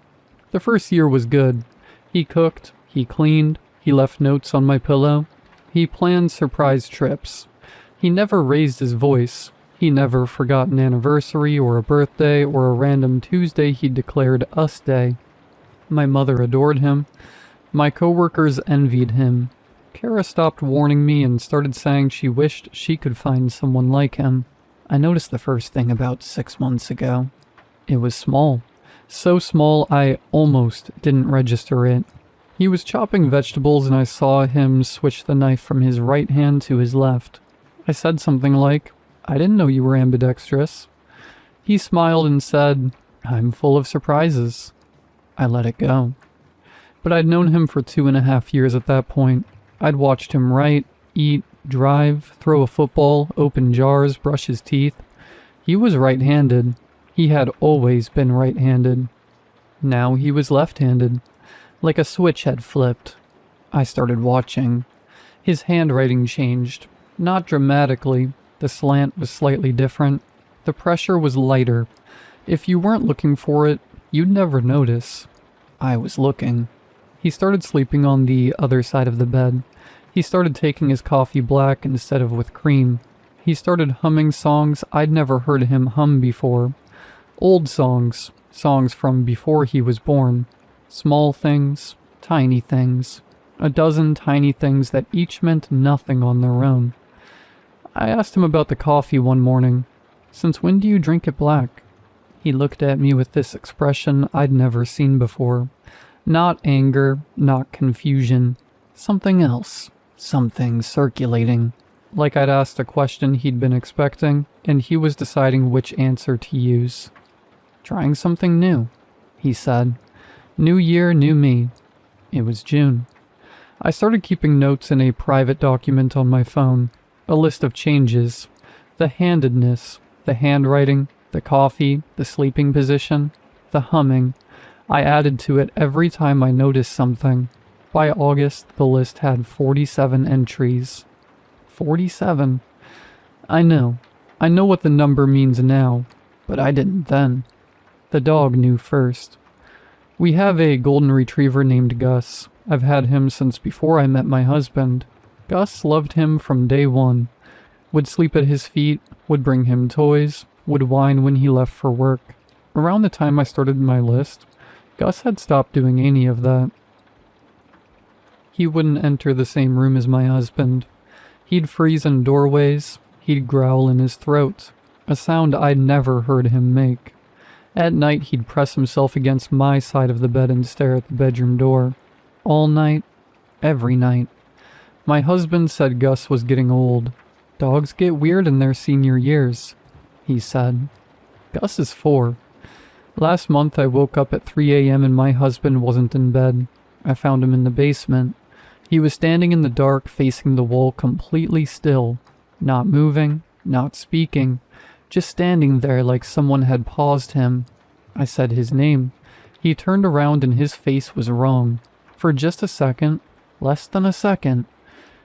The first year was good. He cooked, he cleaned, he left notes on my pillow. He planned surprise trips. He never raised his voice. He never forgot an anniversary or a birthday or a random Tuesday he declared us day. My mother adored him. My coworkers envied him. Kara stopped warning me and started saying she wished she could find someone like him. I noticed the first thing about 6 months ago. It was small. So small I almost didn't register it. He was chopping vegetables and I saw him switch the knife from his right hand to his left. I said something like, I didn't know you were ambidextrous. He smiled and said, I'm full of surprises. I let it go. But I'd known him for 2.5 years at that point. I'd watched him write, eat, drive, throw a football, open jars, brush his teeth. He was right-handed. He had always been right-handed. Now he was left-handed. Like a switch had flipped. I started watching. His handwriting changed. Not dramatically. The slant was slightly different. The pressure was lighter. If you weren't looking for it, you'd never notice. I was looking. He started sleeping on the other side of the bed. He started taking his coffee black instead of with cream. He started humming songs I'd never heard him hum before. Old songs. Songs from before he was born. Small things. Tiny things. A dozen tiny things that each meant nothing on their own. I asked him about the coffee one morning. Since when do you drink it black? He looked at me with this expression I'd never seen before. Not anger, not confusion. Something else. Something circulating. Like I'd asked a question he'd been expecting, and he was deciding which answer to use. Trying something new, he said. New year, new me. It was June. I started keeping notes in a private document on my phone. A list of changes. The handedness, the handwriting, the coffee, the sleeping position, the humming. I added to it every time I noticed something. By August, the list had 47 entries. 47. I know what the number means now, but I didn't then. The dog knew first. We have a golden retriever named Gus. I've had him since before I met my husband. Gus loved him from day one. Would sleep at his feet, would bring him toys, would whine when he left for work. Around the time I started my list, Gus had stopped doing any of that. He wouldn't enter the same room as my husband. He'd freeze in doorways, he'd growl in his throat, a sound I'd never heard him make. At night he'd press himself against my side of the bed and stare at the bedroom door. All night, every night. My husband said Gus was getting old. Dogs get weird in their senior years, he said. Gus is 4. Last month I woke up at 3 a.m. and my husband wasn't in bed. I found him in the basement. He was standing in the dark facing the wall completely still, not moving, not speaking, just standing there like someone had paused him. I said his name. He turned around and his face was wrong. For just a second, less than a second,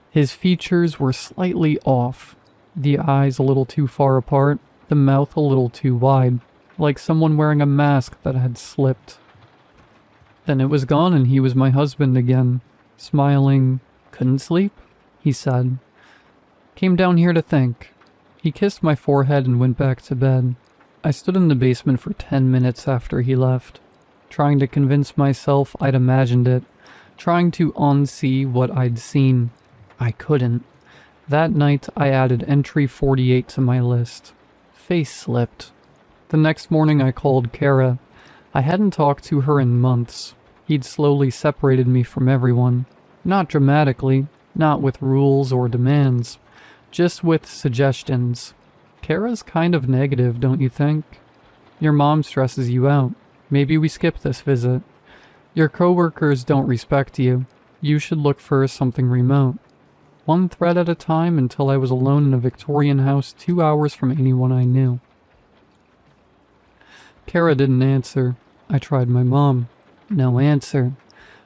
his features were slightly off. The eyes a little too far apart, the mouth a little too wide, like someone wearing a mask that had slipped. Then it was gone and he was my husband again. Smiling. Couldn't sleep? He said. Came down here to think. He kissed my forehead and went back to bed. I stood in the basement for 10 minutes after he left, trying to convince myself I'd imagined it, trying to unsee what I'd seen. I couldn't. That night I added entry 48 to my list. Face slipped. The next morning I called Kara. I hadn't talked to her in months. He'd slowly separated me from everyone. Not dramatically, not with rules or demands, just with suggestions. Kara's kind of negative, don't you think? Your mom stresses you out. Maybe we skip this visit. Your coworkers don't respect you. You should look for something remote. One thread at a time until I was alone in a Victorian house 2 hours from anyone I knew. Kara didn't answer. I tried my mom. No answer.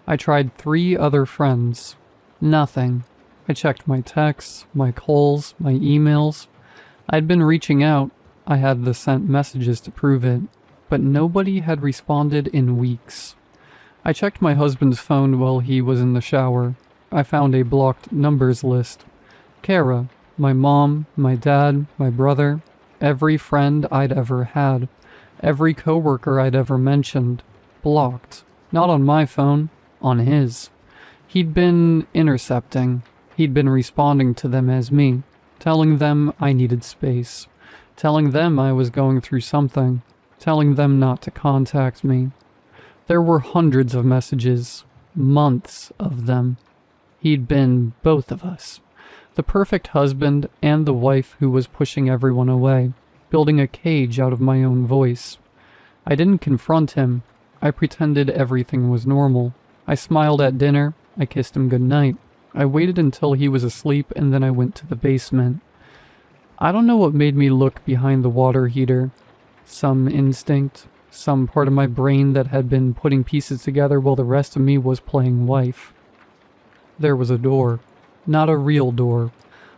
I tried 3 other friends. Nothing. I checked my texts, my calls, my emails. I'd been reaching out. I had the sent messages to prove it. But nobody had responded in weeks. I checked my husband's phone while he was in the shower. I found a blocked numbers list. Kara, my mom, my dad, my brother, every friend I'd ever had, every coworker I'd ever mentioned. Blocked. Not on my phone, on his. He'd been intercepting. He'd been responding to them as me, telling them I needed space, telling them I was going through something, telling them not to contact me. There were hundreds of messages, months of them. He'd been both of us, the perfect husband and the wife who was pushing everyone away, building a cage out of my own voice. I didn't confront him. I pretended everything was normal. I smiled at dinner. I kissed him goodnight. I waited until he was asleep and then I went to the basement. I don't know what made me look behind the water heater. Some instinct, some part of my brain that had been putting pieces together while the rest of me was playing wife. There was a door. Not a real door.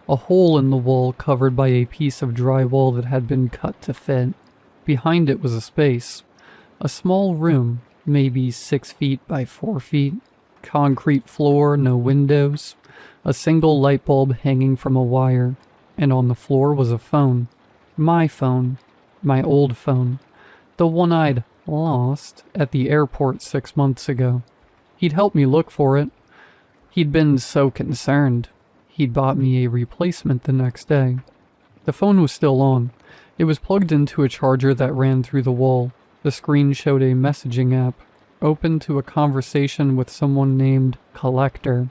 A hole in the wall covered by a piece of drywall that had been cut to fit. Behind it was a space. A small room, maybe 6 feet by 4 feet. Concrete floor, no windows. A single light bulb hanging from a wire. And on the floor was a phone. My phone. My old phone. The one I'd lost at the airport 6 months ago. He'd helped me look for it. He'd been so concerned. He'd bought me a replacement the next day. The phone was still on. It was plugged into a charger that ran through the wall. The screen showed a messaging app, open to a conversation with someone named Collector.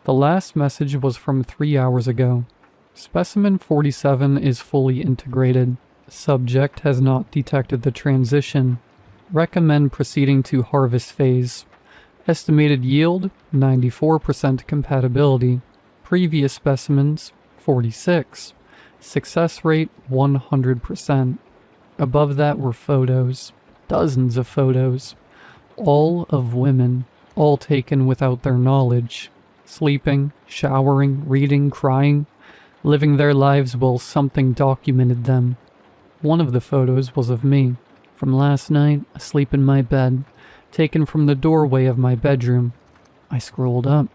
The last message was from 3 hours ago. Specimen 47 is fully integrated. Subject has not detected the transition. Recommend proceeding to harvest phase. Estimated yield, 94% compatibility. Previous specimens, 46. Success rate, 100%. Above that were photos. Dozens of photos. All of women. all taken without their knowledge. Sleeping, showering, reading, crying, living their lives while something documented them. One of the photos was of me, from last night, asleep in my bed, taken from the doorway of my bedroom. I scrolled up.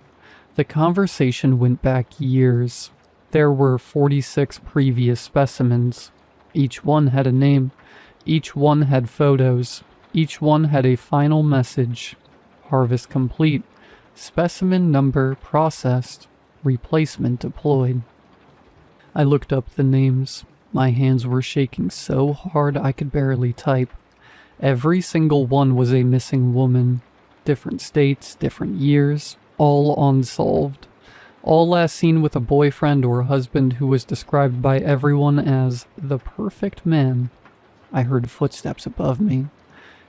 The conversation went back years. There were 46 previous specimens. Each one had a name. Each one had photos. Each one had a final message. Harvest complete. Specimen number processed. Replacement deployed. I looked up the names. My hands were shaking so hard I could barely type. Every single one was a missing woman. Different states, different years, all unsolved. All last seen with a boyfriend or husband who was described by everyone as the perfect man. I heard footsteps above me.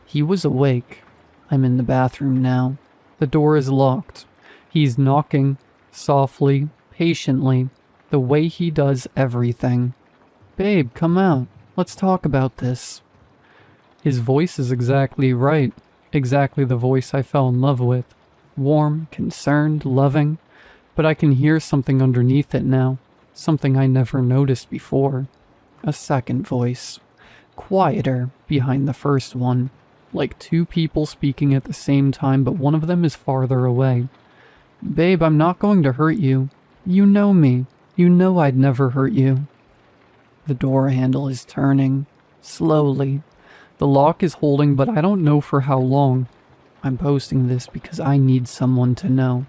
He was awake. I'm in the bathroom now. The door is locked. He's knocking, softly, patiently, the way he does everything. Babe, come out. Let's talk about this. His voice is exactly right. Exactly the voice I fell in love with. Warm, concerned, loving. But I can hear something underneath it now. Something I never noticed before. A second voice. Quieter, behind the first one. Like two people speaking at the same time, but one of them is farther away. Babe, I'm not going to hurt you. You know me. You know I'd never hurt you. The door handle is turning. Slowly. The lock is holding, but I don't know for how long. I'm posting this because I need someone to know.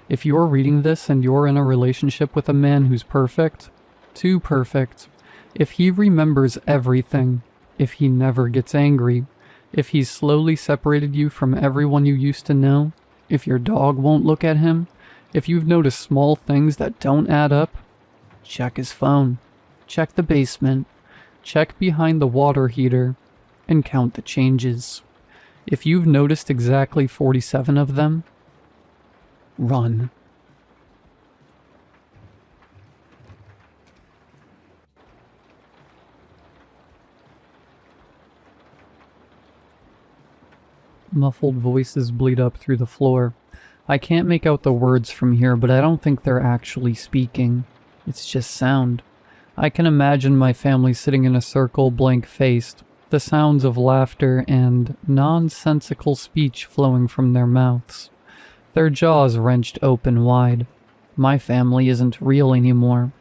If you're reading this and you're in a relationship with a man who's perfect, too perfect, if he remembers everything, if he never gets angry, if he's slowly separated you from everyone you used to know, if your dog won't look at him, if you've noticed small things that don't add up, check his phone, check the basement, check behind the water heater, and count the changes. If you've noticed exactly 47 of them, run. Muffled voices bleed up through the floor. I can't make out the words from here, but I don't think they're actually speaking. It's just sound. I can imagine my family sitting in a circle, blank-faced, the sounds of laughter and nonsensical speech flowing from their mouths. Their jaws wrenched open wide. My family isn't real anymore.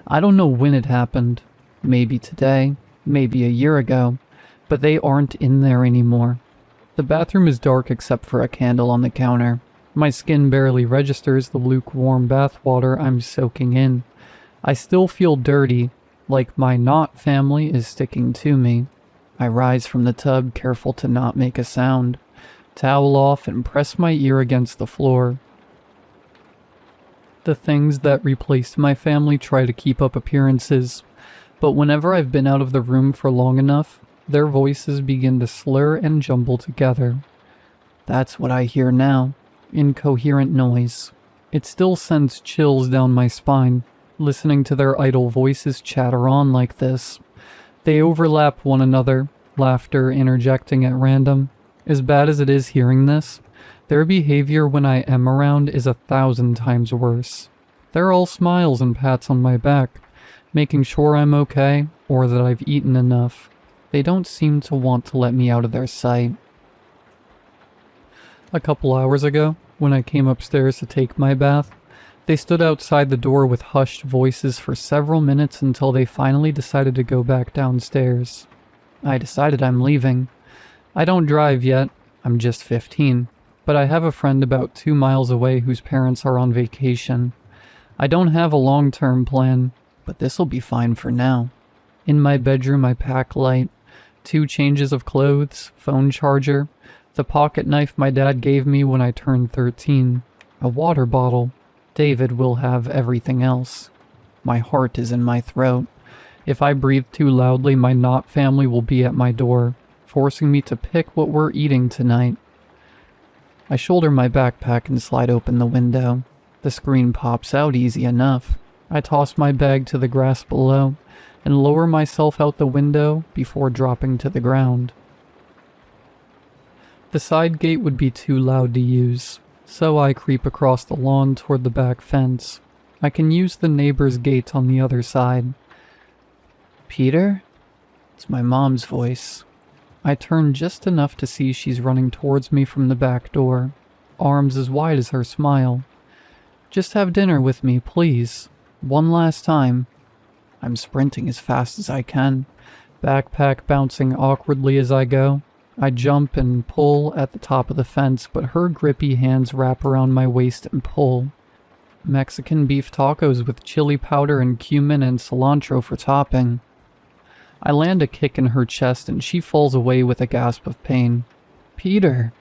I don't know when it happened. Maybe today, maybe a year ago, but they aren't in there anymore. The bathroom is dark except for a candle on the counter. My skin barely registers the lukewarm bath water I'm soaking in. I still feel dirty, like my not family is sticking to me. I rise from the tub, careful to not make a sound. Towel off and press my ear against the floor. The things that replaced my family try to keep up appearances, but whenever I've been out of the room for long enough, their voices begin to slur and jumble together. That's what I hear now. Incoherent noise. It still sends chills down my spine, listening to their idle voices chatter on like this. They overlap one another, laughter interjecting at random. As bad as it is hearing this, their behavior when I am around is 1,000 times worse. They're all smiles and pats on my back, making sure I'm okay or that I've eaten enough. They don't seem to want to let me out of their sight. A couple hours ago, when I came upstairs to take my bath, they stood outside the door with hushed voices for several minutes until they finally decided to go back downstairs. I decided I'm leaving. I don't drive yet, I'm just 15, but I have a friend about 2 miles away whose parents are on vacation. I don't have a long-term plan, but this'll be fine for now. In my bedroom I pack light, 2 changes of clothes, phone charger, the pocket knife my dad gave me when I turned 13, a water bottle. David will have everything else. My heart is in my throat. If I breathe too loudly, my not family will be at my door, forcing me to pick what we're eating tonight. I shoulder my backpack and slide open the window. The screen pops out easy enough. I toss my bag to the grass below and lower myself out the window before dropping to the ground. The side gate would be too loud to use, so I creep across the lawn toward the back fence. I can use the neighbor's gate on the other side. Peter? It's my mom's voice. I turn just enough to see she's running towards me from the back door, arms as wide as her smile. Just have dinner with me, please. One last time. I'm sprinting as fast as I can, backpack bouncing awkwardly as I go. I jump and pull at the top of the fence, but her grippy hands wrap around my waist and pull. Mexican beef tacos with chili powder and cumin and cilantro for topping. I land a kick in her chest and she falls away with a gasp of pain. Peter!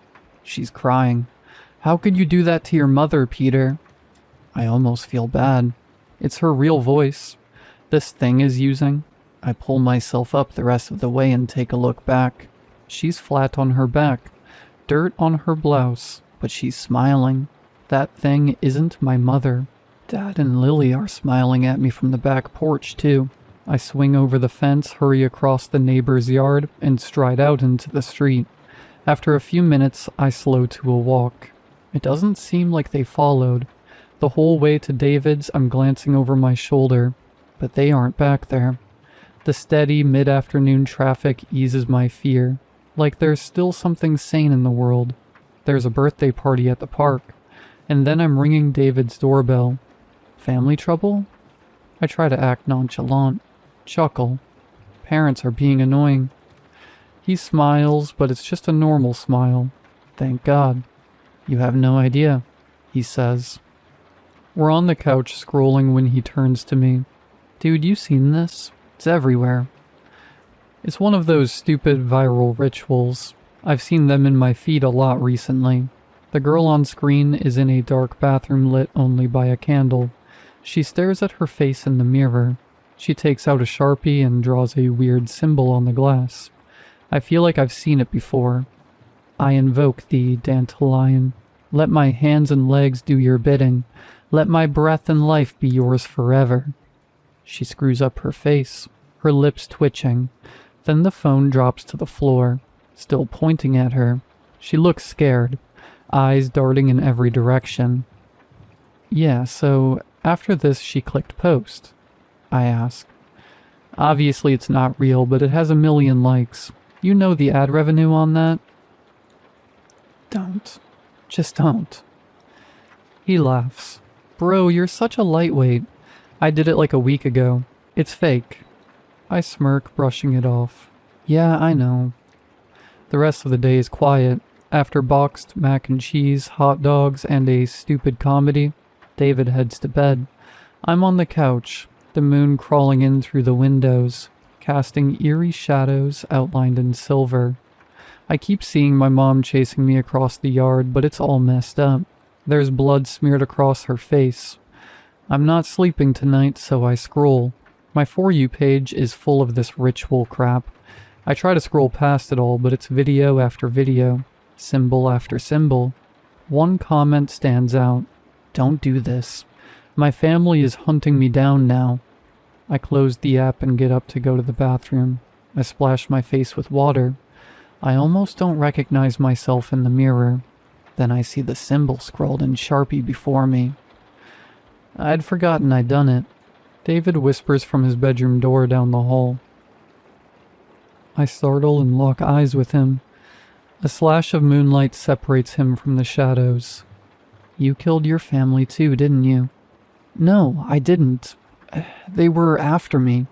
She's crying. How could you do that to your mother, Peter? I almost feel bad. It's her real voice. This thing is using. I pull myself up the rest of the way and take a look back. She's flat on her back, dirt on her blouse, but she's smiling. That thing isn't my mother. Dad and Lily are smiling at me from the back porch, too. I swing over the fence, hurry across the neighbor's yard, and stride out into the street. After a few minutes, I slow to a walk. It doesn't seem like they followed. The whole way to David's, I'm glancing over my shoulder, but they aren't back there. The steady mid-afternoon traffic eases my fear, like there's still something sane in the world. There's a birthday party at the park, and then I'm ringing David's doorbell. Family trouble? I try to act nonchalant, chuckle. Parents are being annoying. He smiles, but it's just a normal smile. Thank God. You have no idea, he says. We're on the couch scrolling when he turns to me. Dude, you seen this? It's everywhere. It's one of those stupid viral rituals. I've seen them in my feed a lot recently. The girl on screen is in a dark bathroom lit only by a candle. She stares at her face in the mirror. She takes out a Sharpie and draws a weird symbol on the glass. I feel like I've seen it before. I invoke the dandelion. Let my hands and legs do your bidding. Let my breath and life be yours forever. She screws up her face, her lips twitching. Then the phone drops to the floor, still pointing at her. She looks scared, eyes darting in every direction. Yeah, so after this she clicked post. I ask. Obviously it's not real, but it has 1 million likes. You know the ad revenue on that? Don't. Just don't. He laughs. Bro, you're such a lightweight. I did it like a week ago. It's fake. I smirk, brushing it off. Yeah, I know. The rest of the day is quiet. After boxed mac and cheese, hot dogs, and a stupid comedy, David heads to bed. I'm on the couch, the moon crawling in through the windows, casting eerie shadows outlined in silver. I keep seeing my mom chasing me across the yard, but it's all messed up. There's blood smeared across her face. I'm not sleeping tonight, so I scroll. My For You page is full of this ritual crap. I try to scroll past it all, but it's video after video, symbol after symbol. One comment stands out. Don't do this. My family is hunting me down now. I close the app and get up to go to the bathroom. I splash my face with water. I almost don't recognize myself in the mirror. Then I see the symbol scrawled in Sharpie before me. I'd forgotten I'd done it. David whispers from his bedroom door down the hall. I startle and lock eyes with him. A slash of moonlight separates him from the shadows. You killed your family too, didn't you? No, I didn't. They were after me.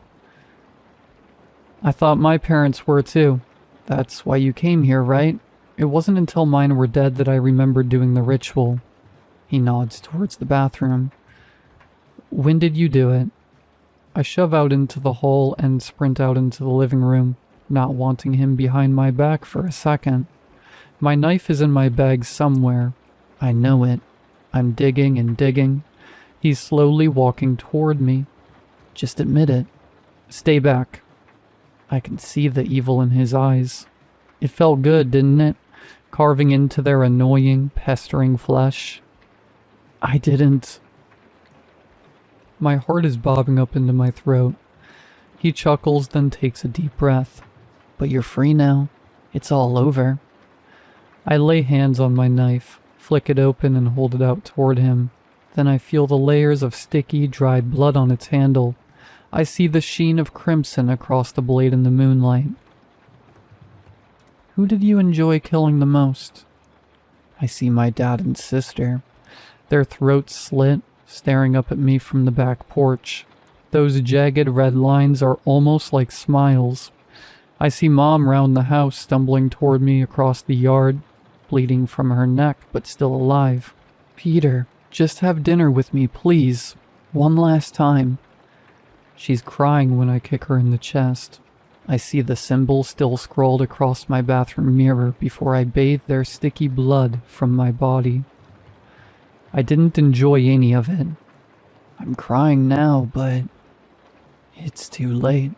I thought my parents were too. That's why you came here, right? It wasn't until mine were dead that I remembered doing the ritual. He nods towards the bathroom. When did you do it? I shove out into the hall and sprint out into the living room, not wanting him behind my back for a second. My knife is in my bag somewhere. I know it. I'm digging and digging. He's slowly walking toward me. Just admit it. Stay back. I can see the evil in his eyes. It felt good, didn't it? Carving into their annoying, pestering flesh. I didn't. My heart is bobbing up into my throat. He chuckles, then takes a deep breath. But you're free now. It's all over. I lay hands on my knife, flick it open and hold it out toward him. Then I feel the layers of sticky, dried blood on its handle. I see the sheen of crimson across the blade in the moonlight. Who did you enjoy killing the most? I see my dad and sister, their throats slit, staring up at me from the back porch. Those jagged red lines are almost like smiles. I see Mom round the house, stumbling toward me across the yard, bleeding from her neck but still alive. Peter, just have dinner with me, please. One last time. She's crying when I kick her in the chest. I see the symbol still scrawled across my bathroom mirror before I bathe their sticky blood from my body. I didn't enjoy any of it. I'm crying now, but it's too late.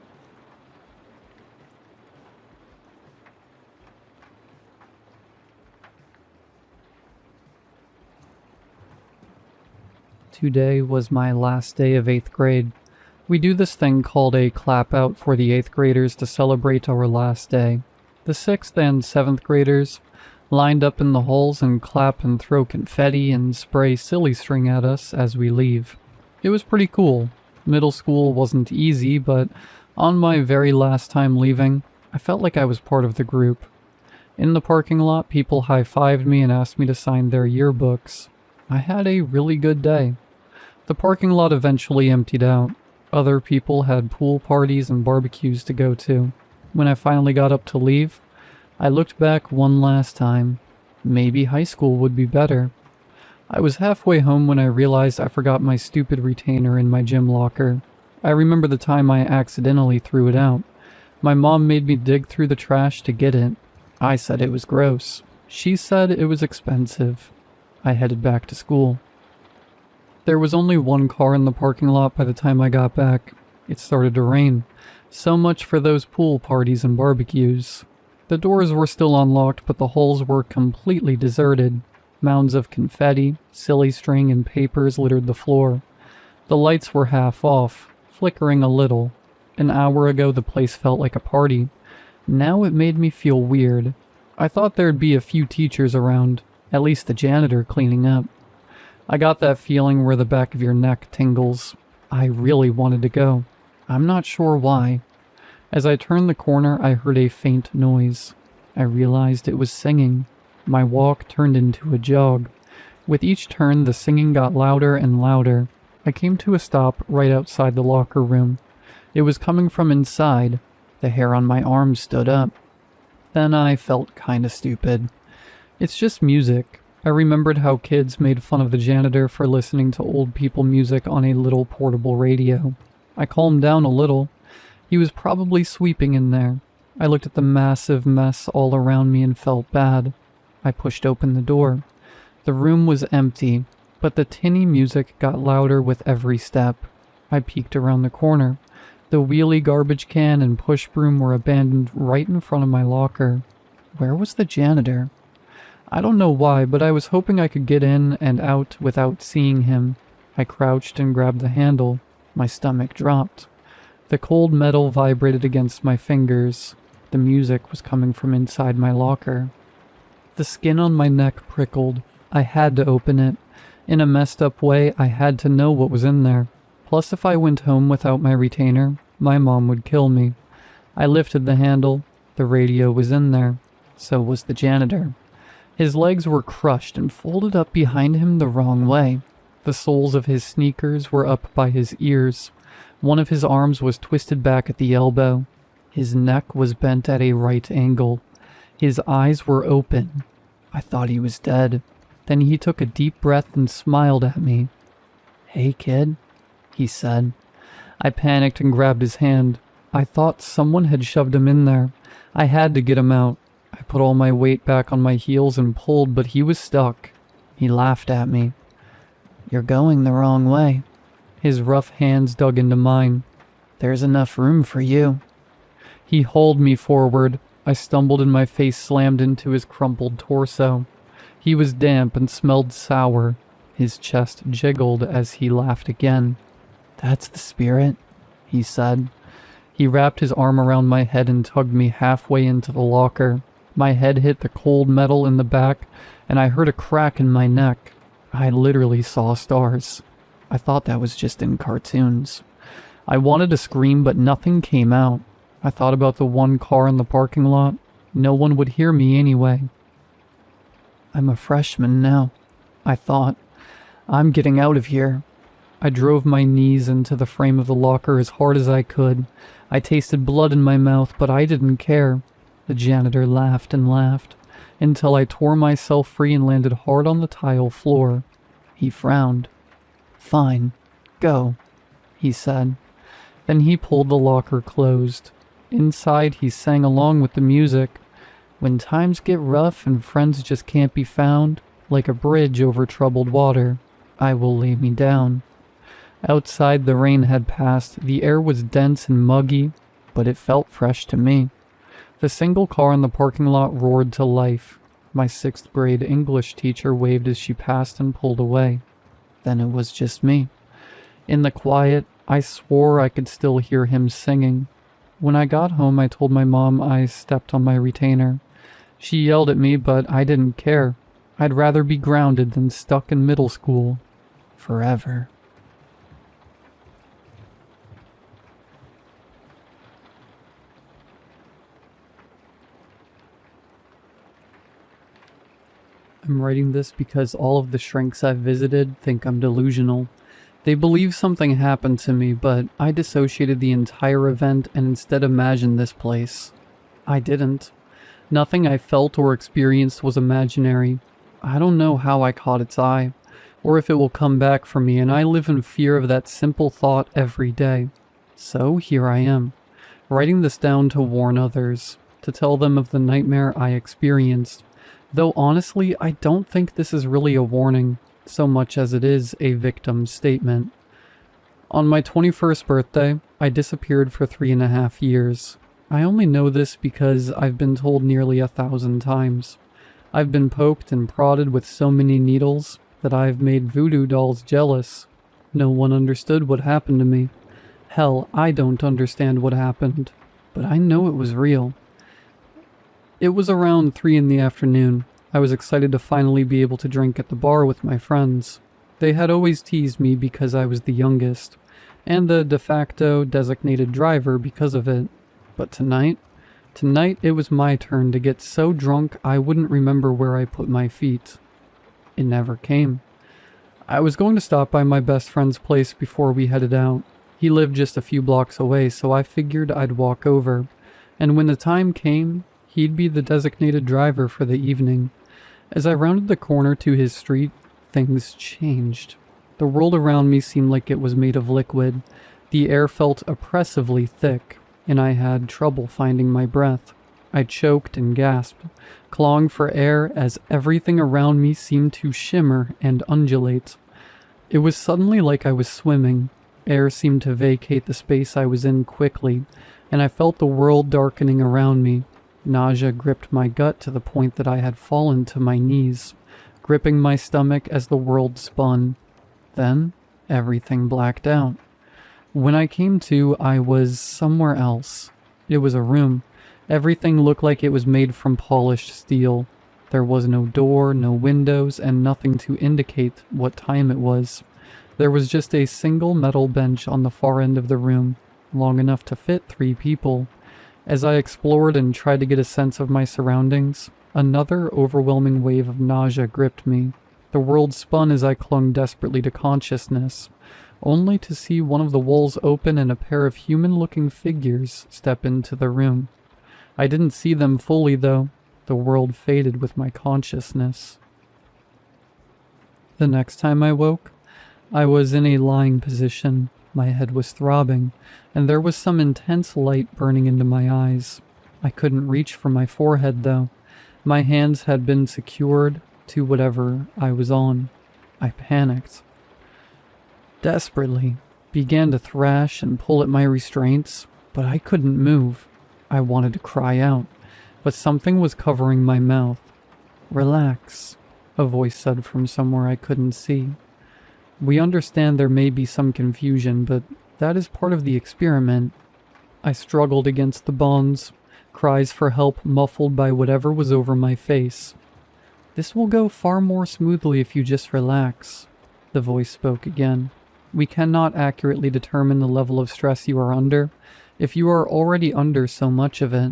Today was my last day of 8th grade. We do this thing called a clap out for the 8th graders to celebrate our last day. The 6th and 7th graders lined up in the halls and clap and throw confetti and spray silly string at us as we leave. It was pretty cool. Middle school wasn't easy, but on my very last time leaving, I felt like I was part of the group. In the parking lot, people high-fived me and asked me to sign their yearbooks. I had a really good day. The parking lot eventually emptied out. Other people had pool parties and barbecues to go to. When I finally got up to leave, I looked back one last time. Maybe high school would be better. I was halfway home when I realized I forgot my stupid retainer in my gym locker. I remember the time I accidentally threw it out. My mom made me dig through the trash to get it. I said it was gross. She said it was expensive. I headed back to school. There was only one car in the parking lot by the time I got back. It started to rain. So much for those pool parties and barbecues. The doors were still unlocked, but the halls were completely deserted. Mounds of confetti, silly string, and papers littered the floor. The lights were half off, flickering a little. An hour ago the place felt like a party. Now it made me feel weird. I thought there'd be a few teachers around, at least the janitor cleaning up. I got that feeling where the back of your neck tingles. I really wanted to go. I'm not sure why. As I turned the corner, I heard a faint noise. I realized it was singing. My walk turned into a jog. With each turn, the singing got louder and louder. I came to a stop right outside the locker room. It was coming from inside. The hair on my arm stood up. Then I felt kinda stupid. It's just music. I remembered how kids made fun of the janitor for listening to old people music on a little portable radio. I calmed down a little. He was probably sweeping in there. I looked at the massive mess all around me and felt bad. I pushed open the door. The room was empty, but the tinny music got louder with every step. I peeked around the corner. The wheelie garbage can and push broom were abandoned right in front of my locker. Where was the janitor? I don't know why, but I was hoping I could get in and out without seeing him. I crouched and grabbed the handle. My stomach dropped. The cold metal vibrated against my fingers. The music was coming from inside my locker. The skin on my neck prickled. I had to open it. In a messed up way, I had to know what was in there. Plus, if I went home without my retainer, my mom would kill me. I lifted the handle. The radio was in there. So was the janitor. His legs were crushed and folded up behind him the wrong way. The soles of his sneakers were up by his ears. One of his arms was twisted back at the elbow. His neck was bent at a right angle. His eyes were open. I thought he was dead. Then he took a deep breath and smiled at me. "Hey, kid," he said. I panicked and grabbed his hand. I thought someone had shoved him in there. I had to get him out. I put all my weight back on my heels and pulled, but he was stuck. He laughed at me. "You're going the wrong way." His rough hands dug into mine. "There's enough room for you." He hauled me forward. I stumbled and my face slammed into his crumpled torso. He was damp and smelled sour. His chest jiggled as he laughed again. "That's the spirit," he said. He wrapped his arm around my head and tugged me halfway into the locker. My head hit the cold metal in the back, and I heard a crack in my neck. I literally saw stars. I thought that was just in cartoons. I wanted to scream, but nothing came out. I thought about the one car in the parking lot. No one would hear me anyway. I'm a freshman now, I thought. I'm getting out of here. I drove my knees into the frame of the locker as hard as I could. I tasted blood in my mouth, but I didn't care. The janitor laughed and laughed, until I tore myself free and landed hard on the tile floor. He frowned. Fine, go, he said. Then he pulled the locker closed. Inside, he sang along with the music. When times get rough and friends just can't be found, like a bridge over troubled water, I will lay me down. Outside, the rain had passed. The air was dense and muggy, but it felt fresh to me. The single car in the parking lot roared to life. My 6th grade English teacher waved as she passed and pulled away. Then it was just me. In the quiet, I swore I could still hear him singing. When I got home, I told my mom I stepped on my retainer. She yelled at me, but I didn't care. I'd rather be grounded than stuck in middle school. Forever. I'm writing this because all of the shrinks I've visited think I'm delusional. They believe something happened to me, but I dissociated the entire event and instead imagined this place. I didn't. Nothing I felt or experienced was imaginary. I don't know how I caught its eye, or if it will come back for me, and I live in fear of that simple thought every day. So here I am, writing this down to warn others, to tell them of the nightmare I experienced. Though honestly, I don't think this is really a warning, so much as it is a victim statement. On my 21st birthday, I disappeared for 3.5 years. I only know this because I've been told nearly 1,000 times. I've been poked and prodded with so many needles that I've made voodoo dolls jealous. No one understood what happened to me. Hell, I don't understand what happened, but I know it was real. It was around 3 in the afternoon. I was excited to finally be able to drink at the bar with my friends. They had always teased me because I was the youngest, and the de facto designated driver because of it. But tonight it was my turn to get so drunk I wouldn't remember where I put my feet. It never came. I was going to stop by my best friend's place before we headed out. He lived just a few blocks away, so I figured I'd walk over. And when the time came, he'd be the designated driver for the evening. As I rounded the corner to his street, things changed. The world around me seemed like it was made of liquid. The air felt oppressively thick, and I had trouble finding my breath. I choked and gasped, clawing for air as everything around me seemed to shimmer and undulate. It was suddenly like I was swimming. Air seemed to vacate the space I was in quickly, and I felt the world darkening around me. Nausea gripped my gut to the point that I had fallen to my knees, gripping my stomach as the world spun. Then, everything blacked out. When I came to, I was somewhere else. It was a room. Everything looked like it was made from polished steel. There was no door, no windows, and nothing to indicate what time it was. There was just a single metal bench on the far end of the room, long enough to fit 3 people. As I explored and tried to get a sense of my surroundings, another overwhelming wave of nausea gripped me. The world spun as I clung desperately to consciousness, only to see one of the walls open and a pair of human-looking figures step into the room. I didn't see them fully, though. The world faded with my consciousness. The next time I woke, I was in a lying position. My head was throbbing, and there was some intense light burning into my eyes. I couldn't reach for my forehead, though. My hands had been secured to whatever I was on. I panicked. Desperately, began to thrash and pull at my restraints, but I couldn't move. I wanted to cry out, but something was covering my mouth. "Relax," a voice said from somewhere I couldn't see. "We understand there may be some confusion, but that is part of the experiment." I struggled against the bonds, cries for help muffled by whatever was over my face. "This will go far more smoothly if you just relax," the voice spoke again. "We cannot accurately determine the level of stress you are under if you are already under so much of it."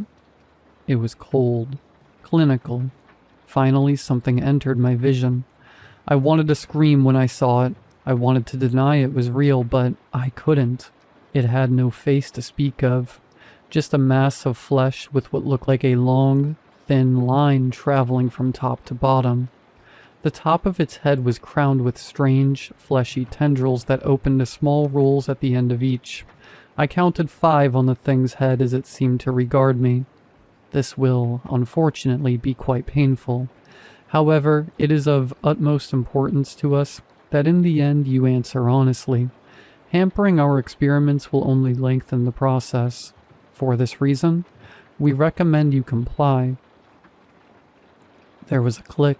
It was cold, clinical. Finally, something entered my vision. I wanted to scream when I saw it. I wanted to deny it was real, but I couldn't. It had no face to speak of, just a mass of flesh with what looked like a long, thin line traveling from top to bottom. The top of its head was crowned with strange, fleshy tendrils that opened to small rolls at the end of each. I counted 5 on the thing's head as it seemed to regard me. This will, unfortunately, be quite painful. However, it is of utmost importance to us that in the end you answer honestly. Hampering our experiments will only lengthen the process. For this reason, we recommend you comply. There was a click,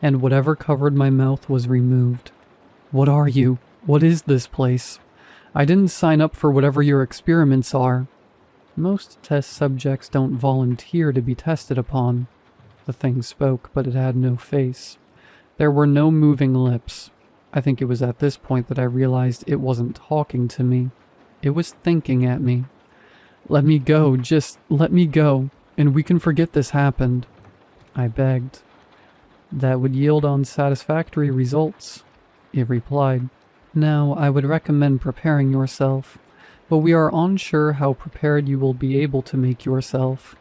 and whatever covered my mouth was removed. "What are you? What is this place? I didn't sign up for whatever your experiments are." "Most test subjects don't volunteer to be tested upon." The thing spoke, but it had no face. There were no moving lips. I think it was at this point that I realized it wasn't talking to me. It was thinking at me. "Let me go, just let me go, and we can forget this happened," I begged. "That would yield unsatisfactory results," it replied. "Now, I would recommend preparing yourself, but we are unsure how prepared you will be able to make yourself."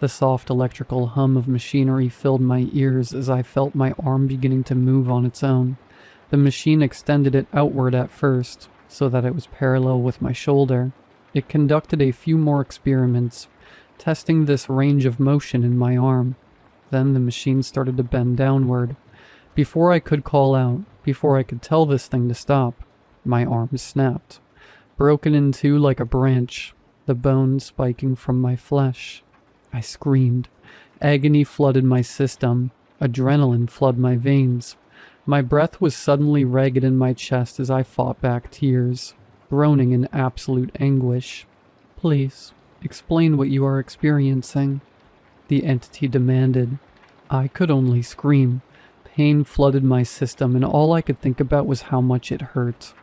The soft electrical hum of machinery filled my ears as I felt my arm beginning to move on its own. The machine extended it outward at first, so that it was parallel with my shoulder. It conducted a few more experiments, testing this range of motion in my arm. Then the machine started to bend downward. Before I could call out, before I could tell this thing to stop, my arm snapped, broken in two like a branch, the bone spiking from my flesh. I screamed. Agony flooded my system. Adrenaline flooded my veins. My breath was suddenly ragged in my chest as I fought back tears, groaning in absolute anguish. "Please, explain what you are experiencing," the entity demanded. I could only scream. Pain flooded my system, and all I could think about was how much it hurt.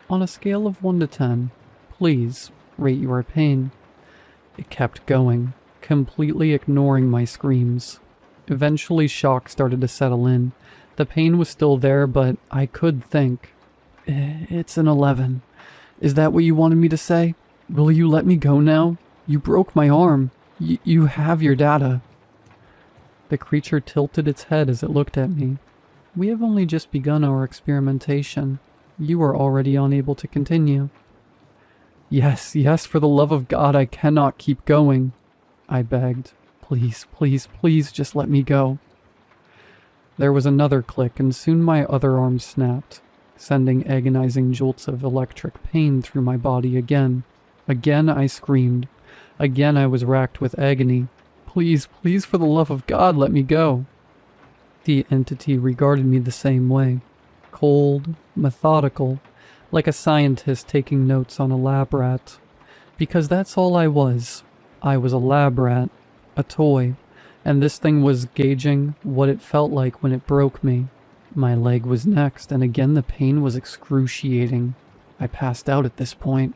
"On a scale of 1 to 10, please rate your pain." It kept going, completely ignoring my screams. Eventually, shock started to settle in. The pain was still there, but I could think. "It's an 11. Is that what you wanted me to say? Will you let me go now? You broke my arm. You have your data." The creature tilted its head as it looked at me. "We have only just begun our experimentation. You are already unable to continue." Yes, for the love of God, I cannot keep going," I begged. "Please, please, please, just let me go." There was another click, and soon my other arm snapped, sending agonizing jolts of electric pain through my body again. Again I screamed. Again I was racked with agony. "Please, please, for the love of God, let me go." The entity regarded me the same way. Cold, methodical, like a scientist taking notes on a lab rat. Because that's all I was. I was a lab rat, a toy, and this thing was gauging what it felt like when it broke me. My leg was next, and again the pain was excruciating. I passed out at this point.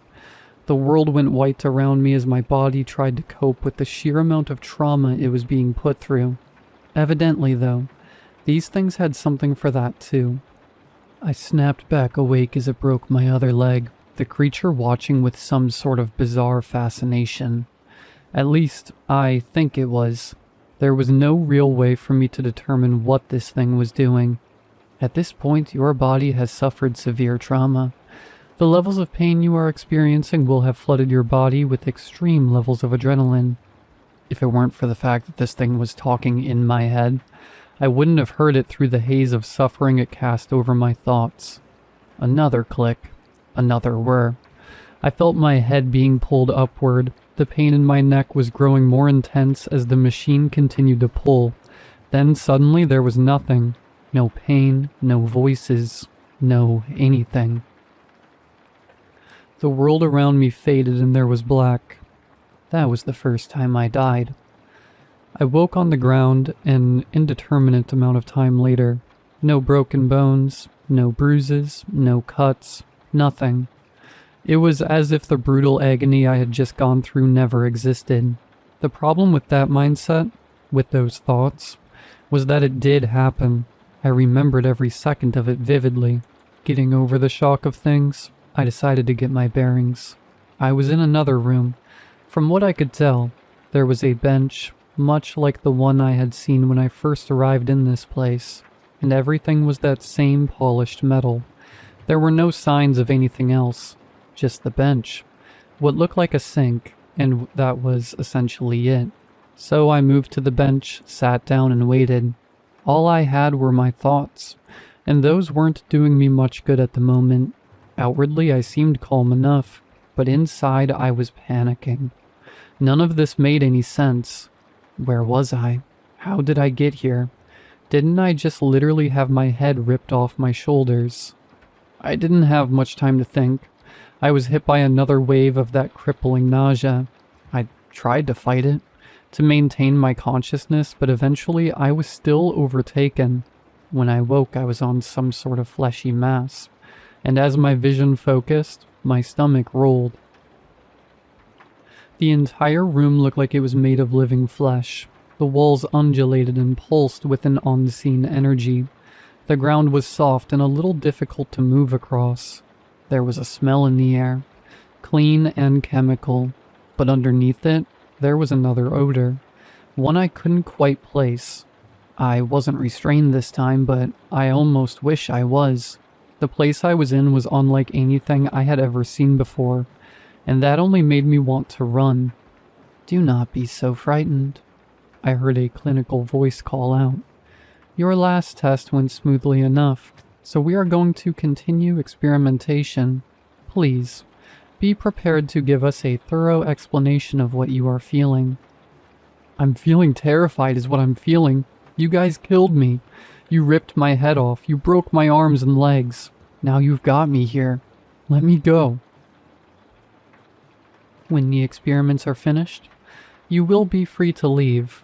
The world went white around me as my body tried to cope with the sheer amount of trauma it was being put through. Evidently, though, these things had something for that too. I snapped back awake as it broke my other leg, the creature watching with some sort of bizarre fascination. At least, I think it was. There was no real way for me to determine what this thing was doing. At this point, your body has suffered severe trauma. The levels of pain you are experiencing will have flooded your body with extreme levels of adrenaline. If it weren't for the fact that this thing was talking in my head, I wouldn't have heard it through the haze of suffering it cast over my thoughts. Another click. Another whir. I felt my head being pulled upward. The pain in my neck was growing more intense as the machine continued to pull. Then suddenly there was nothing. No pain, no voices, no anything. The world around me faded and there was black. That was the first time I died. I woke on the ground an indeterminate amount of time later. No broken bones, no bruises, no cuts, nothing. It was as if the brutal agony I had just gone through never existed. The problem with that mindset, with those thoughts, was that it did happen. I remembered every second of it vividly. Getting over the shock of things, I decided to get my bearings. I was in another room. From what I could tell, there was a bench, much like the one I had seen when I first arrived in this place, and everything was that same polished metal. There were no signs of anything else, just the bench, what looked like a sink, and that was essentially it. So I moved to the bench, sat down, and waited. All I had were my thoughts, and those weren't doing me much good at the moment. Outwardly, I seemed calm enough, but inside I was panicking. None of this made any sense. Where was I? How did I get here? Didn't I just literally have my head ripped off my shoulders? I didn't have much time to think. I was hit by another wave of that crippling nausea. I tried to fight it, to maintain my consciousness, but eventually I was still overtaken. When I woke, I was on some sort of fleshy mass, and as my vision focused, my stomach rolled. The entire room looked like it was made of living flesh. The walls undulated and pulsed with an unseen energy. The ground was soft and a little difficult to move across. There was a smell in the air, clean and chemical, but underneath it, there was another odor, one I couldn't quite place. I wasn't restrained this time, but I almost wish I was. The place I was in was unlike anything I had ever seen before, and that only made me want to run. "Do not be so frightened," I heard a clinical voice call out. "Your last test went smoothly enough, so we are going to continue experimentation. Please, be prepared to give us a thorough explanation of what you are feeling." "I'm feeling terrified is what I'm feeling. You guys killed me. You ripped my head off. You broke my arms and legs. Now you've got me here. Let me go." "When the experiments are finished, you will be free to leave,"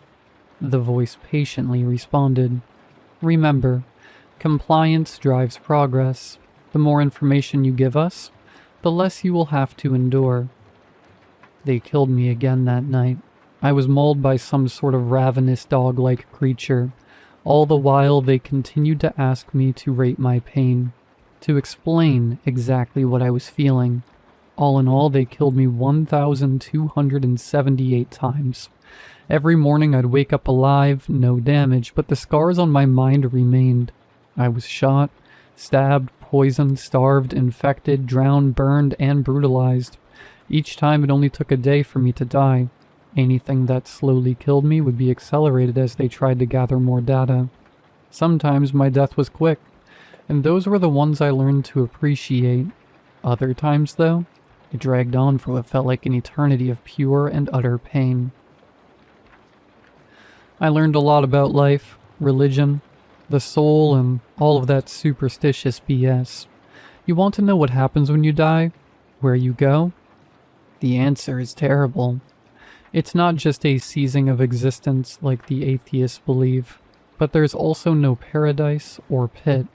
the voice patiently responded. "Remember, compliance drives progress. The more information you give us, the less you will have to endure." They killed me again that night. I was mauled by some sort of ravenous dog-like creature. All the while they continued to ask me to rate my pain, to explain exactly what I was feeling. All in all, they killed me 1,278 times. Every morning I'd wake up alive, no damage, but the scars on my mind remained. I was shot, stabbed, poisoned, starved, infected, drowned, burned, and brutalized. Each time it only took a day for me to die. Anything that slowly killed me would be accelerated as they tried to gather more data. Sometimes my death was quick, and those were the ones I learned to appreciate. Other times, though, it dragged on for what felt like an eternity of pure and utter pain. I learned a lot about life, religion, the soul, and all of that superstitious BS. You want to know what happens when you die? Where you go? The answer is terrible. It's not just a ceasing of existence like the atheists believe, but there's also no paradise or pit.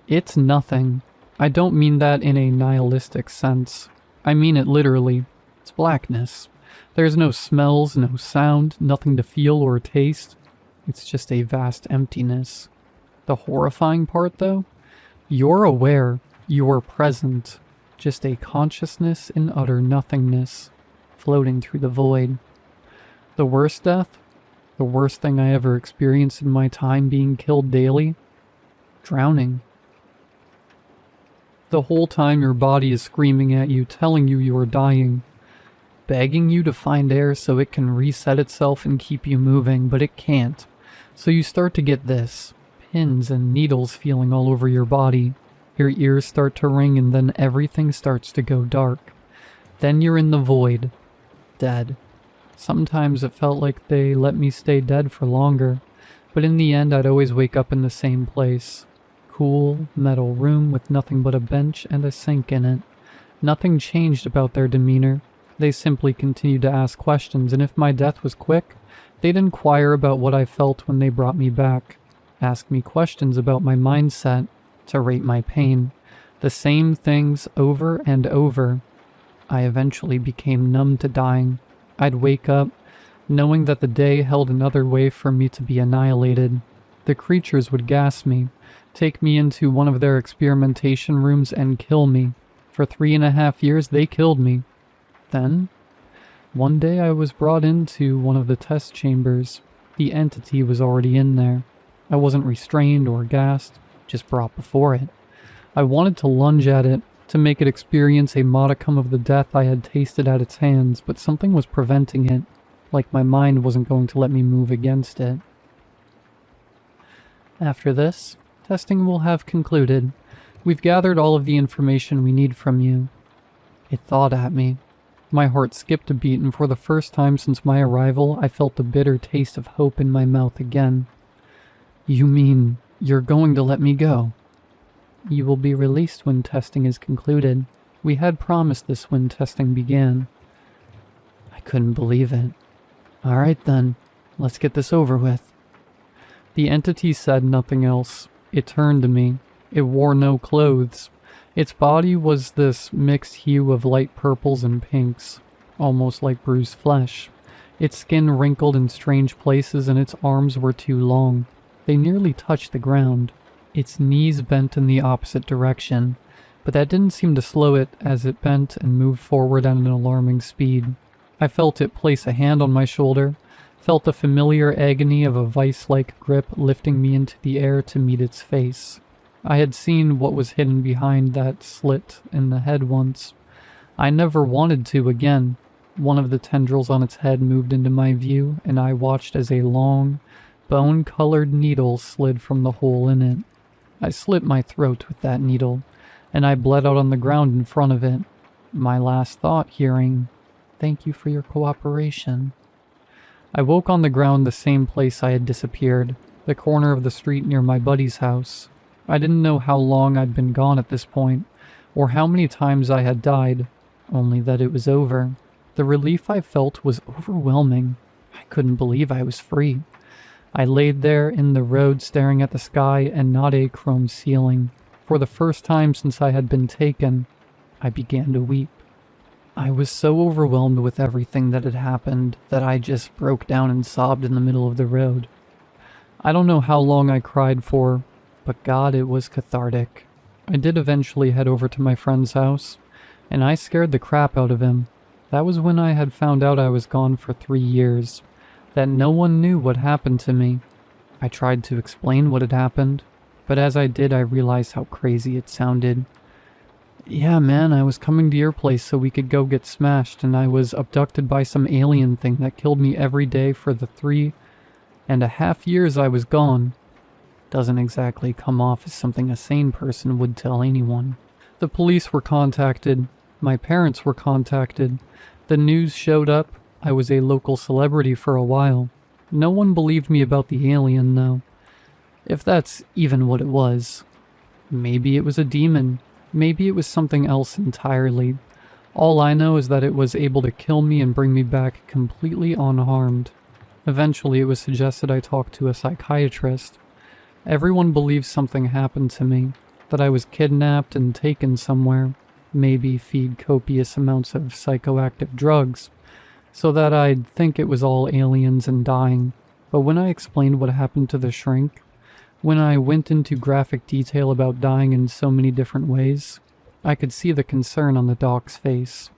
It's nothing. I don't mean that in a nihilistic sense. I mean it literally. It's blackness. There's no smells, no sound, nothing to feel or taste. It's just a vast emptiness. The horrifying part, though? You're aware, you're present. Just a consciousness in utter nothingness, floating through the void. The worst death? The worst thing I ever experienced in my time being killed daily? Drowning. The whole time your body is screaming at you, telling you are dying, begging you to find air so it can reset itself and keep you moving, but it can't. So you start to get this, pins and needles feeling all over your body. Your ears start to ring and then everything starts to go dark. Then you're in the void, dead. Sometimes it felt like they let me stay dead for longer, but in the end I'd always wake up in the same place. Cool, metal room with nothing but a bench and a sink in it. Nothing changed about their demeanor. They simply continued to ask questions, and if my death was quick, they'd inquire about what I felt when they brought me back, ask me questions about my mindset, to rate my pain. The same things over and over. I eventually became numb to dying. I'd wake up, knowing that the day held another way for me to be annihilated. The creatures would gas me, take me into one of their experimentation rooms and kill me. For 3.5 years, they killed me. Then, one day I was brought into one of the test chambers. The entity was already in there. I wasn't restrained or gassed, just brought before it. I wanted to lunge at it, to make it experience a modicum of the death I had tasted at its hands, but something was preventing it, like my mind wasn't going to let me move against it. After this, testing will have concluded. We've gathered all of the information we need from you. It thawed at me. My heart skipped a beat, and for the first time since my arrival, I felt the bitter taste of hope in my mouth again. You mean you're going to let me go? You will be released when testing is concluded. We had promised this when testing began. I couldn't believe it. All right then, let's get this over with. The entity said nothing else. It turned to me. It wore no clothes. Its body was this mixed hue of light purples and pinks, almost like bruised flesh. Its skin wrinkled in strange places and its arms were too long. They nearly touched the ground. Its knees bent in the opposite direction, but that didn't seem to slow it as it bent and moved forward at an alarming speed. I felt it place a hand on my shoulder, felt the familiar agony of a vice-like grip lifting me into the air to meet its face. I had seen what was hidden behind that slit in the head once. I never wanted to again. One of the tendrils on its head moved into my view, and I watched as a long, bone-colored needle slid from the hole in it. I slit my throat with that needle, and I bled out on the ground in front of it. My last thought hearing, "Thank you for your cooperation." I woke on the ground the same place I had disappeared, the corner of the street near my buddy's house. I didn't know how long I'd been gone at this point, or how many times I had died, only that it was over. The relief I felt was overwhelming. I couldn't believe I was free. I laid there in the road staring at the sky and not a chrome ceiling. For the first time since I had been taken, I began to weep. I was so overwhelmed with everything that had happened that I just broke down and sobbed in the middle of the road. I don't know how long I cried for, but God, it was cathartic. I did eventually head over to my friend's house, and I scared the crap out of him. That was when I had found out I was gone for 3 years, that no one knew what happened to me. I tried to explain what had happened, but as I did, I realized how crazy it sounded. Yeah, man, I was coming to your place so we could go get smashed, and I was abducted by some alien thing that killed me every day for the 3.5 years I was gone. Doesn't exactly come off as something a sane person would tell anyone. The police were contacted. My parents were contacted. The news showed up. I was a local celebrity for a while. No one believed me about the alien, though. If that's even what it was. Maybe it was a demon. Maybe it was something else entirely. All I know is that it was able to kill me and bring me back completely unharmed. Eventually, it was suggested I talk to a psychiatrist. Everyone believes something happened to me, that I was kidnapped and taken somewhere, maybe feed copious amounts of psychoactive drugs, so that I'd think it was all aliens and dying. But when I explained what happened to the shrink, when I went into graphic detail about dying in so many different ways, I could see the concern on the doc's face.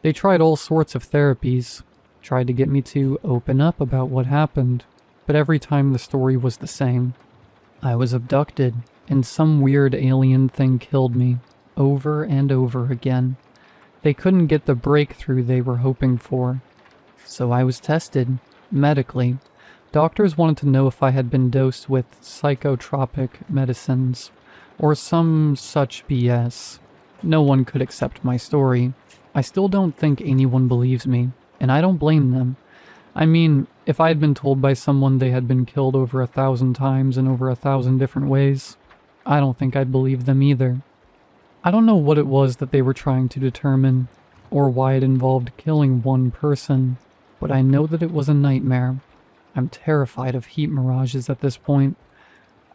They tried all sorts of therapies, tried to get me to open up about what happened, but every time the story was the same. I was abducted, and some weird alien thing killed me, over and over again. They couldn't get the breakthrough they were hoping for. So I was tested, medically. Doctors wanted to know if I had been dosed with psychotropic medicines, or some such BS. No one could accept my story. I still don't think anyone believes me, and I don't blame them. I mean, if I had been told by someone they had been killed over 1,000 times in over 1,000 different ways, I don't think I'd believe them either. I don't know what it was that they were trying to determine. or why it involved killing one person, but I know that it was a nightmare. I'm terrified of heat mirages at this point.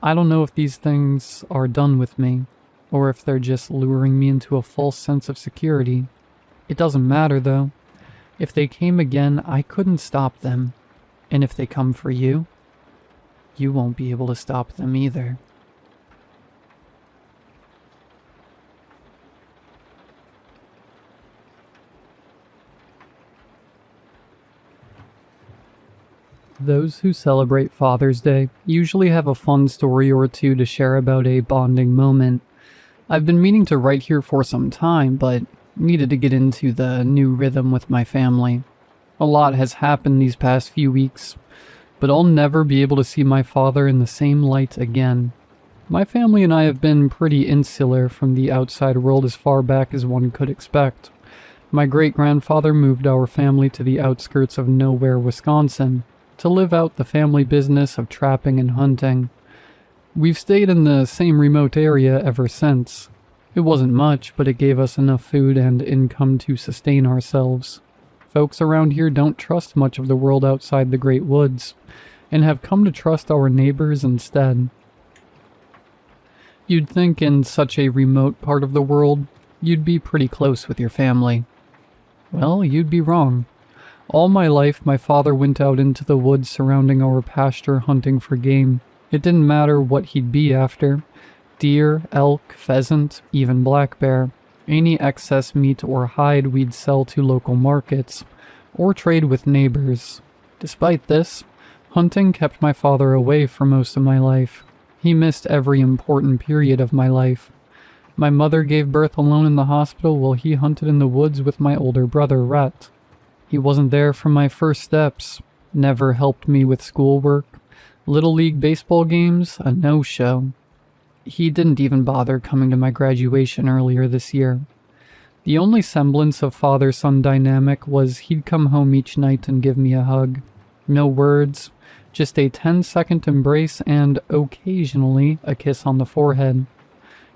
I don't know if these things are done with me, or if they're just luring me into a false sense of security. It doesn't matter though. If they came again, I couldn't stop them. And if they come for you, you won't be able to stop them either. Those who celebrate Father's Day usually have a fun story or two to share about a bonding moment. I've been meaning to write here for some time, but needed to get into the new rhythm with my family. A lot has happened these past few weeks, but I'll never be able to see my father in the same light again. My family and I have been pretty insular from the outside world as far back as one could expect. My great-grandfather moved our family to the outskirts of nowhere, Wisconsin, to live out the family business of trapping and hunting. We've stayed in the same remote area ever since. It wasn't much, but it gave us enough food and income to sustain ourselves. Folks around here don't trust much of the world outside the great woods, and have come to trust our neighbors instead. You'd think in such a remote part of the world, you'd be pretty close with your family. Well, you'd be wrong. All my life, my father went out into the woods surrounding our pasture hunting for game. It didn't matter what he'd be after. Deer, elk, pheasant, even black bear. Any excess meat or hide we'd sell to local markets, or trade with neighbors. Despite this, hunting kept my father away for most of my life. He missed every important period of my life. My mother gave birth alone in the hospital while he hunted in the woods with my older brother, Rhett. He wasn't there for my first steps, never helped me with schoolwork, Little League baseball games, a no-show. He didn't even bother coming to my graduation earlier this year. The only semblance of father-son dynamic was he'd come home each night and give me a hug. No words, just a 10-second embrace and, occasionally, a kiss on the forehead.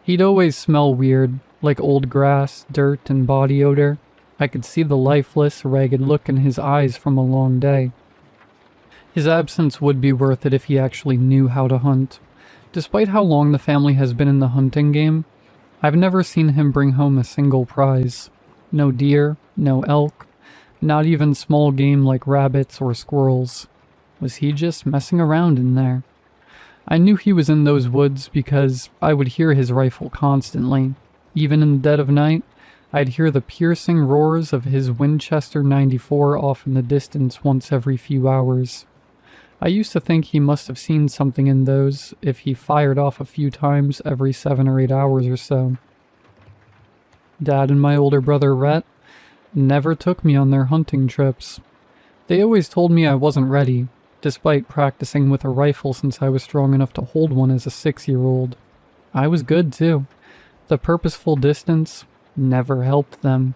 He'd always smell weird, like old grass, dirt, and body odor. I could see the lifeless, ragged look in his eyes from a long day. His absence would be worth it if he actually knew how to hunt. Despite how long the family has been in the hunting game, I've never seen him bring home a single prize. No deer, no elk, not even small game like rabbits or squirrels. Was he just messing around in there? I knew he was in those woods because I would hear his rifle constantly. Even in the dead of night, I'd hear the piercing roars of his Winchester 94 off in the distance once every few hours. I used to think he must have seen something in those if he fired off a few times every 7 or 8 hours or so. Dad and my older brother Rhett never took me on their hunting trips. They always told me I wasn't ready, despite practicing with a rifle since I was strong enough to hold one as a 6-year-old. I was good too. The purposeful distance never helped them.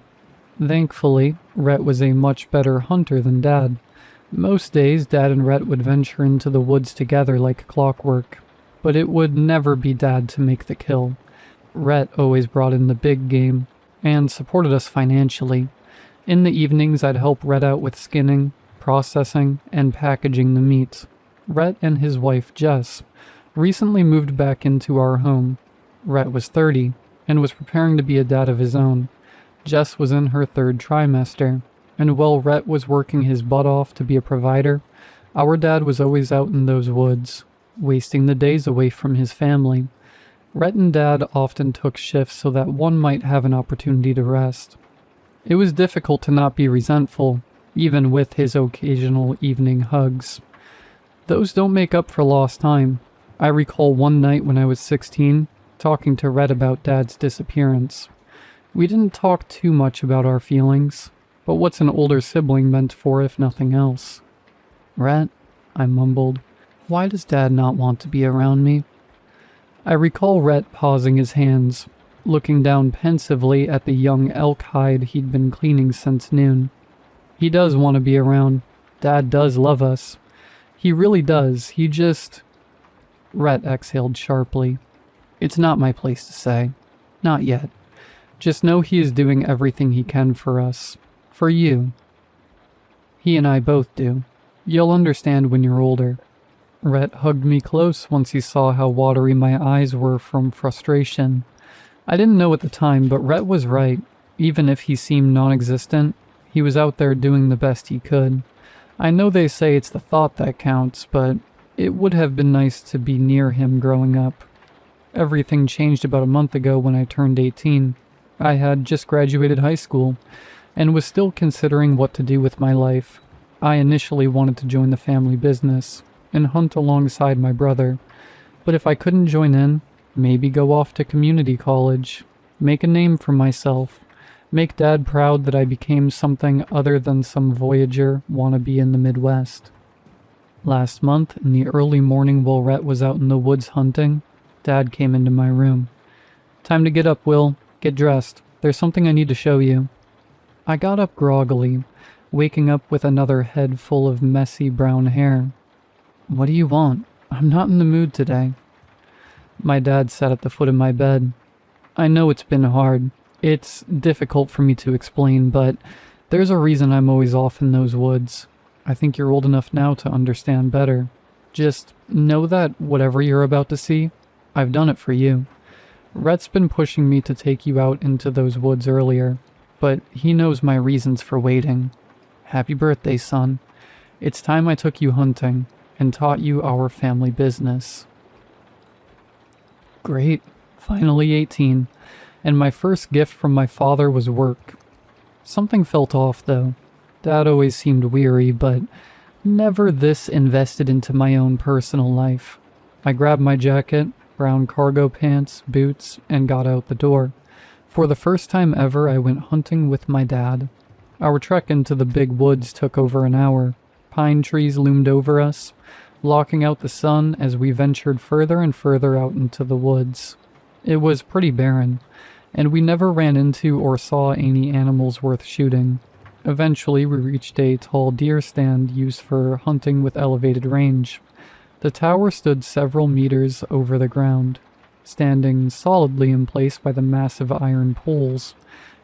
Thankfully, Rhett was a much better hunter than Dad. Most days, Dad and Rhett would venture into the woods together like clockwork, but it would never be Dad to make the kill. Rhett always brought in the big game, and supported us financially. In the evenings, I'd help Rhett out with skinning, processing, and packaging the meat. Rhett and his wife, Jess, recently moved back into our home. Rhett was 30, and was preparing to be a dad of his own. Jess was in her 3rd trimester, and while Rhett was working his butt off to be a provider, our dad was always out in those woods, wasting the days away from his family. Rhett and Dad often took shifts so that one might have an opportunity to rest. It was difficult to not be resentful, even with his occasional evening hugs. Those don't make up for lost time. I recall one night when I was 16, talking to Rhett about Dad's disappearance. We didn't talk too much about our feelings, but what's an older sibling meant for if nothing else? Rhett, I mumbled, why does Dad not want to be around me? I recall Rhett pausing his hands, looking down pensively at the young elk hide he'd been cleaning since noon. He does want to be around. Dad does love us. He really does. He just... Rhett exhaled sharply. It's not my place to say. Not yet. Just know he is doing everything he can for us. For you. He and I both do. You'll understand when you're older. Rhett hugged me close once he saw how watery my eyes were from frustration. I didn't know at the time, but Rhett was right. Even if he seemed non-existent, he was out there doing the best he could. I know they say it's the thought that counts, but it would have been nice to be near him growing up. Everything changed about a month ago when I turned 18. I had just graduated high school and was still considering what to do with my life. I initially wanted to join the family business and hunt alongside my brother, but if I couldn't join in, maybe go off to community college, make a name for myself, make Dad proud that I became something other than some voyager wannabe in the Midwest. Last month, in the early morning while Rhett was out in the woods hunting, Dad came into my room. "Time to get up, Will. Get dressed. There's something I need to show you." I got up groggily, waking up with another head full of messy brown hair. "What do you want? I'm not in the mood today." My dad sat at the foot of my bed. "I know it's been hard. It's difficult for me to explain, but there's a reason I'm always off in those woods. I think you're old enough now to understand better. Just know that whatever you're about to see, I've done it for you. Rhett's been pushing me to take you out into those woods earlier, but he knows my reasons for waiting. Happy birthday, son. It's time I took you hunting and taught you our family business." Great. Finally 18. And my first gift from my father was work. Something felt off, though. Dad always seemed weary, but never this invested into my own personal life. I grabbed my jacket, brown cargo pants, boots, and got out the door. For the first time ever, I went hunting with my dad. Our trek into the big woods took over an hour. Pine trees loomed over us, blocking out the sun as we ventured further and further out into the woods. It was pretty barren, and we never ran into or saw any animals worth shooting. Eventually, we reached a tall deer stand used for hunting with elevated range. The tower stood several meters over the ground, standing solidly in place by the massive iron poles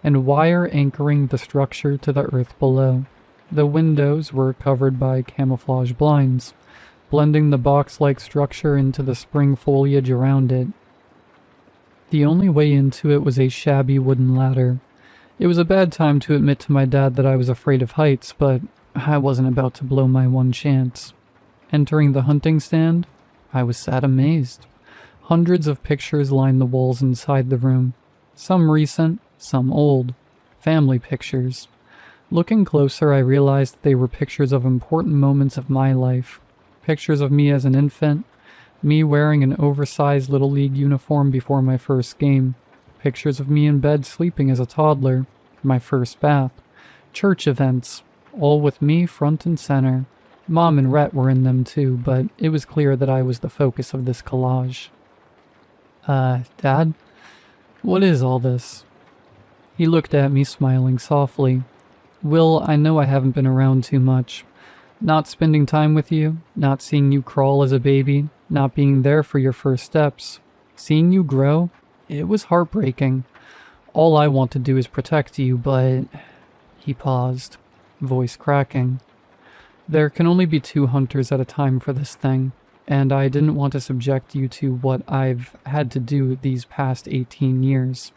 and wire anchoring the structure to the earth below. The windows were covered by camouflage blinds, blending the box-like structure into the spring foliage around it. The only way into it was a shabby wooden ladder. It was a bad time to admit to my dad that I was afraid of heights, but I wasn't about to blow my one chance. Entering the hunting stand, I was sat amazed. Hundreds of pictures lined the walls inside the room. Some recent, some old. Family pictures. Looking closer, I realized they were pictures of important moments of my life. Pictures of me as an infant, me wearing an oversized Little League uniform before my first game. Pictures of me in bed sleeping as a toddler, my first bath. Church events, all with me front and center. Mom and Rhett were in them too, but it was clear that I was the focus of this collage. Dad? What is all this?" He looked at me, smiling softly. "Will, I know I haven't been around too much. Not spending time with you, not seeing you crawl as a baby, not being there for your first steps. Seeing you grow, it was heartbreaking. All I want to do is protect you, but..." He paused, voice cracking. "There can only be 2 hunters at a time for this thing, and I didn't want to subject you to what I've had to do these past 18 years.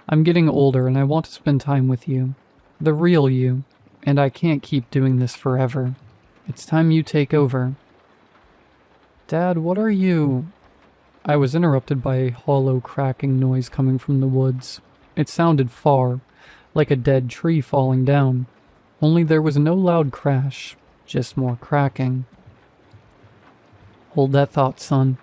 I'm getting older and I want to spend time with you. The real you, and I can't keep doing this forever. It's time you take over." "Dad, what are you..." I was interrupted by a hollow cracking noise coming from the woods. It sounded far, like a dead tree falling down. Only there was no loud crash, just more cracking. "Hold that thought, son.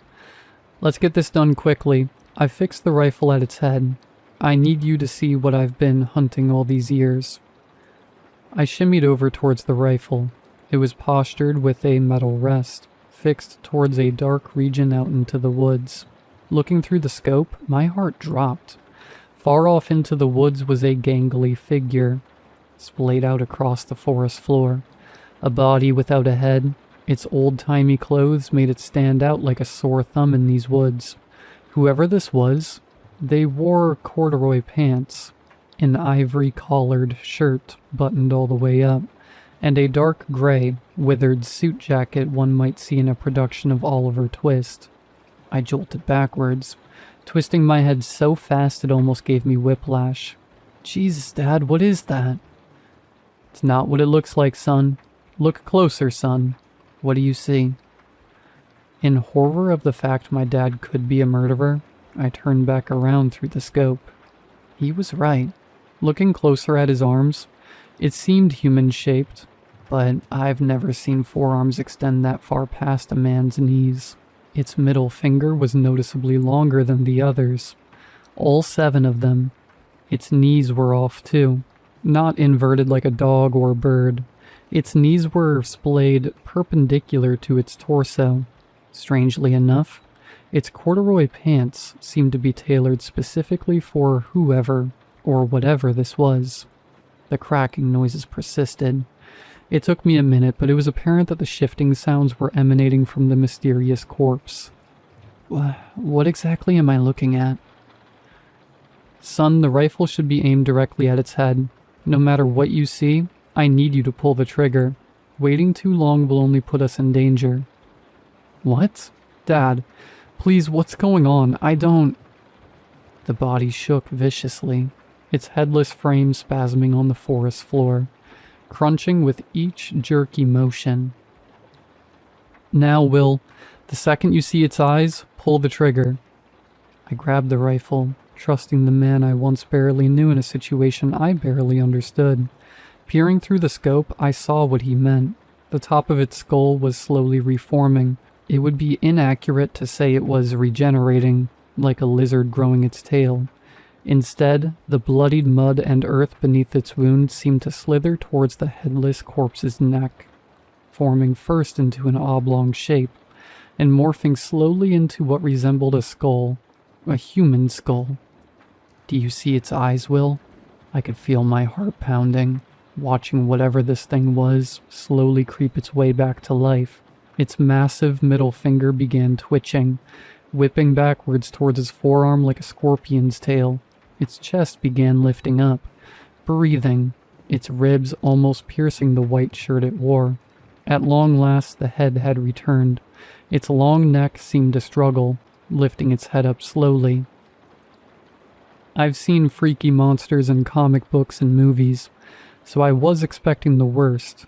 Let's get this done quickly. I fixed the rifle at its head. I need you to see what I've been hunting all these years." I shimmied over towards the rifle. It was postured with a metal rest, fixed towards a dark region out into the woods. Looking through the scope, my heart dropped. Far off into the woods was a gangly figure, splayed out across the forest floor. A body without a head. Its old-timey clothes made it stand out like a sore thumb in these woods. Whoever this was They wore corduroy pants, an ivory-collared shirt buttoned all the way up, and a dark gray, withered suit jacket one might see in a production of Oliver Twist. I jolted backwards, twisting my head so fast it almost gave me whiplash. Jesus, Dad, what is that? It's not what it looks like, son. Look closer, son. What do you see? In horror of the fact my dad could be a murderer, I turned back around through the scope. He was right. Looking closer at his arms, it seemed human-shaped, but I've never seen forearms extend that far past a man's knees. Its middle finger was noticeably longer than the others, all 7 of them. Its knees were off too, not inverted like a dog or a bird. Its knees were splayed perpendicular to its torso. Strangely enough, its corduroy pants seemed to be tailored specifically for whoever or whatever this was. The cracking noises persisted. It took me a minute, but it was apparent that the shifting sounds were emanating from the mysterious corpse. What exactly am I looking at? Son, the rifle should be aimed directly at its head. No matter what you see, I need you to pull the trigger. Waiting too long will only put us in danger. What? Dad, please, what's going on? I don't... The body shook viciously, its headless frame spasming on the forest floor, crunching with each jerky motion. Now, Will, the second you see its eyes, pull the trigger. I grabbed the rifle, trusting the man I once barely knew in a situation I barely understood. Peering through the scope, I saw what he meant. The top of its skull was slowly reforming. It would be inaccurate to say it was regenerating, like a lizard growing its tail. Instead, the bloodied mud and earth beneath its wound seemed to slither towards the headless corpse's neck, forming first into an oblong shape, and morphing slowly into what resembled a skull, a human skull. Do you see its eyes, Will? I could feel my heart pounding, watching whatever this thing was slowly creep its way back to life. Its massive middle finger began twitching, whipping backwards towards his forearm like a scorpion's tail. Its chest began lifting up, breathing, its ribs almost piercing the white shirt it wore. At long last, the head had returned. Its long neck seemed to struggle, lifting its head up slowly. I've seen freaky monsters in comic books and movies, so I was expecting the worst,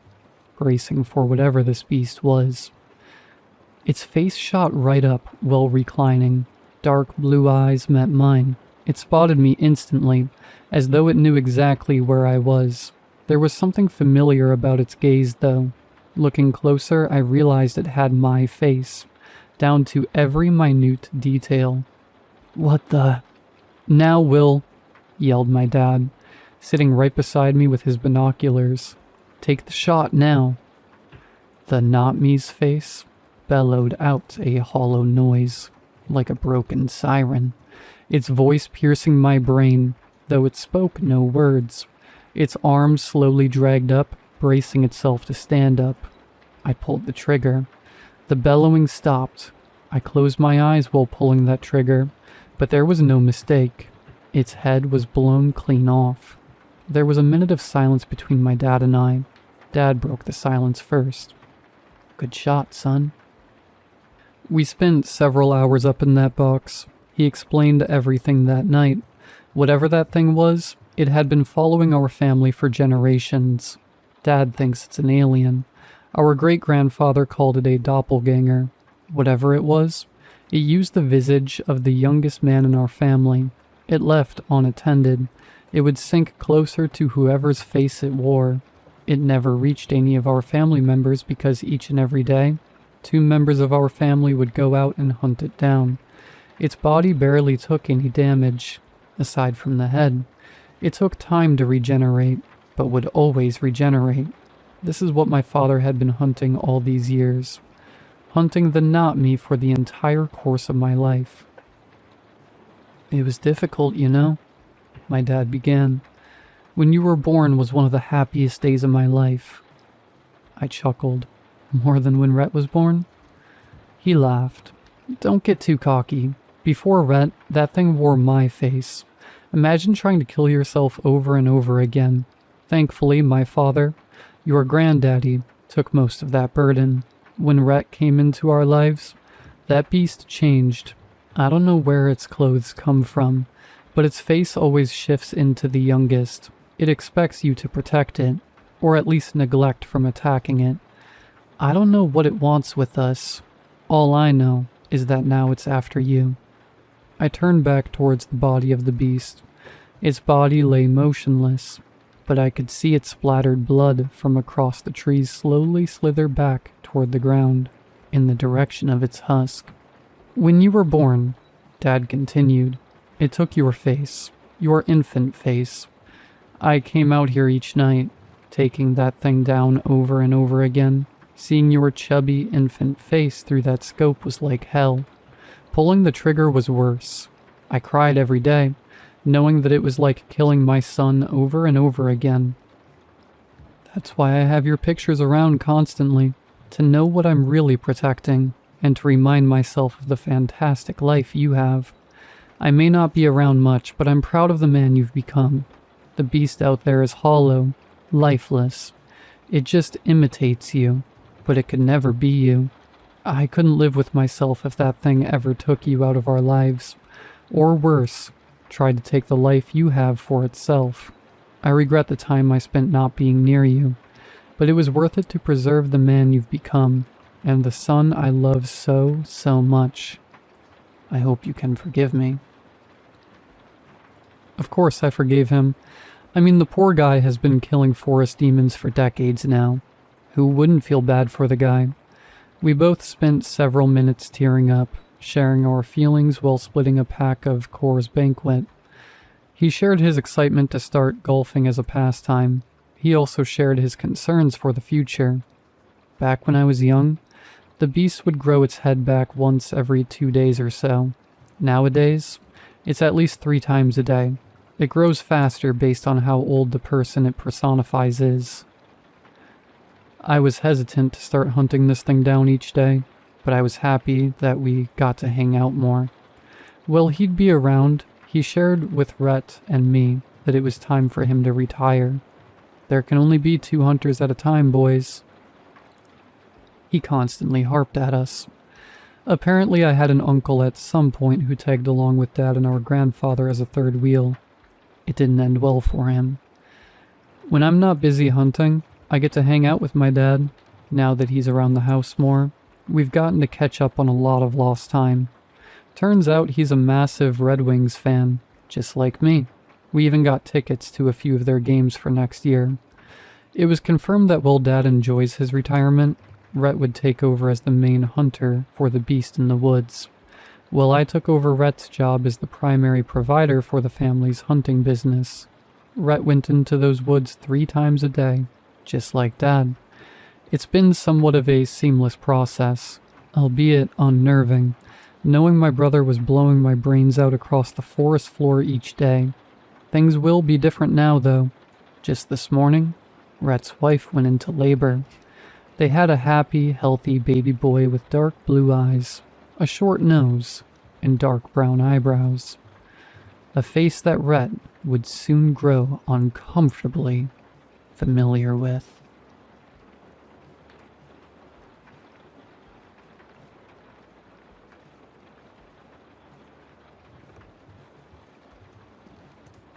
bracing for whatever this beast was. Its face shot right up while reclining. Dark blue eyes met mine. It spotted me instantly, as though it knew exactly where I was. There was something familiar about its gaze, though. Looking closer, I realized it had my face, down to every minute detail. What the... Now, Will, yelled my dad, sitting right beside me with his binoculars. Take the shot now. The not me's face bellowed out a hollow noise, like a broken siren, its voice piercing my brain, though it spoke no words. Its arms slowly dragged up, bracing itself to stand up. I pulled the trigger. The bellowing stopped. I closed my eyes while pulling that trigger, but there was no mistake. Its head was blown clean off. There was a minute of silence between my dad and I. Dad broke the silence first. Good shot, son. We spent several hours up in that box. He explained everything that night. Whatever that thing was, it had been following our family for generations. Dad thinks it's an alien. Our great-grandfather called it a doppelganger. Whatever it was, it used the visage of the youngest man in our family. It left unattended. It would sink closer to whoever's face it wore. It never reached any of our family members because each and every day, 2 members of our family would go out and hunt it down. Its body barely took any damage, aside from the head. It took time to regenerate, but would always regenerate. This is what my father had been hunting all these years. Hunting the not me for the entire course of my life. It was difficult, you know, my dad began. When you were born was one of the happiest days of my life. I chuckled. More than when Rhett was born? He laughed. Don't get too cocky. Before Rhett, that thing wore my face. Imagine trying to kill yourself over and over again. Thankfully, my father, your granddaddy, took most of that burden. When Rhett came into our lives, that beast changed. I don't know where its clothes come from, but its face always shifts into the youngest. It expects you to protect it, or at least neglect from attacking it. I don't know what it wants with us. All I know is that now it's after you. I turned back towards the body of the beast. Its body lay motionless, but I could see its splattered blood from across the trees slowly slither back toward the ground, in the direction of its husk. When you were born, Dad continued, it took your face, your infant face. I came out here each night, taking that thing down over and over again. Seeing your chubby infant face through that scope was like hell. Pulling the trigger was worse. I cried every day, knowing that it was like killing my son over and over again. That's why I have your pictures around constantly, to know what I'm really protecting, and to remind myself of the fantastic life you have. I may not be around much, but I'm proud of the man you've become. The beast out there is hollow, lifeless. It just imitates you, but it could never be you. I couldn't live with myself if that thing ever took you out of our lives. Or worse, tried to take the life you have for itself. I regret the time I spent not being near you, but it was worth it to preserve the man you've become, and the son I love so, so much. I hope you can forgive me. Of course I forgave him. I mean, the poor guy has been killing forest demons for decades now. Who wouldn't feel bad for the guy? We both spent several minutes tearing up, sharing our feelings while splitting a pack of Coors Banquet. He shared his excitement to start golfing as a pastime. He also shared his concerns for the future. Back when I was young, the beast would grow its head back once every 2 days or so. Nowadays, it's at least 3 times a day. It grows faster based on how old the person it personifies is. I was hesitant to start hunting this thing down each day, but I was happy that we got to hang out more. While he'd be around, he shared with Rhett and me that it was time for him to retire. There can only be 2 hunters at a time, boys. He constantly harped at us. Apparently I had an uncle at some point who tagged along with Dad and our grandfather as a third wheel. It didn't end well for him. When I'm not busy hunting, I get to hang out with my dad. Now that he's around the house more, we've gotten to catch up on a lot of lost time. Turns out he's a massive Red Wings fan, just like me. We even got tickets to a few of their games for next year. It was confirmed that while Dad enjoys his retirement, Rhett would take over as the main hunter for the beast in the woods. While I took over Rhett's job as the primary provider for the family's hunting business. Rhett went into those woods 3 times a day, just like Dad. It's been somewhat of a seamless process, albeit unnerving, knowing my brother was blowing my brains out across the forest floor each day. Things will be different now, though. Just this morning, Rhett's wife went into labor. They had a happy, healthy baby boy with dark blue eyes, a short nose, and dark brown eyebrows. A face that Rhett would soon grow uncomfortably familiar with.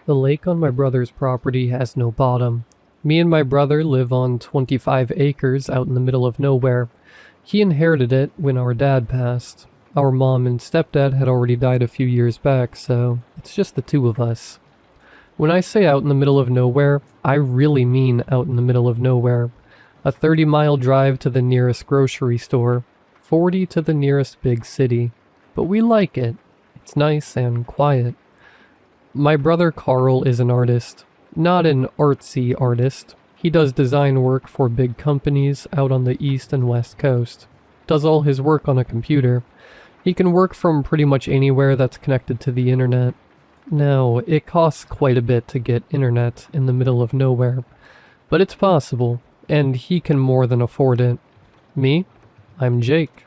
The lake on my brother's property has no bottom. Me and my brother live on 25 acres out in the middle of nowhere. He inherited it when our dad passed. Our mom and stepdad had already died a few years back, so it's just the 2 of us. When I say out in the middle of nowhere, I really mean out in the middle of nowhere. A 30-mile drive to the nearest grocery store, 40 to the nearest big city. But we like it. It's nice and quiet. My brother Carl is an artist. Not an artsy artist. He does design work for big companies out on the east and west coast. Does all his work on a computer. He can work from pretty much anywhere that's connected to the internet. Now, it costs quite a bit to get internet in the middle of nowhere, but it's possible, and he can more than afford it. Me? I'm Jake.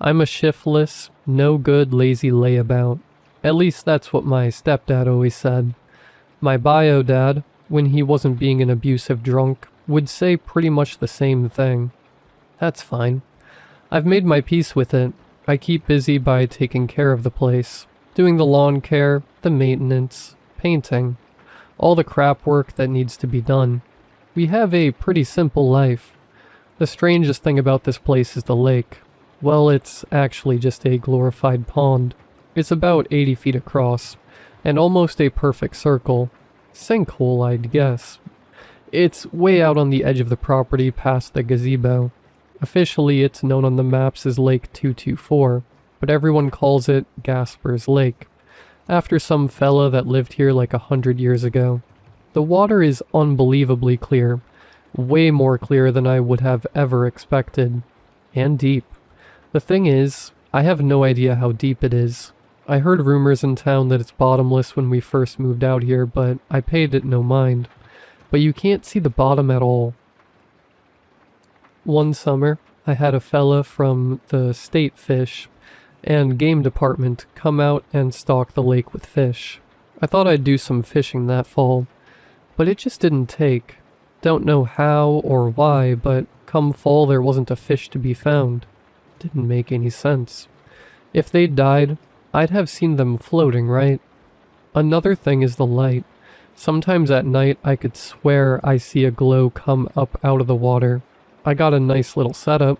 I'm a shiftless, No good lazy layabout. At least that's what my stepdad always said. My bio dad, when he wasn't being an abusive drunk, would say pretty much the same thing. That's fine. I've made my peace with it. I keep busy by taking care of the place, doing the lawn care, the maintenance, painting, all the crap work that needs to be done. We have a pretty simple life. The strangest thing about this place is the lake. Well, it's actually just a glorified pond. It's about 80 feet across, and almost a perfect circle. Sinkhole, I'd guess. It's way out on the edge of the property past the gazebo. Officially, it's known on the maps as Lake 224, but everyone calls it Gasper's Lake, after some fella that lived here like 100 years ago. The water is unbelievably clear, way more clear than I would have ever expected, and deep. The thing is, I have no idea how deep it is. I heard rumors in town that it's bottomless when we first moved out here, but I paid it no mind. But you can't see the bottom at all. One summer, I had a fella from the state fish and game department come out and stock the lake with fish. I thought I'd do some fishing that fall, but it just didn't take. Don't know how or why, but come fall there wasn't a fish to be found. Didn't make any sense. If they'd died, I'd have seen them floating, right? Another thing is the light. Sometimes at night I could swear I see a glow come up out of the water. I got a nice little setup.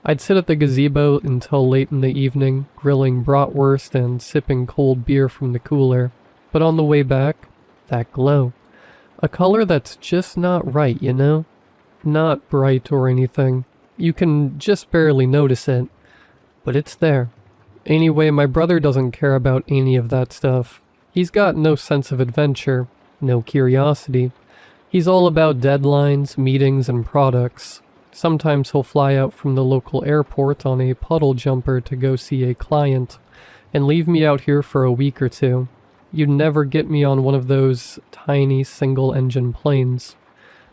I'd sit at the gazebo until late in the evening, grilling bratwurst and sipping cold beer from the cooler. But on the way back, that glow. A color that's just not right, you know? Not bright or anything. You can just barely notice it. But it's there. Anyway, my brother doesn't care about any of that stuff. He's got no sense of adventure, no curiosity. He's all about deadlines, meetings, and products. Sometimes he'll fly out from the local airport on a puddle jumper to go see a client, and leave me out here for a week or two. You'd never get me on one of those tiny single-engine planes.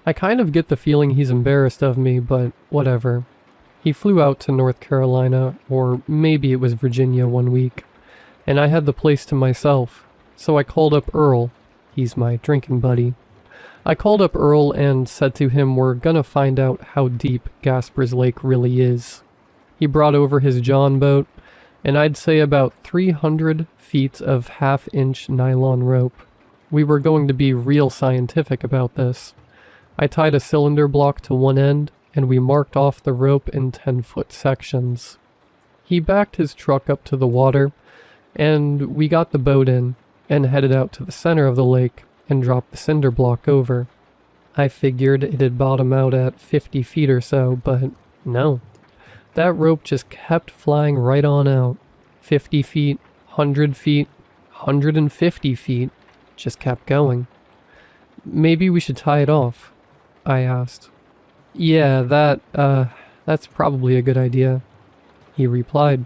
I kind of get the feeling he's embarrassed of me, but whatever. He flew out to North Carolina, or maybe it was Virginia, one week, and I had the place to myself, so I called up Earl. He's my drinking buddy. I called up Earl and said to him we're gonna find out how deep Gasper's Lake really is. He brought over his John boat, and I'd say about 300 feet of half-inch nylon rope. We were going to be real scientific about this. I tied a cylinder block to one end, and we marked off the rope in 10-foot sections. He backed his truck up to the water, and we got the boat in, and headed out to the center of the lake, and dropped the cinder block over. I figured it'd bottom out at 50 feet or so, but no. That rope just kept flying right on out. 50 feet, 100 feet, 150 feet, just kept going. Maybe we should tie it off, I asked. Yeah, that's probably a good idea, he replied.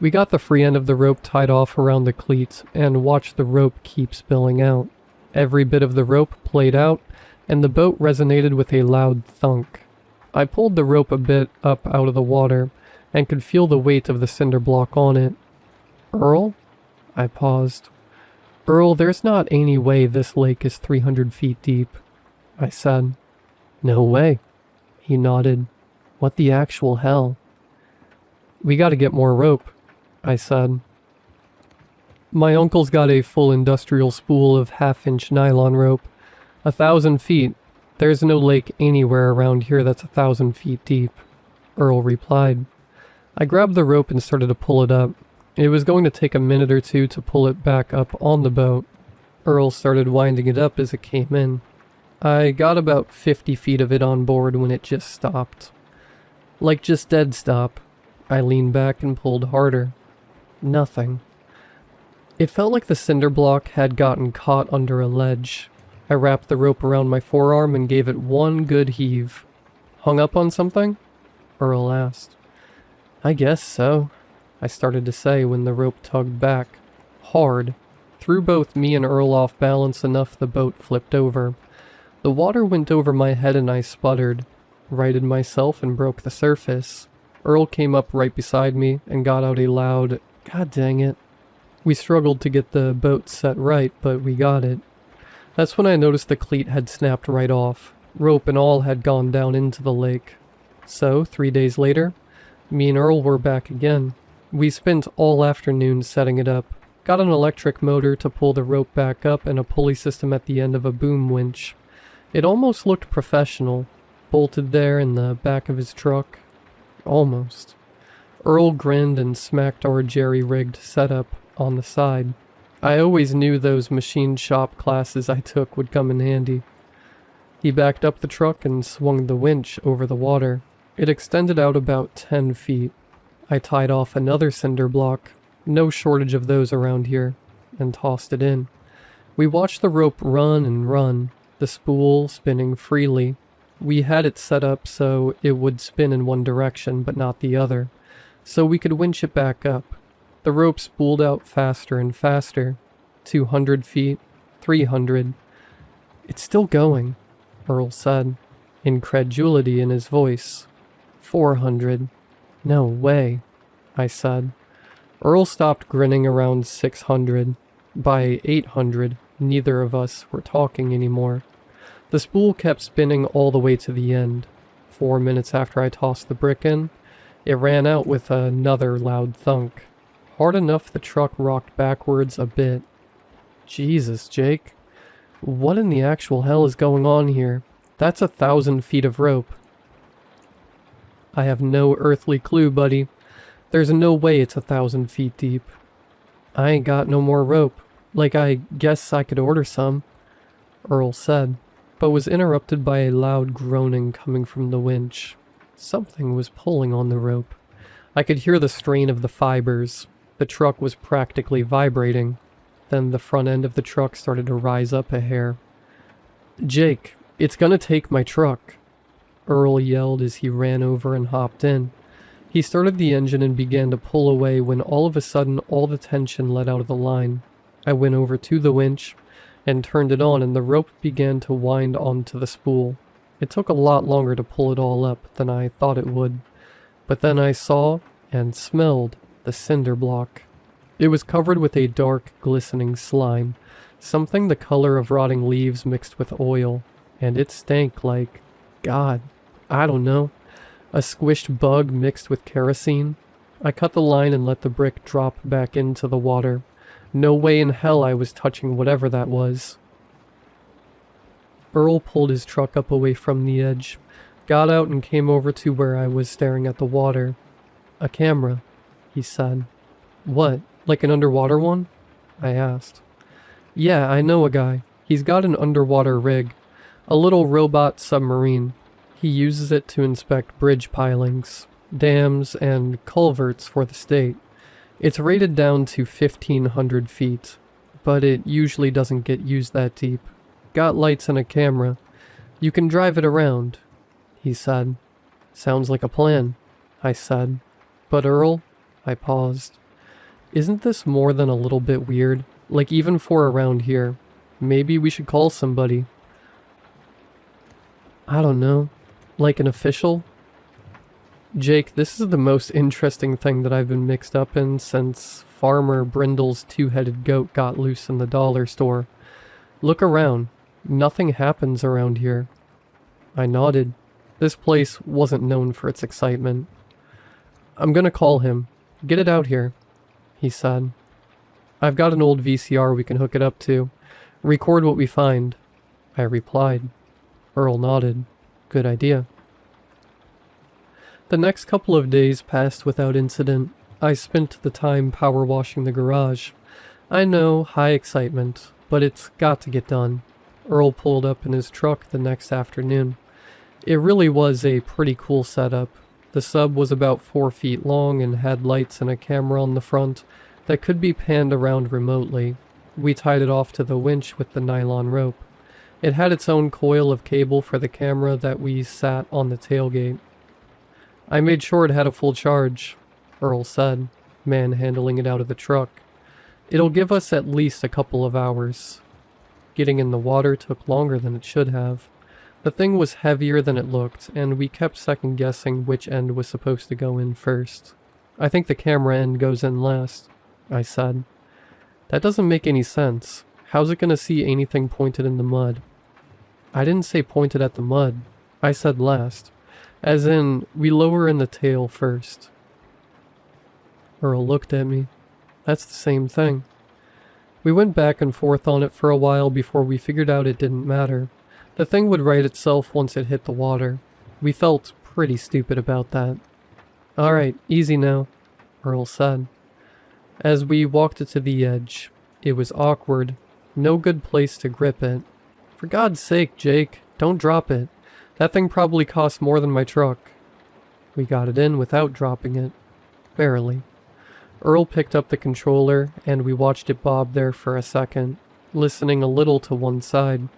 We got the free end of the rope tied off around the cleats and watched the rope keep spilling out. Every bit of the rope played out, and the boat resonated with a loud thunk. I pulled the rope a bit up out of the water, and could feel the weight of the cinder block on it. Earl? I paused. Earl, there's not any way this lake is 300 feet deep, I said. No way, he nodded. What the actual hell? We gotta get more rope, I said. My uncle's got a full industrial spool of half-inch nylon rope. 1,000 feet. There's no lake anywhere around here that's 1,000 feet deep, Earl replied. I grabbed the rope and started to pull it up. It was going to take a minute or two to pull it back up on the boat. Earl started winding it up as it came in. I got about 50 feet of it on board when it just stopped. Like just dead stop. I leaned back and pulled harder. Nothing. It felt like the cinder block had gotten caught under a ledge. I wrapped the rope around my forearm and gave it one good heave. Hung up on something? Earl asked. I guess so, I started to say when the rope tugged back. Hard. Threw both me and Earl off balance enough the boat flipped over. The water went over my head and I sputtered. Righted myself and broke the surface. Earl came up right beside me and got out a loud, "God dang it." We struggled to get the boat set right, but we got it. That's when I noticed the cleat had snapped right off. Rope and all had gone down into the lake. So, 3 days later, me and Earl were back again. We spent all afternoon setting it up. Got an electric motor to pull the rope back up and a pulley system at the end of a boom winch. It almost looked professional, bolted there in the back of his truck. Almost. Earl grinned and smacked our jerry-rigged setup on the side. I always knew those machine shop classes I took would come in handy. He backed up the truck and swung the winch over the water. It extended out about 10 feet. I tied off another cinder block, no shortage of those around here, and tossed it in. We watched the rope run and run, the spool spinning freely. We had it set up so it would spin in one direction but not the other, so we could winch it back up. The rope spooled out faster and faster. 200 feet, 300. "It's still going," Earl said, incredulity in his voice. 400. "No way," I said. Earl stopped grinning around 600. By 800, neither of us were talking anymore. The spool kept spinning all the way to the end. 4 minutes after I tossed the brick in, it ran out with another loud thunk. Hard enough the truck rocked backwards a bit. Jesus, Jake. What in the actual hell is going on here? That's 1,000 feet of rope. I have no earthly clue, buddy. There's no way it's 1,000 feet deep. I ain't got no more rope. Like, I guess I could order some, Earl said, but was interrupted by a loud groaning coming from the winch. Something was pulling on the rope. I could hear the strain of the fibers. The truck was practically vibrating. Then the front end of the truck started to rise up a hair. "Jake, it's gonna take my truck," Earl yelled as he ran over and hopped in. He started the engine and began to pull away when all of a sudden all the tension let out of the line. I went over to the winch and turned it on and the rope began to wind onto the spool. It took a lot longer to pull it all up than I thought it would. But then I saw and smelled the cinder block. It was covered with a dark, glistening slime, something the color of rotting leaves mixed with oil, and it stank like, God, I don't know, a squished bug mixed with kerosene. I cut the line and let the brick drop back into the water. No way in hell I was touching whatever that was. Earl pulled his truck up away from the edge, got out and came over to where I was staring at the water. "A camera," he said. "What, like an underwater one?" I asked. "Yeah, I know a guy. He's got an underwater rig. A little robot submarine. He uses it to inspect bridge pilings, dams, and culverts for the state. It's rated down to 1,500 feet, but it usually doesn't get used that deep. Got lights and a camera. You can drive it around," he said. "Sounds like a plan," I said. "But Earl," I paused. "Isn't this more than a little bit weird? Like even for around here. Maybe we should call somebody." "I don't know. Like an official?" "Jake, this is the most interesting thing that I've been mixed up in since Farmer Brindle's two-headed goat got loose in the dollar store. Look around. Nothing happens around here." I nodded. This place wasn't known for its excitement. "I'm gonna call him. Get it out here," he said. "I've got an old VCR we can hook it up to. Record what we find," I replied. Earl nodded. "Good idea." The next couple of days passed without incident. I spent the time power washing the garage. I know, high excitement, but it's got to get done. Earl pulled up in his truck the next afternoon. It really was a pretty cool setup. The sub was about 4 feet long and had lights and a camera on the front that could be panned around remotely. We tied it off to the winch with the nylon rope. It had its own coil of cable for the camera that we sat on the tailgate. "I made sure it had a full charge," Earl said, manhandling it out of the truck. "It'll give us at least a couple of hours." Getting in the water took longer than it should have. The thing was heavier than it looked, and we kept second guessing which end was supposed to go in first. I think the camera end goes in last, I said. That doesn't make any sense. How's it gonna see anything pointed in the mud? I didn't say pointed at the mud. I said last. As in, we lower in the tail first. Earl looked at me. That's the same thing. We went back and forth on it for a while before we figured out it didn't matter. The thing would right itself once it hit the water. We felt pretty stupid about that. Alright, easy now, Earl said. As we walked it to the edge, it was awkward. No good place to grip it. For God's sake, Jake, don't drop it. That thing probably costs more than my truck. We got it in without dropping it. Barely. Earl picked up the controller, and we watched it bob there for a second, listening a little to one side,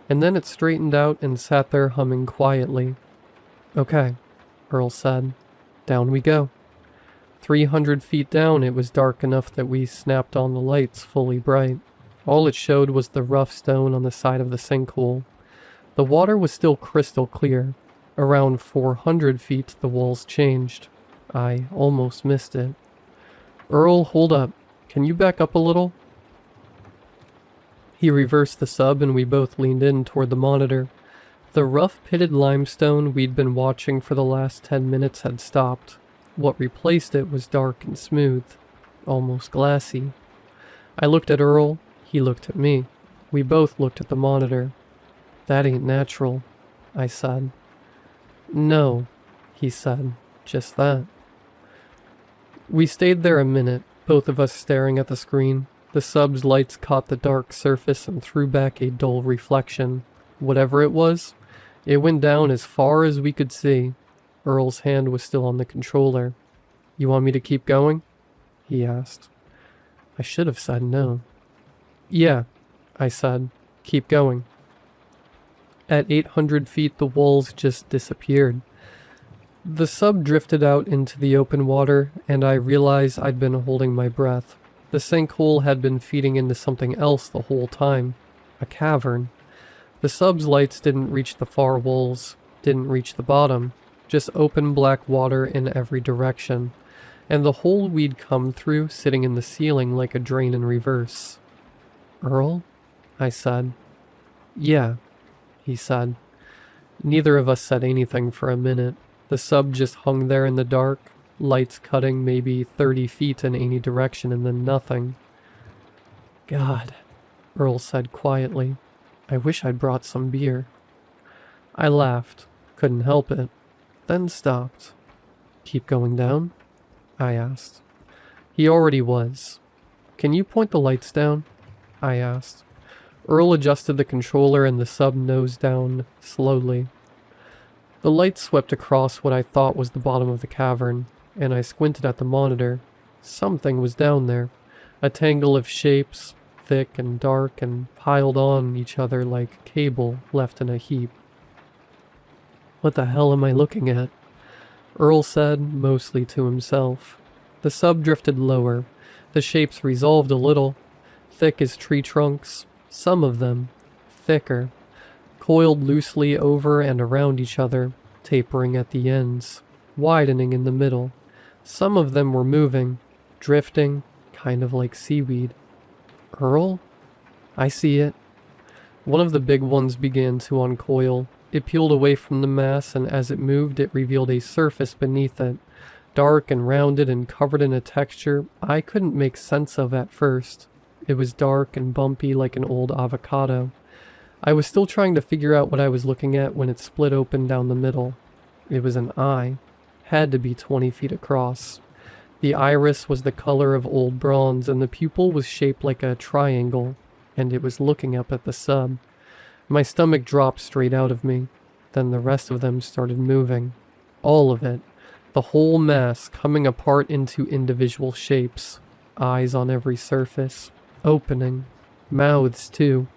and then it straightened out and sat there humming quietly. Okay, Earl said. Down we go. 300 feet down, it was dark enough that we snapped on the lights fully bright. All it showed was the rough stone on the side of the sinkhole. The water was still crystal clear. Around 400 feet, the walls changed. I almost missed it. Earl, hold up. Can you back up a little? He reversed the sub and we both leaned in toward the monitor. The rough pitted limestone we'd been watching for the last 10 minutes had stopped. What replaced it was dark and smooth, almost glassy. I looked at Earl, he looked at me. We both looked at the monitor. That ain't natural, I said. No, he said, just that. We stayed there a minute, both of us staring at the screen. The sub's lights caught the dark surface and threw back a dull reflection. Whatever it was, it went down as far as we could see. Earl's hand was still on the controller. You want me to keep going? He asked. I should have said no. Yeah, I said. Keep going. At 800 feet, the walls just disappeared. The sub drifted out into the open water, and I realized I'd been holding my breath. The sinkhole had been feeding into something else the whole time. A cavern. The sub's lights didn't reach the far walls, didn't reach the bottom. Just open black water in every direction. And the hole we'd come through sitting in the ceiling like a drain in reverse. Earl? I said. Yeah, he said. Neither of us said anything for a minute. The sub just hung there in the dark, lights cutting maybe 30 feet in any direction and then nothing. God, Earl said quietly. I wish I'd brought some beer. I laughed. Couldn't help it. Then stopped. Keep going down? I asked. He already was. Can you point the lights down? I asked. Earl adjusted the controller and the sub nosed down slowly. The light swept across what I thought was the bottom of the cavern, and I squinted at the monitor. Something was down there. A tangle of shapes, thick and dark and piled on each other like cable left in a heap. What the hell am I looking at? Earl said, mostly to himself. The sub drifted lower. The shapes resolved a little. Thick as tree trunks, some of them. Thicker. Coiled loosely over and around each other, tapering at the ends, widening in the middle. Some of them were moving, drifting, kind of like seaweed. Earl? I see it. One of the big ones began to uncoil. It peeled away from the mass, and as it moved, it revealed a surface beneath it, dark and rounded and covered in a texture I couldn't make sense of at first. It was dark and bumpy like an old avocado. I was still trying to figure out what I was looking at when it split open down the middle. It was an eye. Had to be 20 feet across. The iris was the color of old bronze, and the pupil was shaped like a triangle, and it was looking up at the sub. My stomach dropped straight out of me. Then the rest of them started moving. All of it. The whole mass coming apart into individual shapes. Eyes on every surface. Opening. Mouths, too.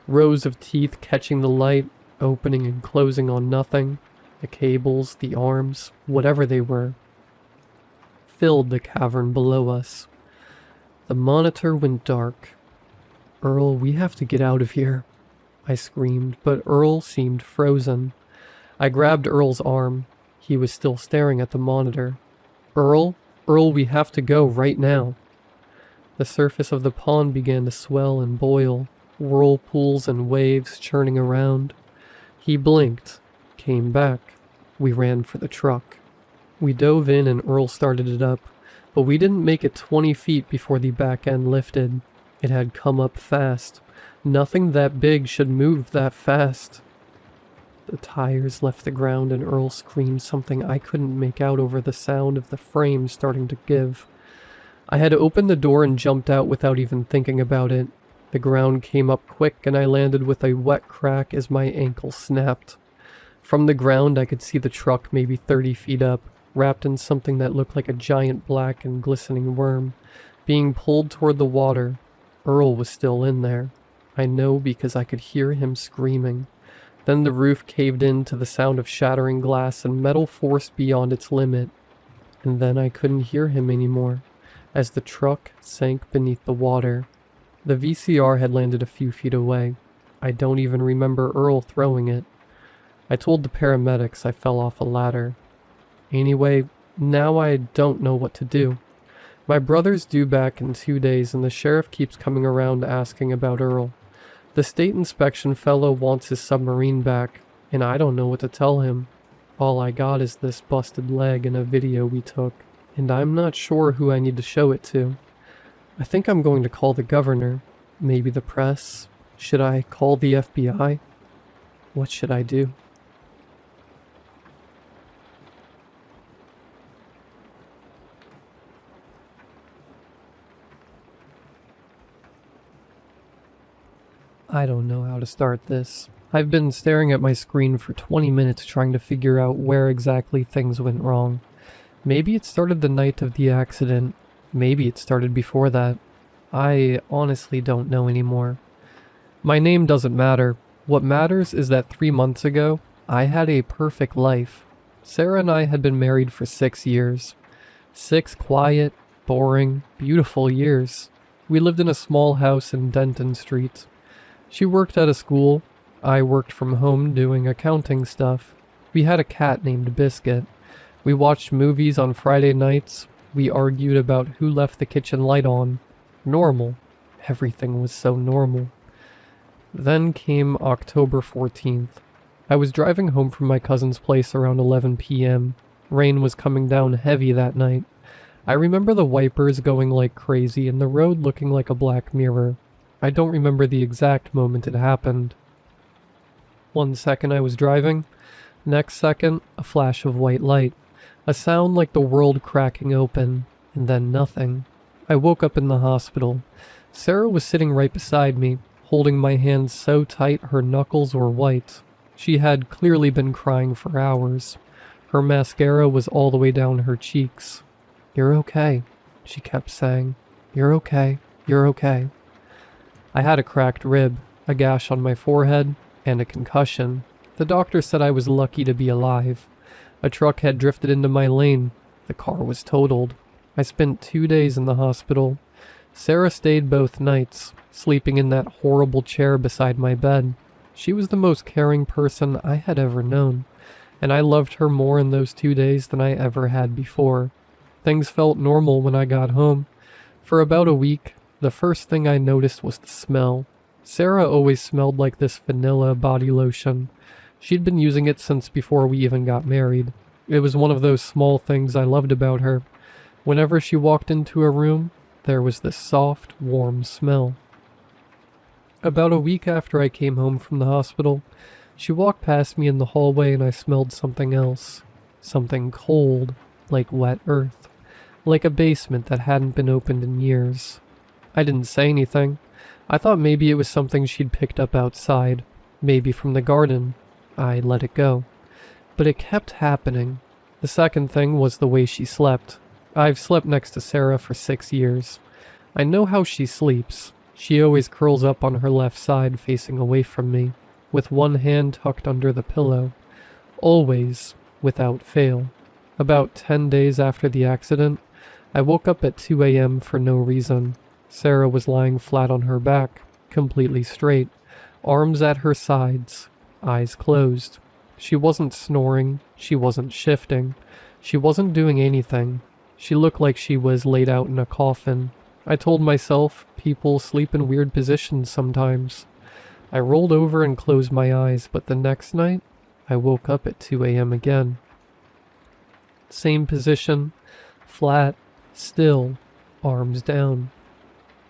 Rows of teeth catching the light, opening and closing on nothing. The cables, the arms, whatever they were, filled the cavern below us. The monitor went dark. Earl, we have to get out of here, I screamed, but Earl seemed frozen. I grabbed Earl's arm. He was still staring at the monitor. Earl? Earl, we have to go right now. The surface of the pond began to swell and boil, whirlpools and waves churning around. He blinked, came back. We ran for the truck. We dove in and Earl started it up, but we didn't make it 20 feet before the back end lifted. It had come up fast. Nothing that big should move that fast. The tires left the ground and Earl screamed something I couldn't make out over the sound of the frame starting to give. I had opened the door and jumped out without even thinking about it. The ground came up quick and I landed with a wet crack as my ankle snapped. From the ground I could see the truck maybe 30 feet up, wrapped in something that looked like a giant black and glistening worm, being pulled toward the water. Earl was still in there. I know because I could hear him screaming. Then the roof caved in to the sound of shattering glass and metal forced beyond its limit. And then I couldn't hear him anymore, as the truck sank beneath the water. The VCR had landed a few feet away. I don't even remember Earl throwing it. I told the paramedics I fell off a ladder. Anyway, now I don't know what to do. My brother's due back in 2 days and the sheriff keeps coming around asking about Earl. The state inspection fellow wants his submarine back, and I don't know what to tell him. All I got is this busted leg and a video we took, and I'm not sure who I need to show it to. I think I'm going to call the governor, maybe the press. Should I call the FBI? What should I do? I don't know how to start this. I've been staring at my screen for 20 minutes trying to figure out where exactly things went wrong. Maybe it started the night of the accident. Maybe it started before that. I honestly don't know anymore. My name doesn't matter. What matters is that 3 months ago, I had a perfect life. Sarah and I had been married for 6 years. 6 quiet, boring, beautiful years. We lived in a small house in Denton Street. She worked at a school. I worked from home doing accounting stuff. We had a cat named Biscuit. We watched movies on Friday nights. We argued about who left the kitchen light on. Normal. Everything was so normal. Then came October 14th. I was driving home from my cousin's place around 11 p.m. Rain was coming down heavy that night. I remember the wipers going like crazy and the road looking like a black mirror. I don't remember the exact moment it happened. 1 second I was driving, next second a flash of white light, a sound like the world cracking open, and then nothing. I woke up in the hospital. Sarah was sitting right beside me, holding my hand so tight her knuckles were white. She had clearly been crying for hours. Her mascara was all the way down her cheeks. "You're okay," she kept saying. "You're okay, you're okay." I had a cracked rib, a gash on my forehead, and a concussion. The doctor said I was lucky to be alive. A truck had drifted into my lane. The car was totaled. I spent 2 days in the hospital. Sarah stayed both nights, sleeping in that horrible chair beside my bed. She was the most caring person I had ever known, and I loved her more in those 2 days than I ever had before. Things felt normal when I got home. For about a week, the first thing I noticed was the smell. Sarah always smelled like this vanilla body lotion. She'd been using it since before we even got married. It was one of those small things I loved about her. Whenever she walked into a room, there was this soft, warm smell. About a week after I came home from the hospital, she walked past me in the hallway and I smelled something else. Something cold, like wet earth. Like a basement that hadn't been opened in years. I didn't say anything. I thought maybe it was something she'd picked up outside. Maybe from the garden. I let it go. But it kept happening. The second thing was the way she slept. I've slept next to Sarah for 6 years. I know how she sleeps. She always curls up on her left side facing away from me, with one hand tucked under the pillow. Always, without fail. About 10 days after the accident, I woke up at 2 a.m. for no reason. Sarah was lying flat on her back, completely straight. arms at her sides, eyes closed. She wasn't snoring, she wasn't shifting, she wasn't doing anything. She looked like she was laid out in a coffin. I told myself, people sleep in weird positions sometimes. I rolled over and closed my eyes, but the next night, I woke up at 2 a.m. again. Same position, flat, still, arms down.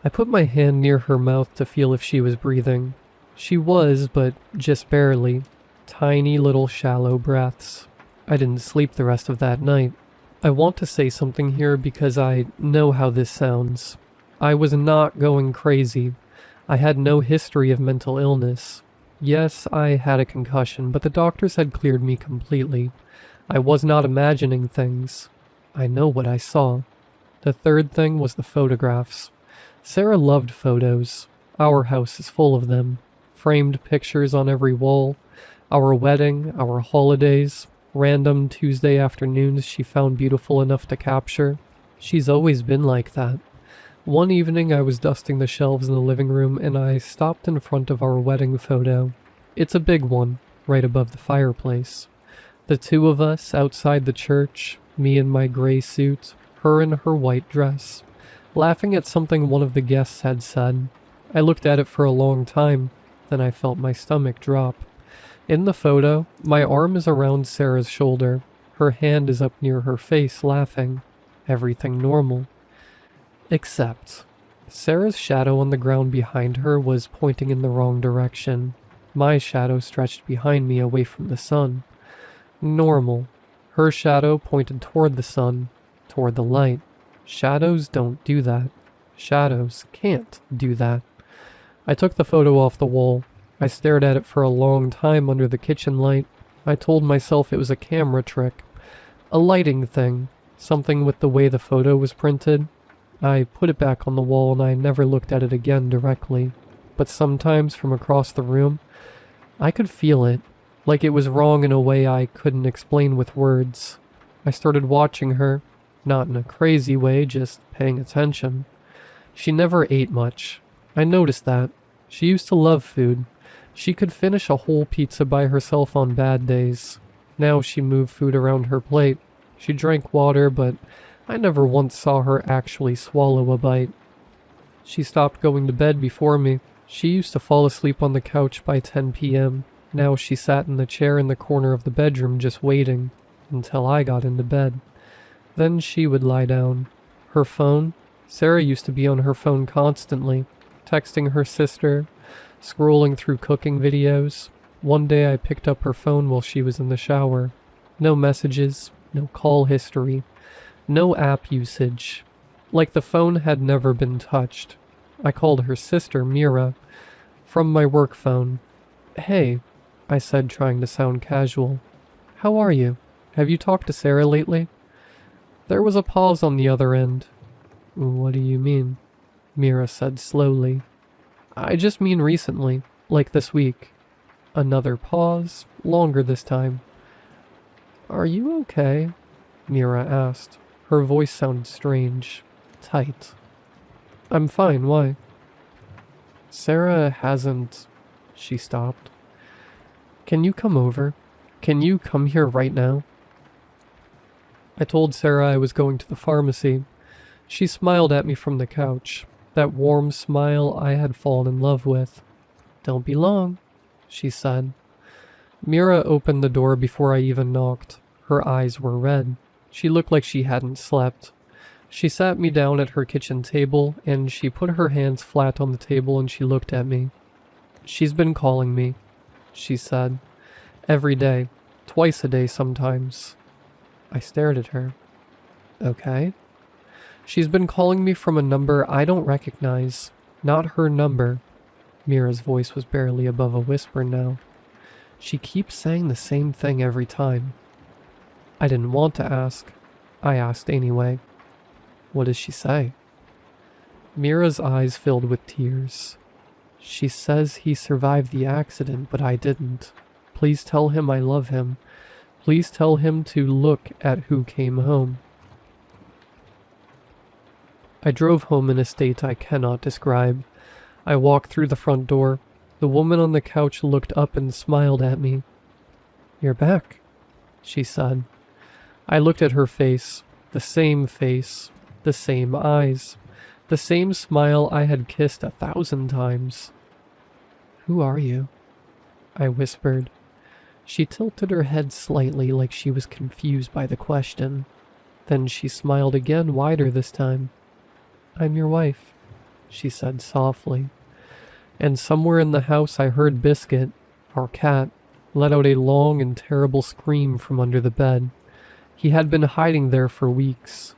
I put my hand near her mouth to feel if she was breathing. She was, but just barely. Tiny little shallow breaths. I didn't sleep the rest of that night. I want to say something here because I know how this sounds. I was not going crazy. I had no history of mental illness. Yes, I had a concussion, but the doctors had cleared me completely. I was not imagining things. I know what I saw. The third thing was the photographs. Sarah loved photos. Our house is full of them. Framed pictures on every wall. Our wedding, our holidays, random Tuesday afternoons she found beautiful enough to capture. She's always been like that. One evening I was dusting the shelves in the living room and I stopped in front of our wedding photo. It's a big one, right above the fireplace. The two of us outside the church, me in my gray suit, her in her white dress, laughing at something one of the guests had said. I looked at it for a long time, then I felt my stomach drop. In the photo, my arm is around Sarah's shoulder. Her hand is up near her face, laughing. Everything normal. Except, Sarah's shadow on the ground behind her was pointing in the wrong direction. My shadow stretched behind me away from the sun. Normal. Her shadow pointed toward the sun, toward the light. Shadows don't do that. Shadows can't do that. I took the photo off the wall. I stared at it for a long time under the kitchen light. I told myself it was a camera trick. A lighting thing. Something with the way the photo was printed. I put it back on the wall and I never looked at it again directly. But sometimes from across the room, I could feel it. Like it was wrong in a way I couldn't explain with words. I started watching her. Not in a crazy way, just paying attention. She never ate much. I noticed that. She used to love food. She could finish a whole pizza by herself on bad days. Now she moved food around her plate. She drank water, but I never once saw her actually swallow a bite. She stopped going to bed before me. She used to fall asleep on the couch by 10 p.m. Now she sat in the chair in the corner of the bedroom just waiting until I got into bed. Then she would lie down. Her phone? Sarah used to be on her phone constantly, texting her sister, scrolling through cooking videos. One day I picked up her phone while she was in the shower. No messages, no call history, no app usage. Like the phone had never been touched. I called her sister, Mira, from my work phone. "Hey," I said, trying to sound casual. "How are you? Have you talked to Sarah lately?" There was a pause on the other end. "What do you mean?" Mira said slowly. "I just mean recently, like this week." Another pause, longer this time. "Are you okay?" Mira asked. Her voice sounded strange, tight. "I'm fine, why?" "Sarah hasn't..." She stopped. "Can you come over? Can you come here right now?" I told Sarah I was going to the pharmacy. She smiled at me from the couch, that warm smile I had fallen in love with. "Don't be long," she said. Mira opened the door before I even knocked. Her eyes were red. She looked like she hadn't slept. She sat me down at her kitchen table, and she put her hands flat on the table and she looked at me. "She's been calling me," she said. "Every day. Twice a day sometimes." I stared at her. "Okay." "She's been calling me from a number I don't recognize. Not her number." Mira's voice was barely above a whisper now. "She keeps saying the same thing every time." I didn't want to ask. I asked anyway. "What does she say?" Mira's eyes filled with tears. "She says he survived the accident, but I didn't. Please tell him I love him. Please tell him to look at who came home." I drove home in a state I cannot describe. I walked through the front door. The woman on the couch looked up and smiled at me. "You're back," she said. I looked at her face, the same eyes, the same smile I had kissed 1,000 times. "Who are you?" I whispered. She tilted her head slightly like she was confused by the question. Then she smiled again, wider this time. "I'm your wife," she said softly. And somewhere in the house I heard Biscuit, our cat, let out a long and terrible scream from under the bed. He had been hiding there for weeks.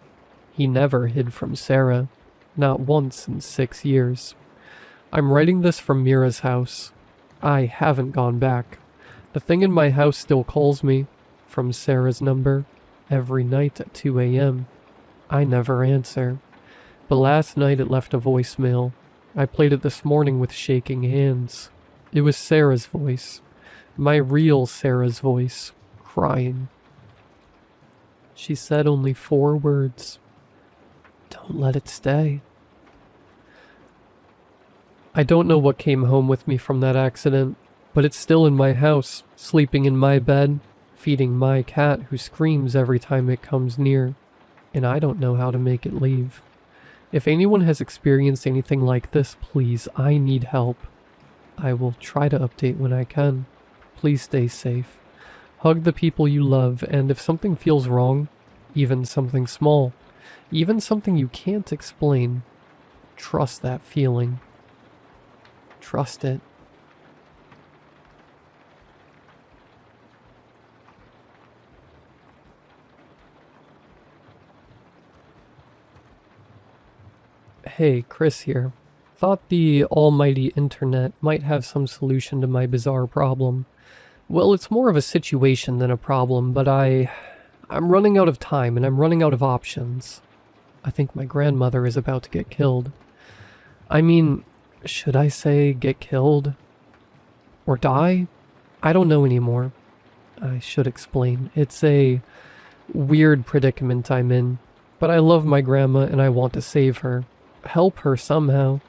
He never hid from Sarah, not once in 6 years. I'm writing this from Mira's house. I haven't gone back. The thing in my house still calls me, from Sarah's number, every night at 2 a.m. I never answer. But last night it left a voicemail. I played it this morning with shaking hands. It was Sarah's voice. My real Sarah's voice, crying. She said only 4 words. "Don't let it stay." I don't know what came home with me from that accident, but it's still in my house, sleeping in my bed, feeding my cat who screams every time it comes near, and I don't know how to make it leave. If anyone has experienced anything like this, please, I need help. I will try to update when I can. Please stay safe. Hug the people you love, and if something feels wrong, even something small, even something you can't explain, trust that feeling. Trust it. Hey, Chris here. Thought the almighty internet might have some solution to my bizarre problem. Well, it's more of a situation than a problem, but I'm running out of time and I'm running out of options. I think my grandmother is about to get killed. I mean, should I say get killed? Or die? I don't know anymore. I should explain. It's a weird predicament I'm in, but I love my grandma and I want to save her. Help her somehow.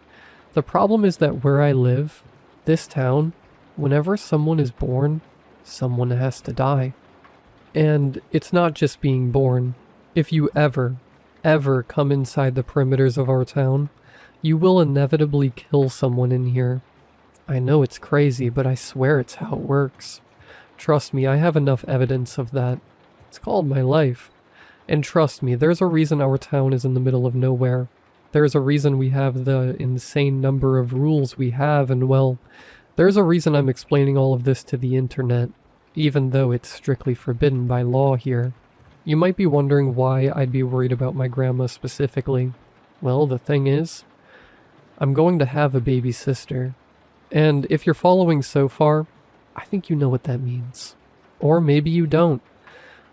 The problem is that where I live, this town, whenever someone is born, someone has to die. And it's not just being born. If you ever come inside the perimeters of our town, you will inevitably kill someone in here. I know it's crazy, but I swear it's how it works. Trust me, I have enough evidence of that. It's called my life. And trust me, there's a reason our town is in the middle of nowhere. There's a reason we have the insane number of rules we have, and well, there's a reason I'm explaining all of this to the internet, even though it's strictly forbidden by law here. You might be wondering why I'd be worried about my grandma specifically. Well, the thing is, I'm going to have a baby sister. And if you're following so far, I think you know what that means. Or maybe you don't.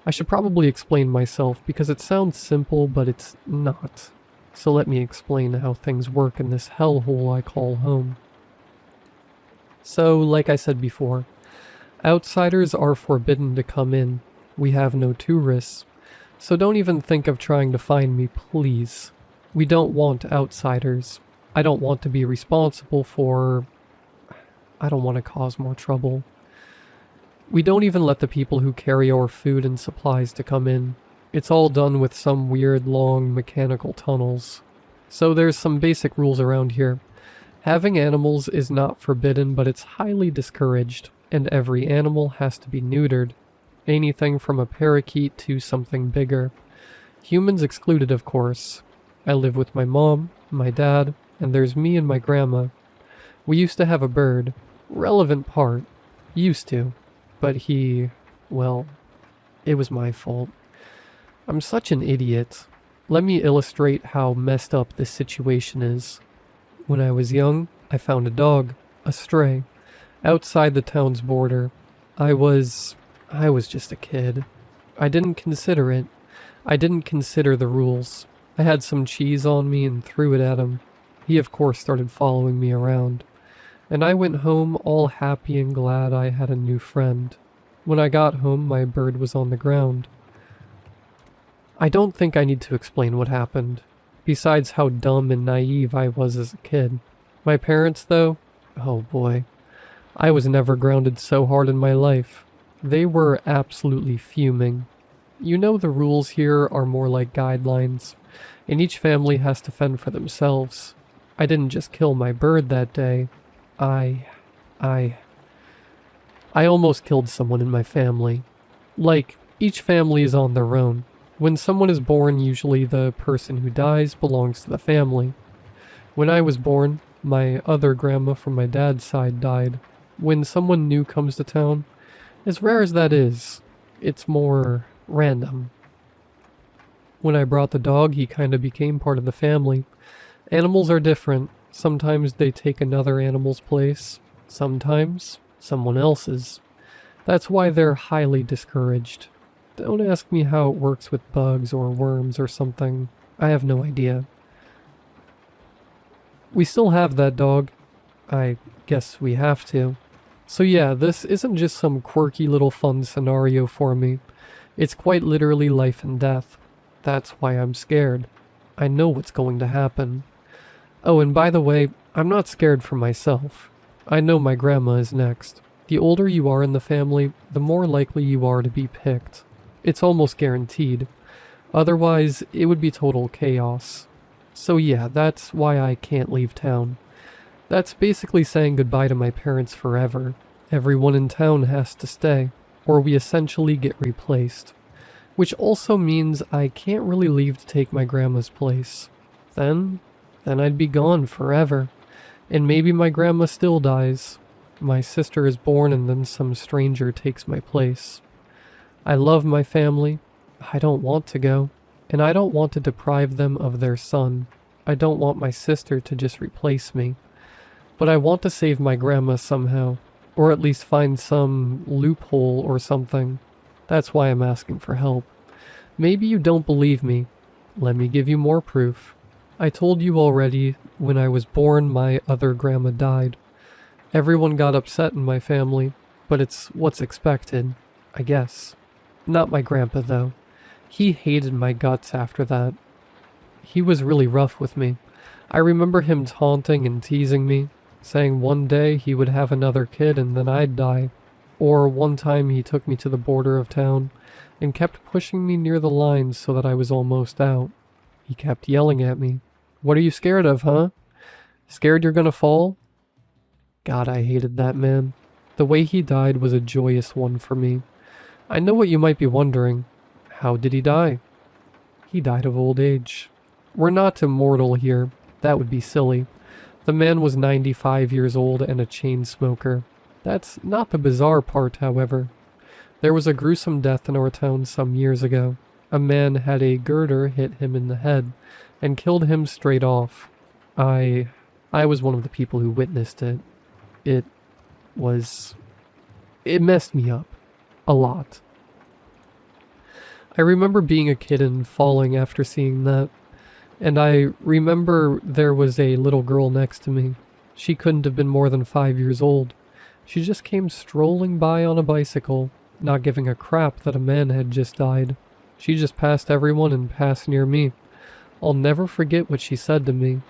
I should probably explain myself because it sounds simple, but it's not. So let me explain how things work in this hellhole I call home. So, like I said before, outsiders are forbidden to come in. We have no tourists. So don't even think of trying to find me, please. We don't want outsiders. I don't want to be responsible for... I don't want to cause more trouble. We don't even let the people who carry our food and supplies to come in. It's all done with some weird long mechanical tunnels. So there's some basic rules around here. Having animals is not forbidden, but it's highly discouraged, and every animal has to be neutered. Anything from a parakeet to something bigger. Humans excluded, of course. I live with my mom, my dad, and there's me and my grandma. We used to have a bird. Relevant part. Used to. But well, it was my fault. I'm such an idiot. Let me illustrate how messed up this situation is. When I was young, I found a dog, a stray, outside the town's border. I was just a kid. I didn't consider it. I didn't consider the rules. I had some cheese on me and threw it at him. He of course started following me around. And I went home all happy and glad I had a new friend. When I got home, my bird was on the ground. I don't think I need to explain what happened, besides how dumb and naive I was as a kid. My parents, though, oh boy, I was never grounded so hard in my life. They were absolutely fuming. You know the rules here are more like guidelines, and each family has to fend for themselves. I didn't just kill my bird that day. I almost killed someone in my family. Like, each family is on their own. When someone is born, usually the person who dies belongs to the family. When I was born, my other grandma from my dad's side died. When someone new comes to town, as rare as that is, it's more random. When I brought the dog, he kind of became part of the family. Animals are different. Sometimes they take another animal's place. Sometimes someone else's. That's why they're highly discouraged. Don't ask me how it works with bugs or worms or something. I have no idea. We still have that dog. I guess we have to. So yeah, this isn't just some quirky little fun scenario for me. It's quite literally life and death. That's why I'm scared. I know what's going to happen. Oh, and by the way, I'm not scared for myself. I know my grandma is next. The older you are in the family, the more likely you are to be picked. It's almost guaranteed. Otherwise, it would be total chaos. So yeah, that's why I can't leave town. That's basically saying goodbye to my parents forever. Everyone in town has to stay, or we essentially get replaced. Which also means I can't really leave to take my grandma's place. Then I'd be gone forever. And maybe my grandma still dies. My sister is born and then some stranger takes my place. I love my family. I don't want to go. And I don't want to deprive them of their son. I don't want my sister to just replace me. But I want to save my grandma somehow. Or at least find some loophole or something. That's why I'm asking for help. Maybe you don't believe me. Let me give you more proof. I told you already, when I was born, my other grandma died. Everyone got upset in my family, but it's what's expected, I guess. Not my grandpa, though. He hated my guts after that. He was really rough with me. I remember him taunting and teasing me, saying one day he would have another kid and then I'd die. Or one time he took me to the border of town and kept pushing me near the lines so that I was almost out. He kept yelling at me. What are you scared of, huh? Scared you're gonna fall? God, I hated that man. The way he died was a joyous one for me. I know what you might be wondering. How did he die? He died of old age. We're not immortal here. That would be silly. The man was 95 years old and a chain smoker. That's not the bizarre part, however. There was a gruesome death in our town some years ago. A man had a girder hit him in the head and killed him straight off. I was one of the people who witnessed it. It messed me up. A lot. I remember being a kid and falling after seeing that. And I remember there was a little girl next to me. She couldn't have been more than 5 years old. She just came strolling by on a bicycle, not giving a crap that a man had just died. She just passed everyone and passed near me. I'll never forget what she said to me.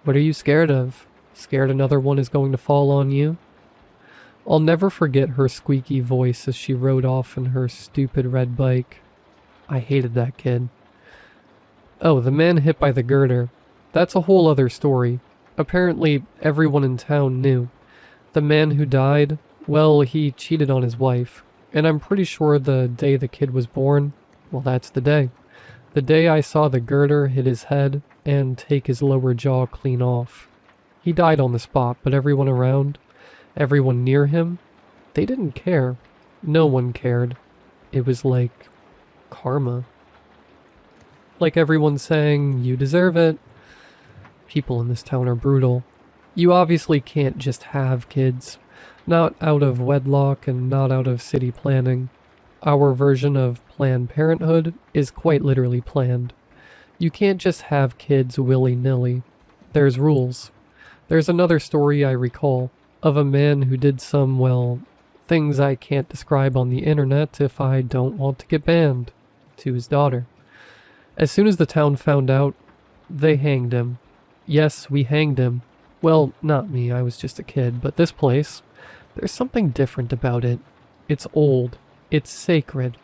What are you scared of? Scared another one is going to fall on you? I'll never forget her squeaky voice as she rode off in her stupid red bike. I hated that kid. Oh, the man hit by the girder. That's a whole other story. Apparently, everyone in town knew. The man who died, well, he cheated on his wife. And I'm pretty sure the day the kid was born, well, that's the day. The day I saw the girder hit his head and take his lower jaw clean off. He died on the spot, but everyone around, everyone near him, they didn't care. No one cared. It was like karma. Like everyone saying, you deserve it. People in this town are brutal. You obviously can't just have kids. Not out of wedlock and not out of city planning. Our version of Planned Parenthood is quite literally planned. You can't just have kids willy-nilly. There's rules. There's another story I recall of a man who did some, well, things I can't describe on the internet if I don't want to get banned, to his daughter. As soon as the town found out, they hanged him. Yes, we hanged him. Well, not me, I was just a kid, but this place, There's something different about it. It's old. It's sacred.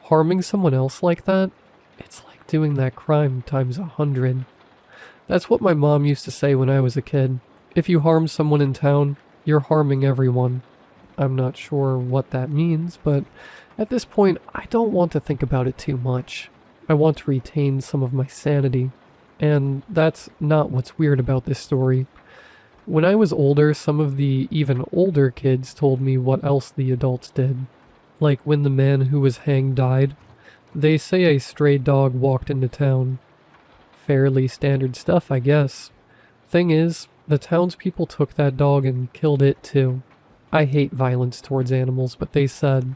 Harming someone else like that, it's like doing that crime times 100. That's what my mom used to say when I was a kid. If you harm someone in town, you're harming everyone. I'm not sure what that means, but at this point, I don't want to think about it too much. I want to retain some of my sanity. And that's not what's weird about this story. When I was older, some of the even older kids told me what else the adults did. Like when the man who was hanged died, they say a stray dog walked into town. Fairly standard stuff, I guess. Thing is, the townspeople took that dog and killed it too. I hate violence towards animals, but they said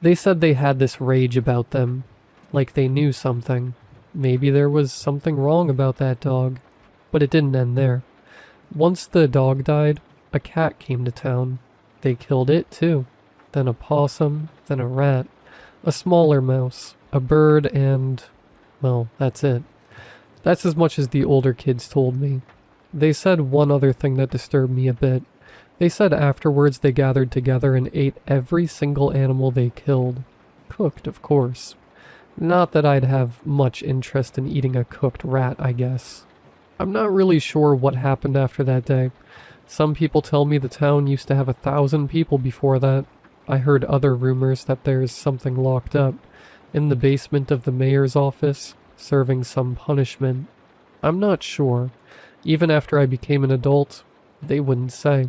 they had this rage about them, like they knew something. Maybe there was something wrong about that dog, but it didn't end there. Once the dog died, a cat came to town. They killed it too. Then a possum, then a rat, a smaller mouse, a bird, and, well, that's it. That's as much as the older kids told me. They said one other thing that disturbed me a bit. They said afterwards they gathered together and ate every single animal they killed. Cooked, of course. Not that I'd have much interest in eating a cooked rat, I guess. I'm not really sure what happened after that day. Some people tell me the town used to have 1,000 people before that. I heard other rumors that there's something locked up in the basement of the mayor's office, serving some punishment. I'm not sure. Even after I became an adult, they wouldn't say.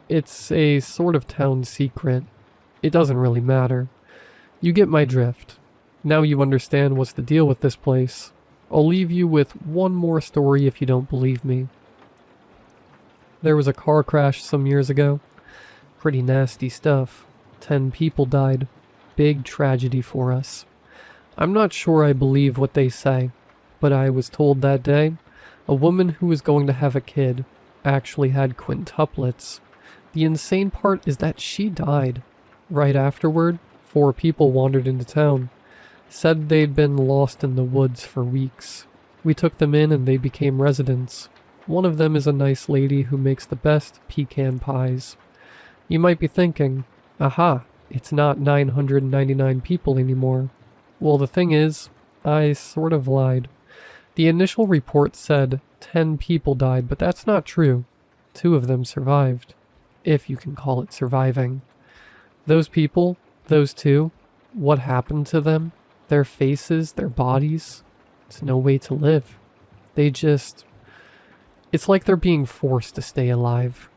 It's a sort of town secret. It doesn't really matter. You get my drift. Now you understand what's the deal with this place. I'll leave you with one more story if you don't believe me. There was a car crash some years ago. Pretty nasty stuff. 10 people died. Big tragedy for us. I'm not sure I believe what they say, but I was told that day a woman who was going to have a kid actually had quintuplets. The insane part is that she died. Right afterward, 4 people wandered into town. Said they'd been lost in the woods for weeks. We took them in and they became residents. One of them is a nice lady who makes the best pecan pies. You might be thinking, aha, it's not 999 people anymore. Well, the thing is, I sort of lied. The initial report said 10 people died, but that's not true. 2 of them survived. If you can call it surviving. Those people, those 2, what happened to them? Their faces, their bodies, it's no way to live. It's like they're being forced to stay alive.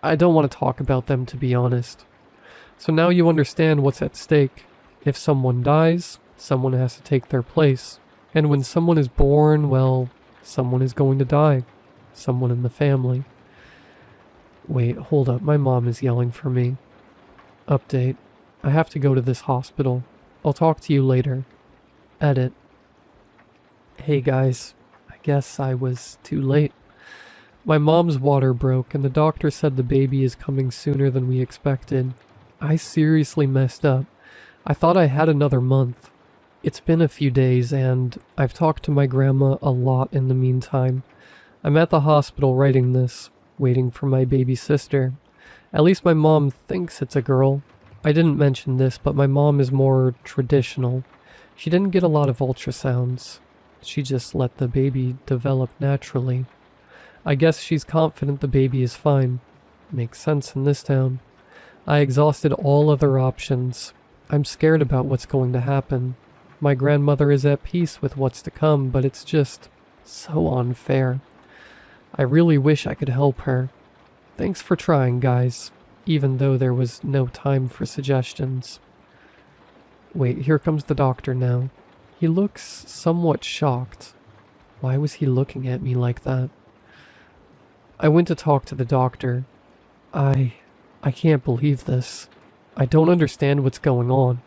I don't want to talk about them, to be honest. So now you understand what's at stake. If someone dies, someone has to take their place. And when someone is born, well, someone is going to die. Someone in the family. Wait, hold up, my mom is yelling for me. Update. I have to go to this hospital. I'll talk to you later. Edit. Hey guys, I guess I was too late. My mom's water broke and the doctor said the baby is coming sooner than we expected. I seriously messed up. I thought I had another month. It's been a few days and I've talked to my grandma a lot in the meantime. I'm at the hospital writing this, waiting for my baby sister. At least my mom thinks it's a girl. I didn't mention this, but my mom is more traditional. She didn't get a lot of ultrasounds. She just let the baby develop naturally. I guess she's confident the baby is fine. Makes sense in this town. I exhausted all other options. I'm scared about what's going to happen. My grandmother is at peace with what's to come, but it's just so unfair. I really wish I could help her. Thanks for trying, guys. Even though there was no time for suggestions. Wait, here comes the doctor now. He looks somewhat shocked. Why was he looking at me like that? I went to talk to the doctor. I can't believe this. I don't understand what's going on.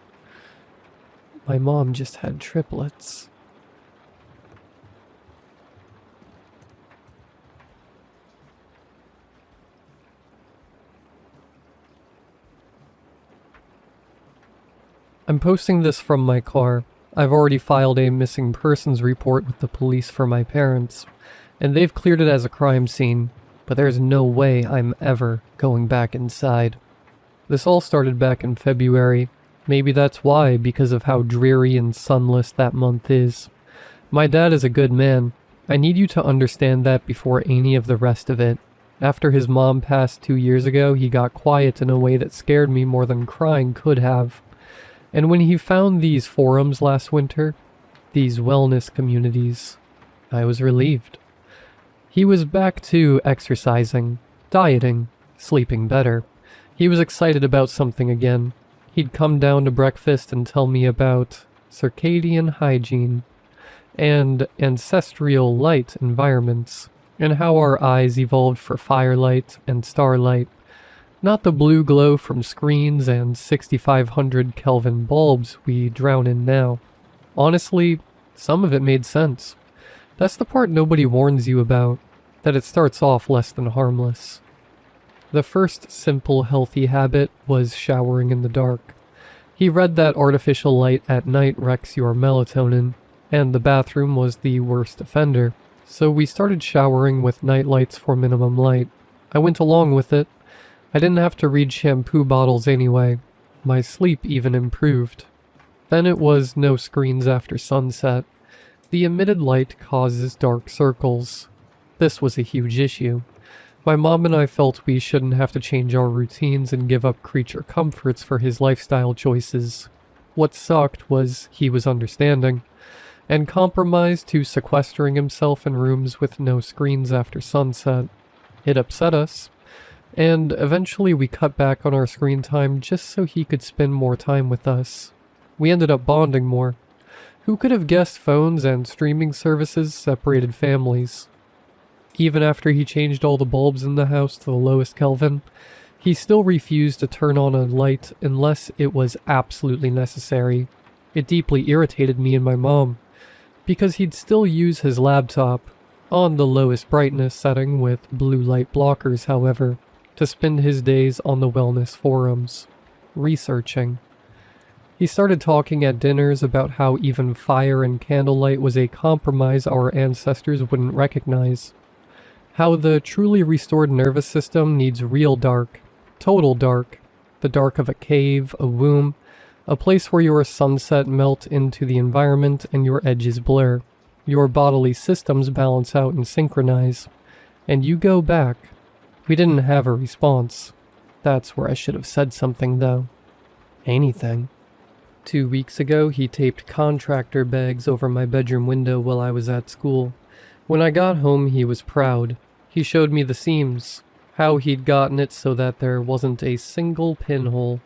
My mom just had triplets. I'm posting this from my car. I've already filed a missing persons report with the police for my parents, and they've cleared it as a crime scene. but there's no way I'm ever going back inside. This all started back in February. Maybe that's why, because of how dreary and sunless that month is. My dad is a good man. I need you to understand that before any of the rest of it. After his mom passed 2 years ago, he got quiet in a way that scared me more than crying could have. And when he found these forums last winter, these wellness communities, I was relieved. He was back to exercising, dieting, sleeping better. He was excited about something again. He'd come down to breakfast and tell me about circadian hygiene and ancestral light environments, and how our eyes evolved for firelight and starlight, not the blue glow from screens and 6500 Kelvin bulbs we drown in now. Honestly, some of it made sense. That's the part nobody warns you about, that it starts off less than harmless. The first simple healthy habit was showering in the dark. He read that artificial light at night wrecks your melatonin, and the bathroom was the worst offender. So we started showering with night lights for minimum light. I went along with it. I didn't have to read shampoo bottles anyway. My sleep even improved. Then it was no screens after sunset. The emitted light causes dark circles. This was a huge issue. My mom and I felt we shouldn't have to change our routines and give up creature comforts for his lifestyle choices. What sucked was he was understanding, and compromised to sequestering himself in rooms with no screens after sunset. It upset us, and eventually we cut back on our screen time just so he could spend more time with us. We ended up bonding more. Who could have guessed phones and streaming services separated families? Even after he changed all the bulbs in the house to the lowest Kelvin, he still refused to turn on a light unless it was absolutely necessary. It deeply irritated me and my mom, because he'd still use his laptop, on the lowest brightness setting with blue light blockers however, to spend his days on the wellness forums, researching. He started talking at dinners about how even fire and candlelight was a compromise our ancestors wouldn't recognize. How the truly restored nervous system needs real dark, total dark, the dark of a cave, a womb, a place where your sunset melt into the environment and your edges blur. Your bodily systems balance out and synchronize. And you go back. We didn't have a response. That's where I should have said something though. Anything. 2 weeks ago, he taped contractor bags over my bedroom window while I was at school. When I got home, he was proud. He showed me the seams, how he'd gotten it so that there wasn't a single pinhole.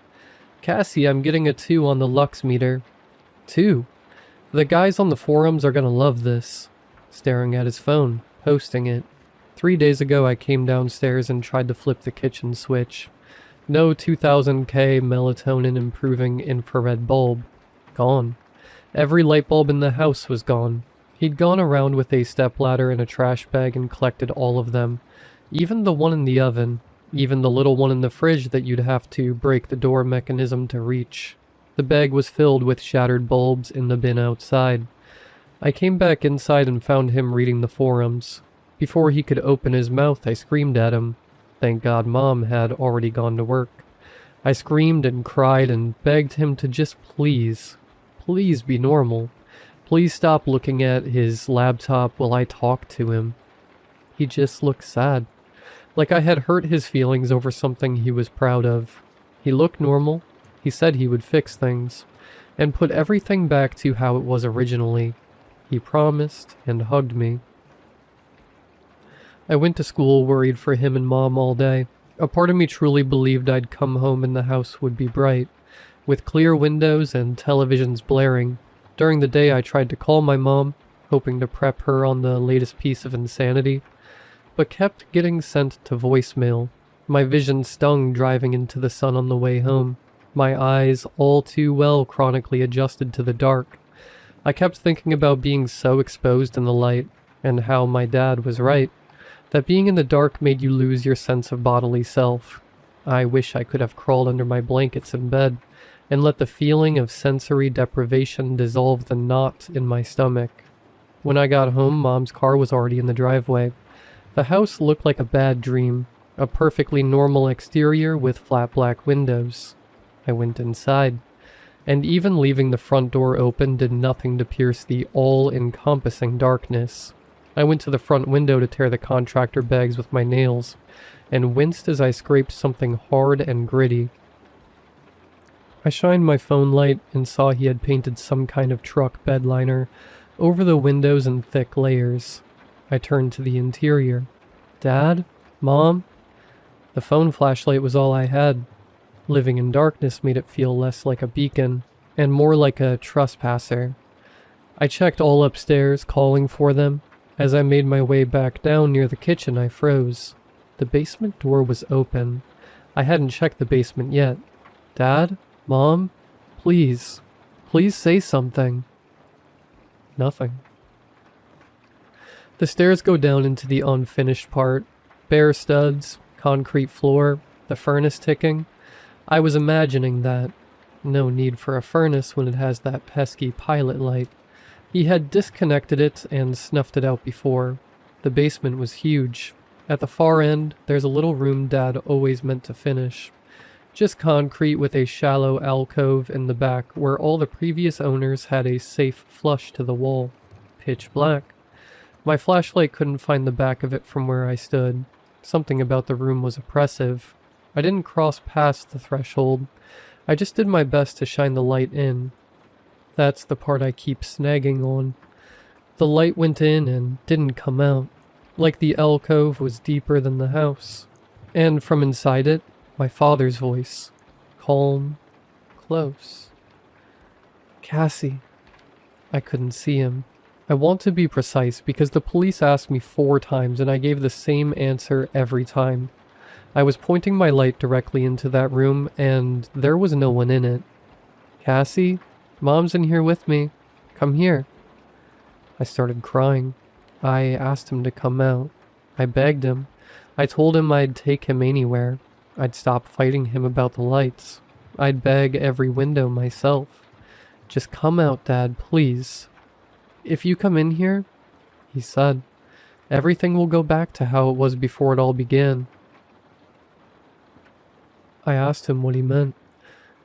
Cassie, I'm getting a 2 on the lux meter. 2? The guys on the forums are gonna love this. Staring at his phone, posting it. 3 days ago I came downstairs and tried to flip the kitchen switch. No 2000K melatonin improving infrared bulb. Gone. Every light bulb in the house was gone. He'd gone around with a stepladder and a trash bag and collected all of them. Even the one in the oven. Even the little one in the fridge that you'd have to break the door mechanism to reach. The bag was filled with shattered bulbs in the bin outside. I came back inside and found him reading the forums. Before he could open his mouth, I screamed at him. Thank God Mom had already gone to work. I screamed and cried and begged him to just please be normal. Please stop looking at his laptop while I talked to him. He just looked sad. Like I had hurt his feelings over something he was proud of. He looked normal. He said he would fix things, and put everything back to how it was originally. He promised and hugged me. I went to school worried for him and Mom all day. A part of me truly believed I'd come home and the house would be bright, with clear windows and televisions blaring. During the day I tried to call my mom, hoping to prep her on the latest piece of insanity, but kept getting sent to voicemail. My vision stung driving into the sun on the way home. My eyes, all too well chronically adjusted to the dark. I kept thinking about being so exposed in the light, and how my dad was right, that being in the dark made you lose your sense of bodily self. I wish I could have crawled under my blankets in bed, and let the feeling of sensory deprivation dissolve the knot in my stomach. When I got home, Mom's car was already in the driveway. The house looked like a bad dream, a perfectly normal exterior with flat black windows. I went inside, and even leaving the front door open did nothing to pierce the all-encompassing darkness. I went to the front window to tear the contractor bags with my nails, and winced as I scraped something hard and gritty. I shined my phone light and saw he had painted some kind of truck bed liner over the windows in thick layers. I turned to the interior. Dad? Mom? The phone flashlight was all I had. Living in darkness made it feel less like a beacon, and more like a trespasser. I checked all upstairs, calling for them. As I made my way back down near the kitchen, I froze. The basement door was open. I hadn't checked the basement yet. Dad? Mom? Please. Please say something. Nothing. The stairs go down into the unfinished part. Bare studs, concrete floor, the furnace ticking. I was imagining that. No need for a furnace when it has that pesky pilot light. He had disconnected it and snuffed it out before. The basement was huge. At the far end, there's a little room Dad always meant to finish. Just concrete with a shallow alcove in the back where all the previous owners had a safe flush to the wall. Pitch black. My flashlight couldn't find the back of it from where I stood. Something about the room was oppressive. I didn't cross past the threshold. I just did my best to shine the light in. That's the part I keep snagging on. The light went in and didn't come out, like the alcove was deeper than the house. And from inside it, my father's voice, calm, close. Cassie. I couldn't see him. I want to be precise because the police asked me 4 times and I gave the same answer every time. I was pointing my light directly into that room and there was no one in it. Cassie, Mom's in here with me. Come here. I started crying. I asked him to come out. I begged him. I told him I'd take him anywhere. I'd stop fighting him about the lights. I'd beg every window myself. Just come out, Dad, please. If you come in here, he said, everything will go back to how it was before it all began. I asked him what he meant.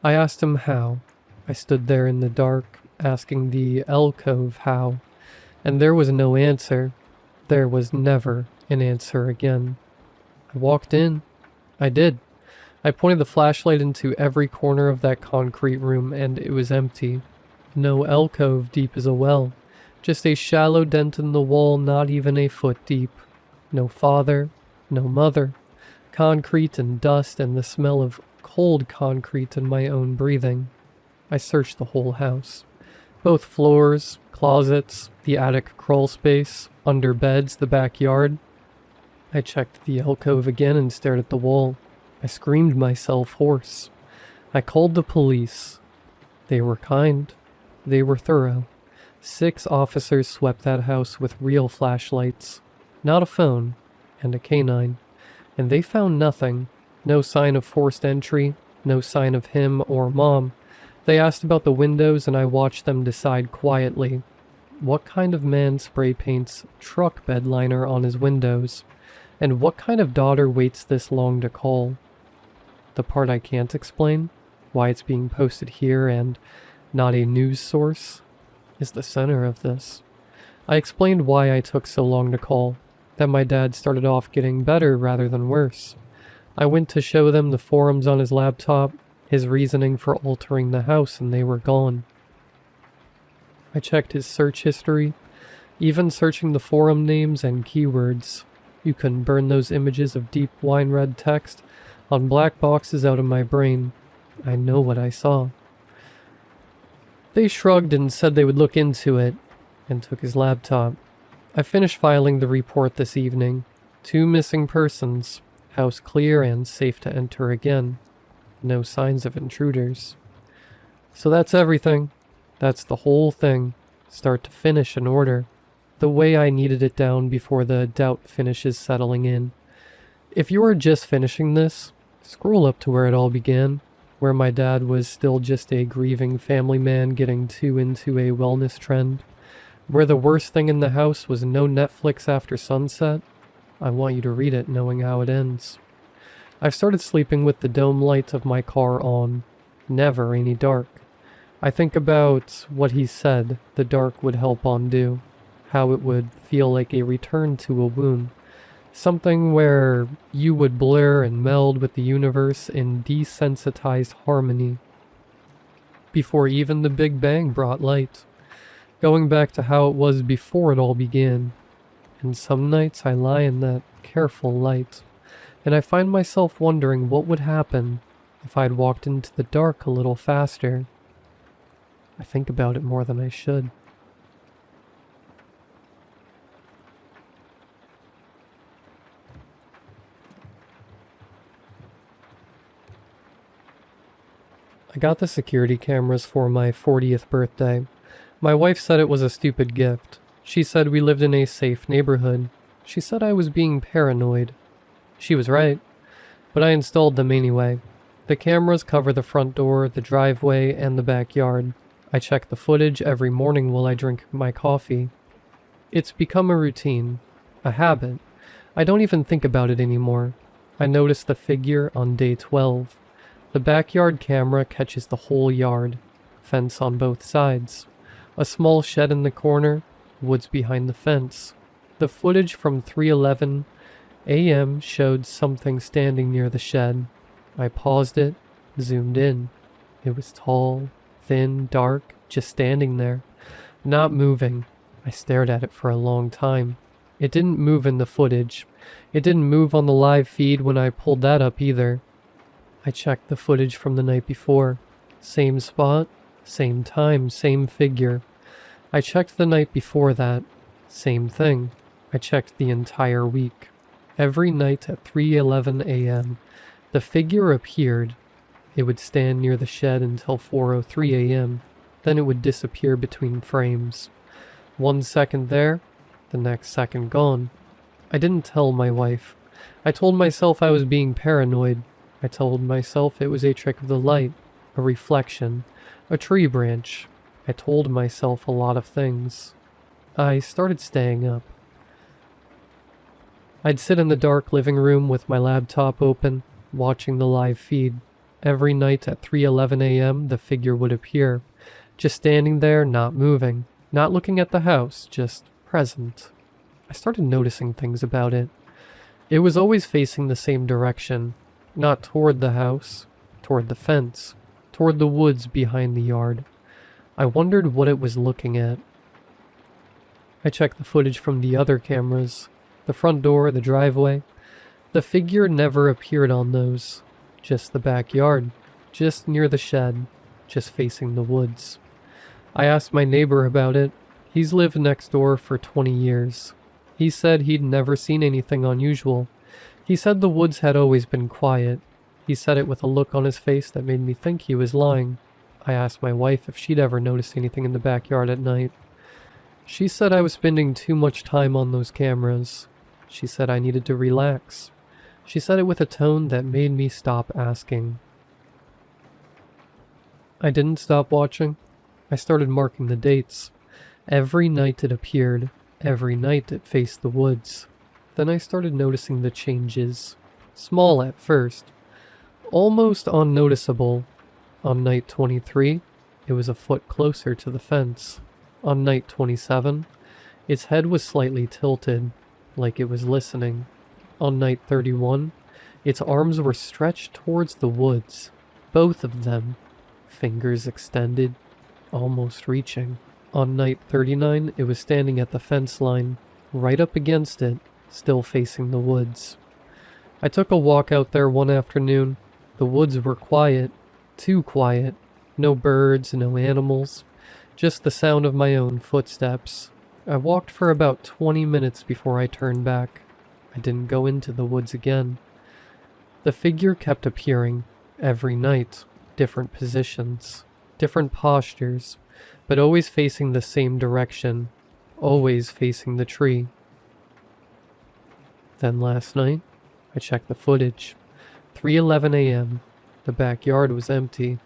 I asked him how. I stood there in the dark, asking the alcove how, and there was no answer. There was never an answer again. I walked in. I did. I pointed the flashlight into every corner of that concrete room, and it was empty. No alcove deep as a well. Just a shallow dent in the wall not even a foot deep. No father, no mother. Concrete and dust and the smell of cold concrete in my own breathing. I searched the whole house. Both floors, closets, the attic crawl space, under beds, the backyard. I checked the alcove again and stared at the wall. I screamed myself hoarse. I called the police. They were kind. They were thorough. 6 officers swept that house with real flashlights. Not a phone, and a canine. And they found nothing. No sign of forced entry, no sign of him or Mom. They asked about the windows and I watched them decide quietly. What kind of man spray paints truck bed liner on his windows? And what kind of daughter waits this long to call? The part I can't explain, why it's being posted here and not a news source, is the center of this. I explained why I took so long to call, that my dad started off getting better rather than worse. I went to show them the forums on his laptop, his reasoning for altering the house, and they were gone. I checked his search history, even searching the forum names and keywords. You couldn't burn those images of deep wine red text on black boxes out of my brain. I know what I saw. They shrugged and said they would look into it, and took his laptop. I finished filing the report this evening. 2 missing persons, house clear and safe to enter again. No signs of intruders. So that's everything. That's the whole thing, start to finish in order. The way I needed it down before the doubt finishes settling in. If you are just finishing this, scroll up to where it all began, where my dad was still just a grieving family man getting too into a wellness trend, where the worst thing in the house was no Netflix after sunset, I want you to read it knowing how it ends. I've started sleeping with the dome light of my car on. Never any dark. I think about what he said the dark would help undo. How it would feel like a return to a womb. Something where you would blur and meld with the universe in desensitized harmony. Before even the Big Bang brought light. Going back to how it was before it all began. And some nights I lie in that careful light, and I find myself wondering what would happen if I'd walked into the dark a little faster. I think about it more than I should. I got the security cameras for my 40th birthday. My wife said it was a stupid gift. She said we lived in a safe neighborhood. She said I was being paranoid. She was right, but I installed them anyway. The cameras cover the front door, the driveway, and the backyard. I check the footage every morning while I drink my coffee. It's become a routine, a habit. I don't even think about it anymore. I notice the figure on day 12. The backyard camera catches the whole yard. Fence on both sides. A small shed in the corner. Woods behind the fence. The footage from 3:11 a.m. showed something standing near the shed. I paused it, zoomed in. It was tall, thin, dark, just standing there. Not moving. I stared at it for a long time. It didn't move in the footage. It didn't move on the live feed when I pulled that up either. I checked the footage from the night before. Same spot, same time, same figure. I checked the night before that. Same thing. I checked the entire week. Every night at 3:11 a.m., the figure appeared. It would stand near the shed until 4:03 a.m. Then it would disappear between frames. 1 second there, the next second gone. I didn't tell my wife. I told myself I was being paranoid. I told myself it was a trick of the light, a reflection, a tree branch. I told myself a lot of things. I started staying up. I'd sit in the dark living room with my laptop open, watching the live feed. Every night at 3:11 a.m. the figure would appear, just standing there, not moving, not looking at the house, just present. I started noticing things about it. It was always facing the same direction, not toward the house, toward the fence, toward the woods behind the yard. I wondered what it was looking at. I checked the footage from the other cameras, the front door, the driveway. The figure never appeared on those. Just the backyard, just near the shed, just facing the woods. I asked my neighbor about it. He's lived next door for 20 years. He said he'd never seen anything unusual. He said the woods had always been quiet. He said it with a look on his face that made me think he was lying. I asked my wife if she'd ever noticed anything in the backyard at night. She said I was spending too much time on those cameras. She said I needed to relax. She said it with a tone that made me stop asking. I didn't stop watching. I started marking the dates. Every night it appeared. Every night it faced the woods. Then I started noticing the changes. Small at first. Almost unnoticeable. On night 23, it was a foot closer to the fence. On night 27, its head was slightly tilted, like it was listening. On night 31, its arms were stretched towards the woods. Both of them. Fingers extended, almost reaching. On night 39, it was standing at the fence line, right up against it, still facing the woods. I took a walk out there one afternoon. The woods were quiet, too quiet. No birds, no animals, just the sound of my own footsteps. I walked for about 20 minutes before I turned back. I didn't go into the woods again. The figure kept appearing, every night, different positions, different postures, but always facing the same direction, always facing the tree. Then last night, I checked the footage. 3:11 a.m. The backyard was empty.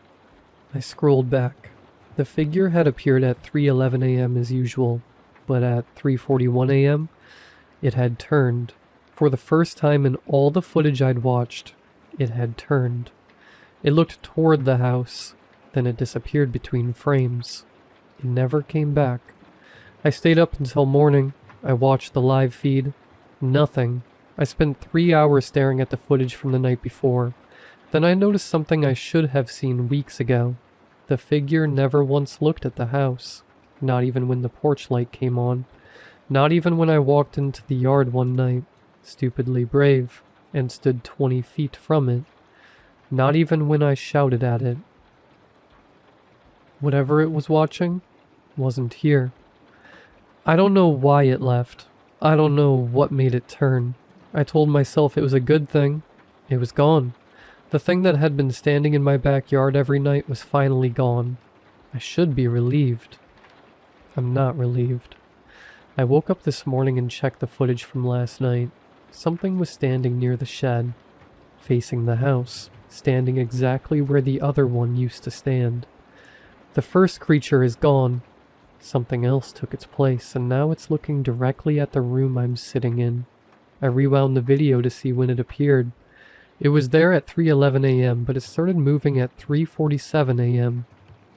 I scrolled back. The figure had appeared at 3:11 a.m. as usual, but at 3:41 a.m., it had turned, For the first time in all the footage I'd watched, it had turned. It looked toward the house, then it disappeared between frames. It never came back. I stayed up until morning. I watched the live feed. Nothing. I spent 3 hours staring at the footage from the night before. Then I noticed something I should have seen weeks ago. The figure never once looked at the house. Not even when the porch light came on. Not even when I walked into the yard one night, stupidly brave, and stood 20 feet from it. Not even when I shouted at it. Whatever it was watching wasn't here. I don't know why it left. I don't know what made it turn. I told myself it was a good thing. It was gone. The thing that had been standing in my backyard every night was finally gone. I should be relieved. I'm not relieved. I woke up this morning and checked the footage from last night. Something was standing near the shed, facing the house, standing exactly where the other one used to stand. The first creature is gone. Something else took its place, and now it's looking directly at the room I'm sitting in. I rewound the video to see when it appeared. It was there at 3:11 a.m., but it started moving at 3:47 a.m.,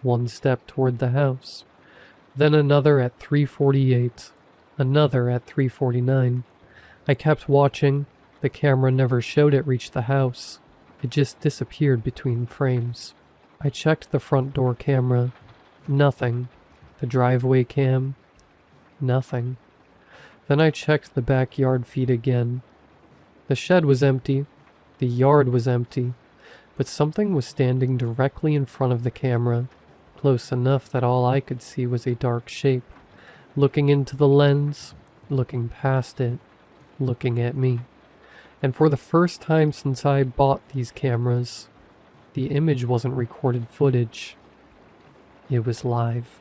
one step toward the house. Then another at 3:48, another at 3:49. I kept watching. The camera never showed it reach the house. It just disappeared between frames. I checked the front door camera. Nothing. The driveway cam. Nothing. Then I checked the backyard feed again. The shed was empty. The yard was empty. But something was standing directly in front of the camera, close enough that all I could see was a dark shape, looking into the lens, looking past it, looking at me. And for the first time since I bought these cameras, the image wasn't recorded footage. It was live.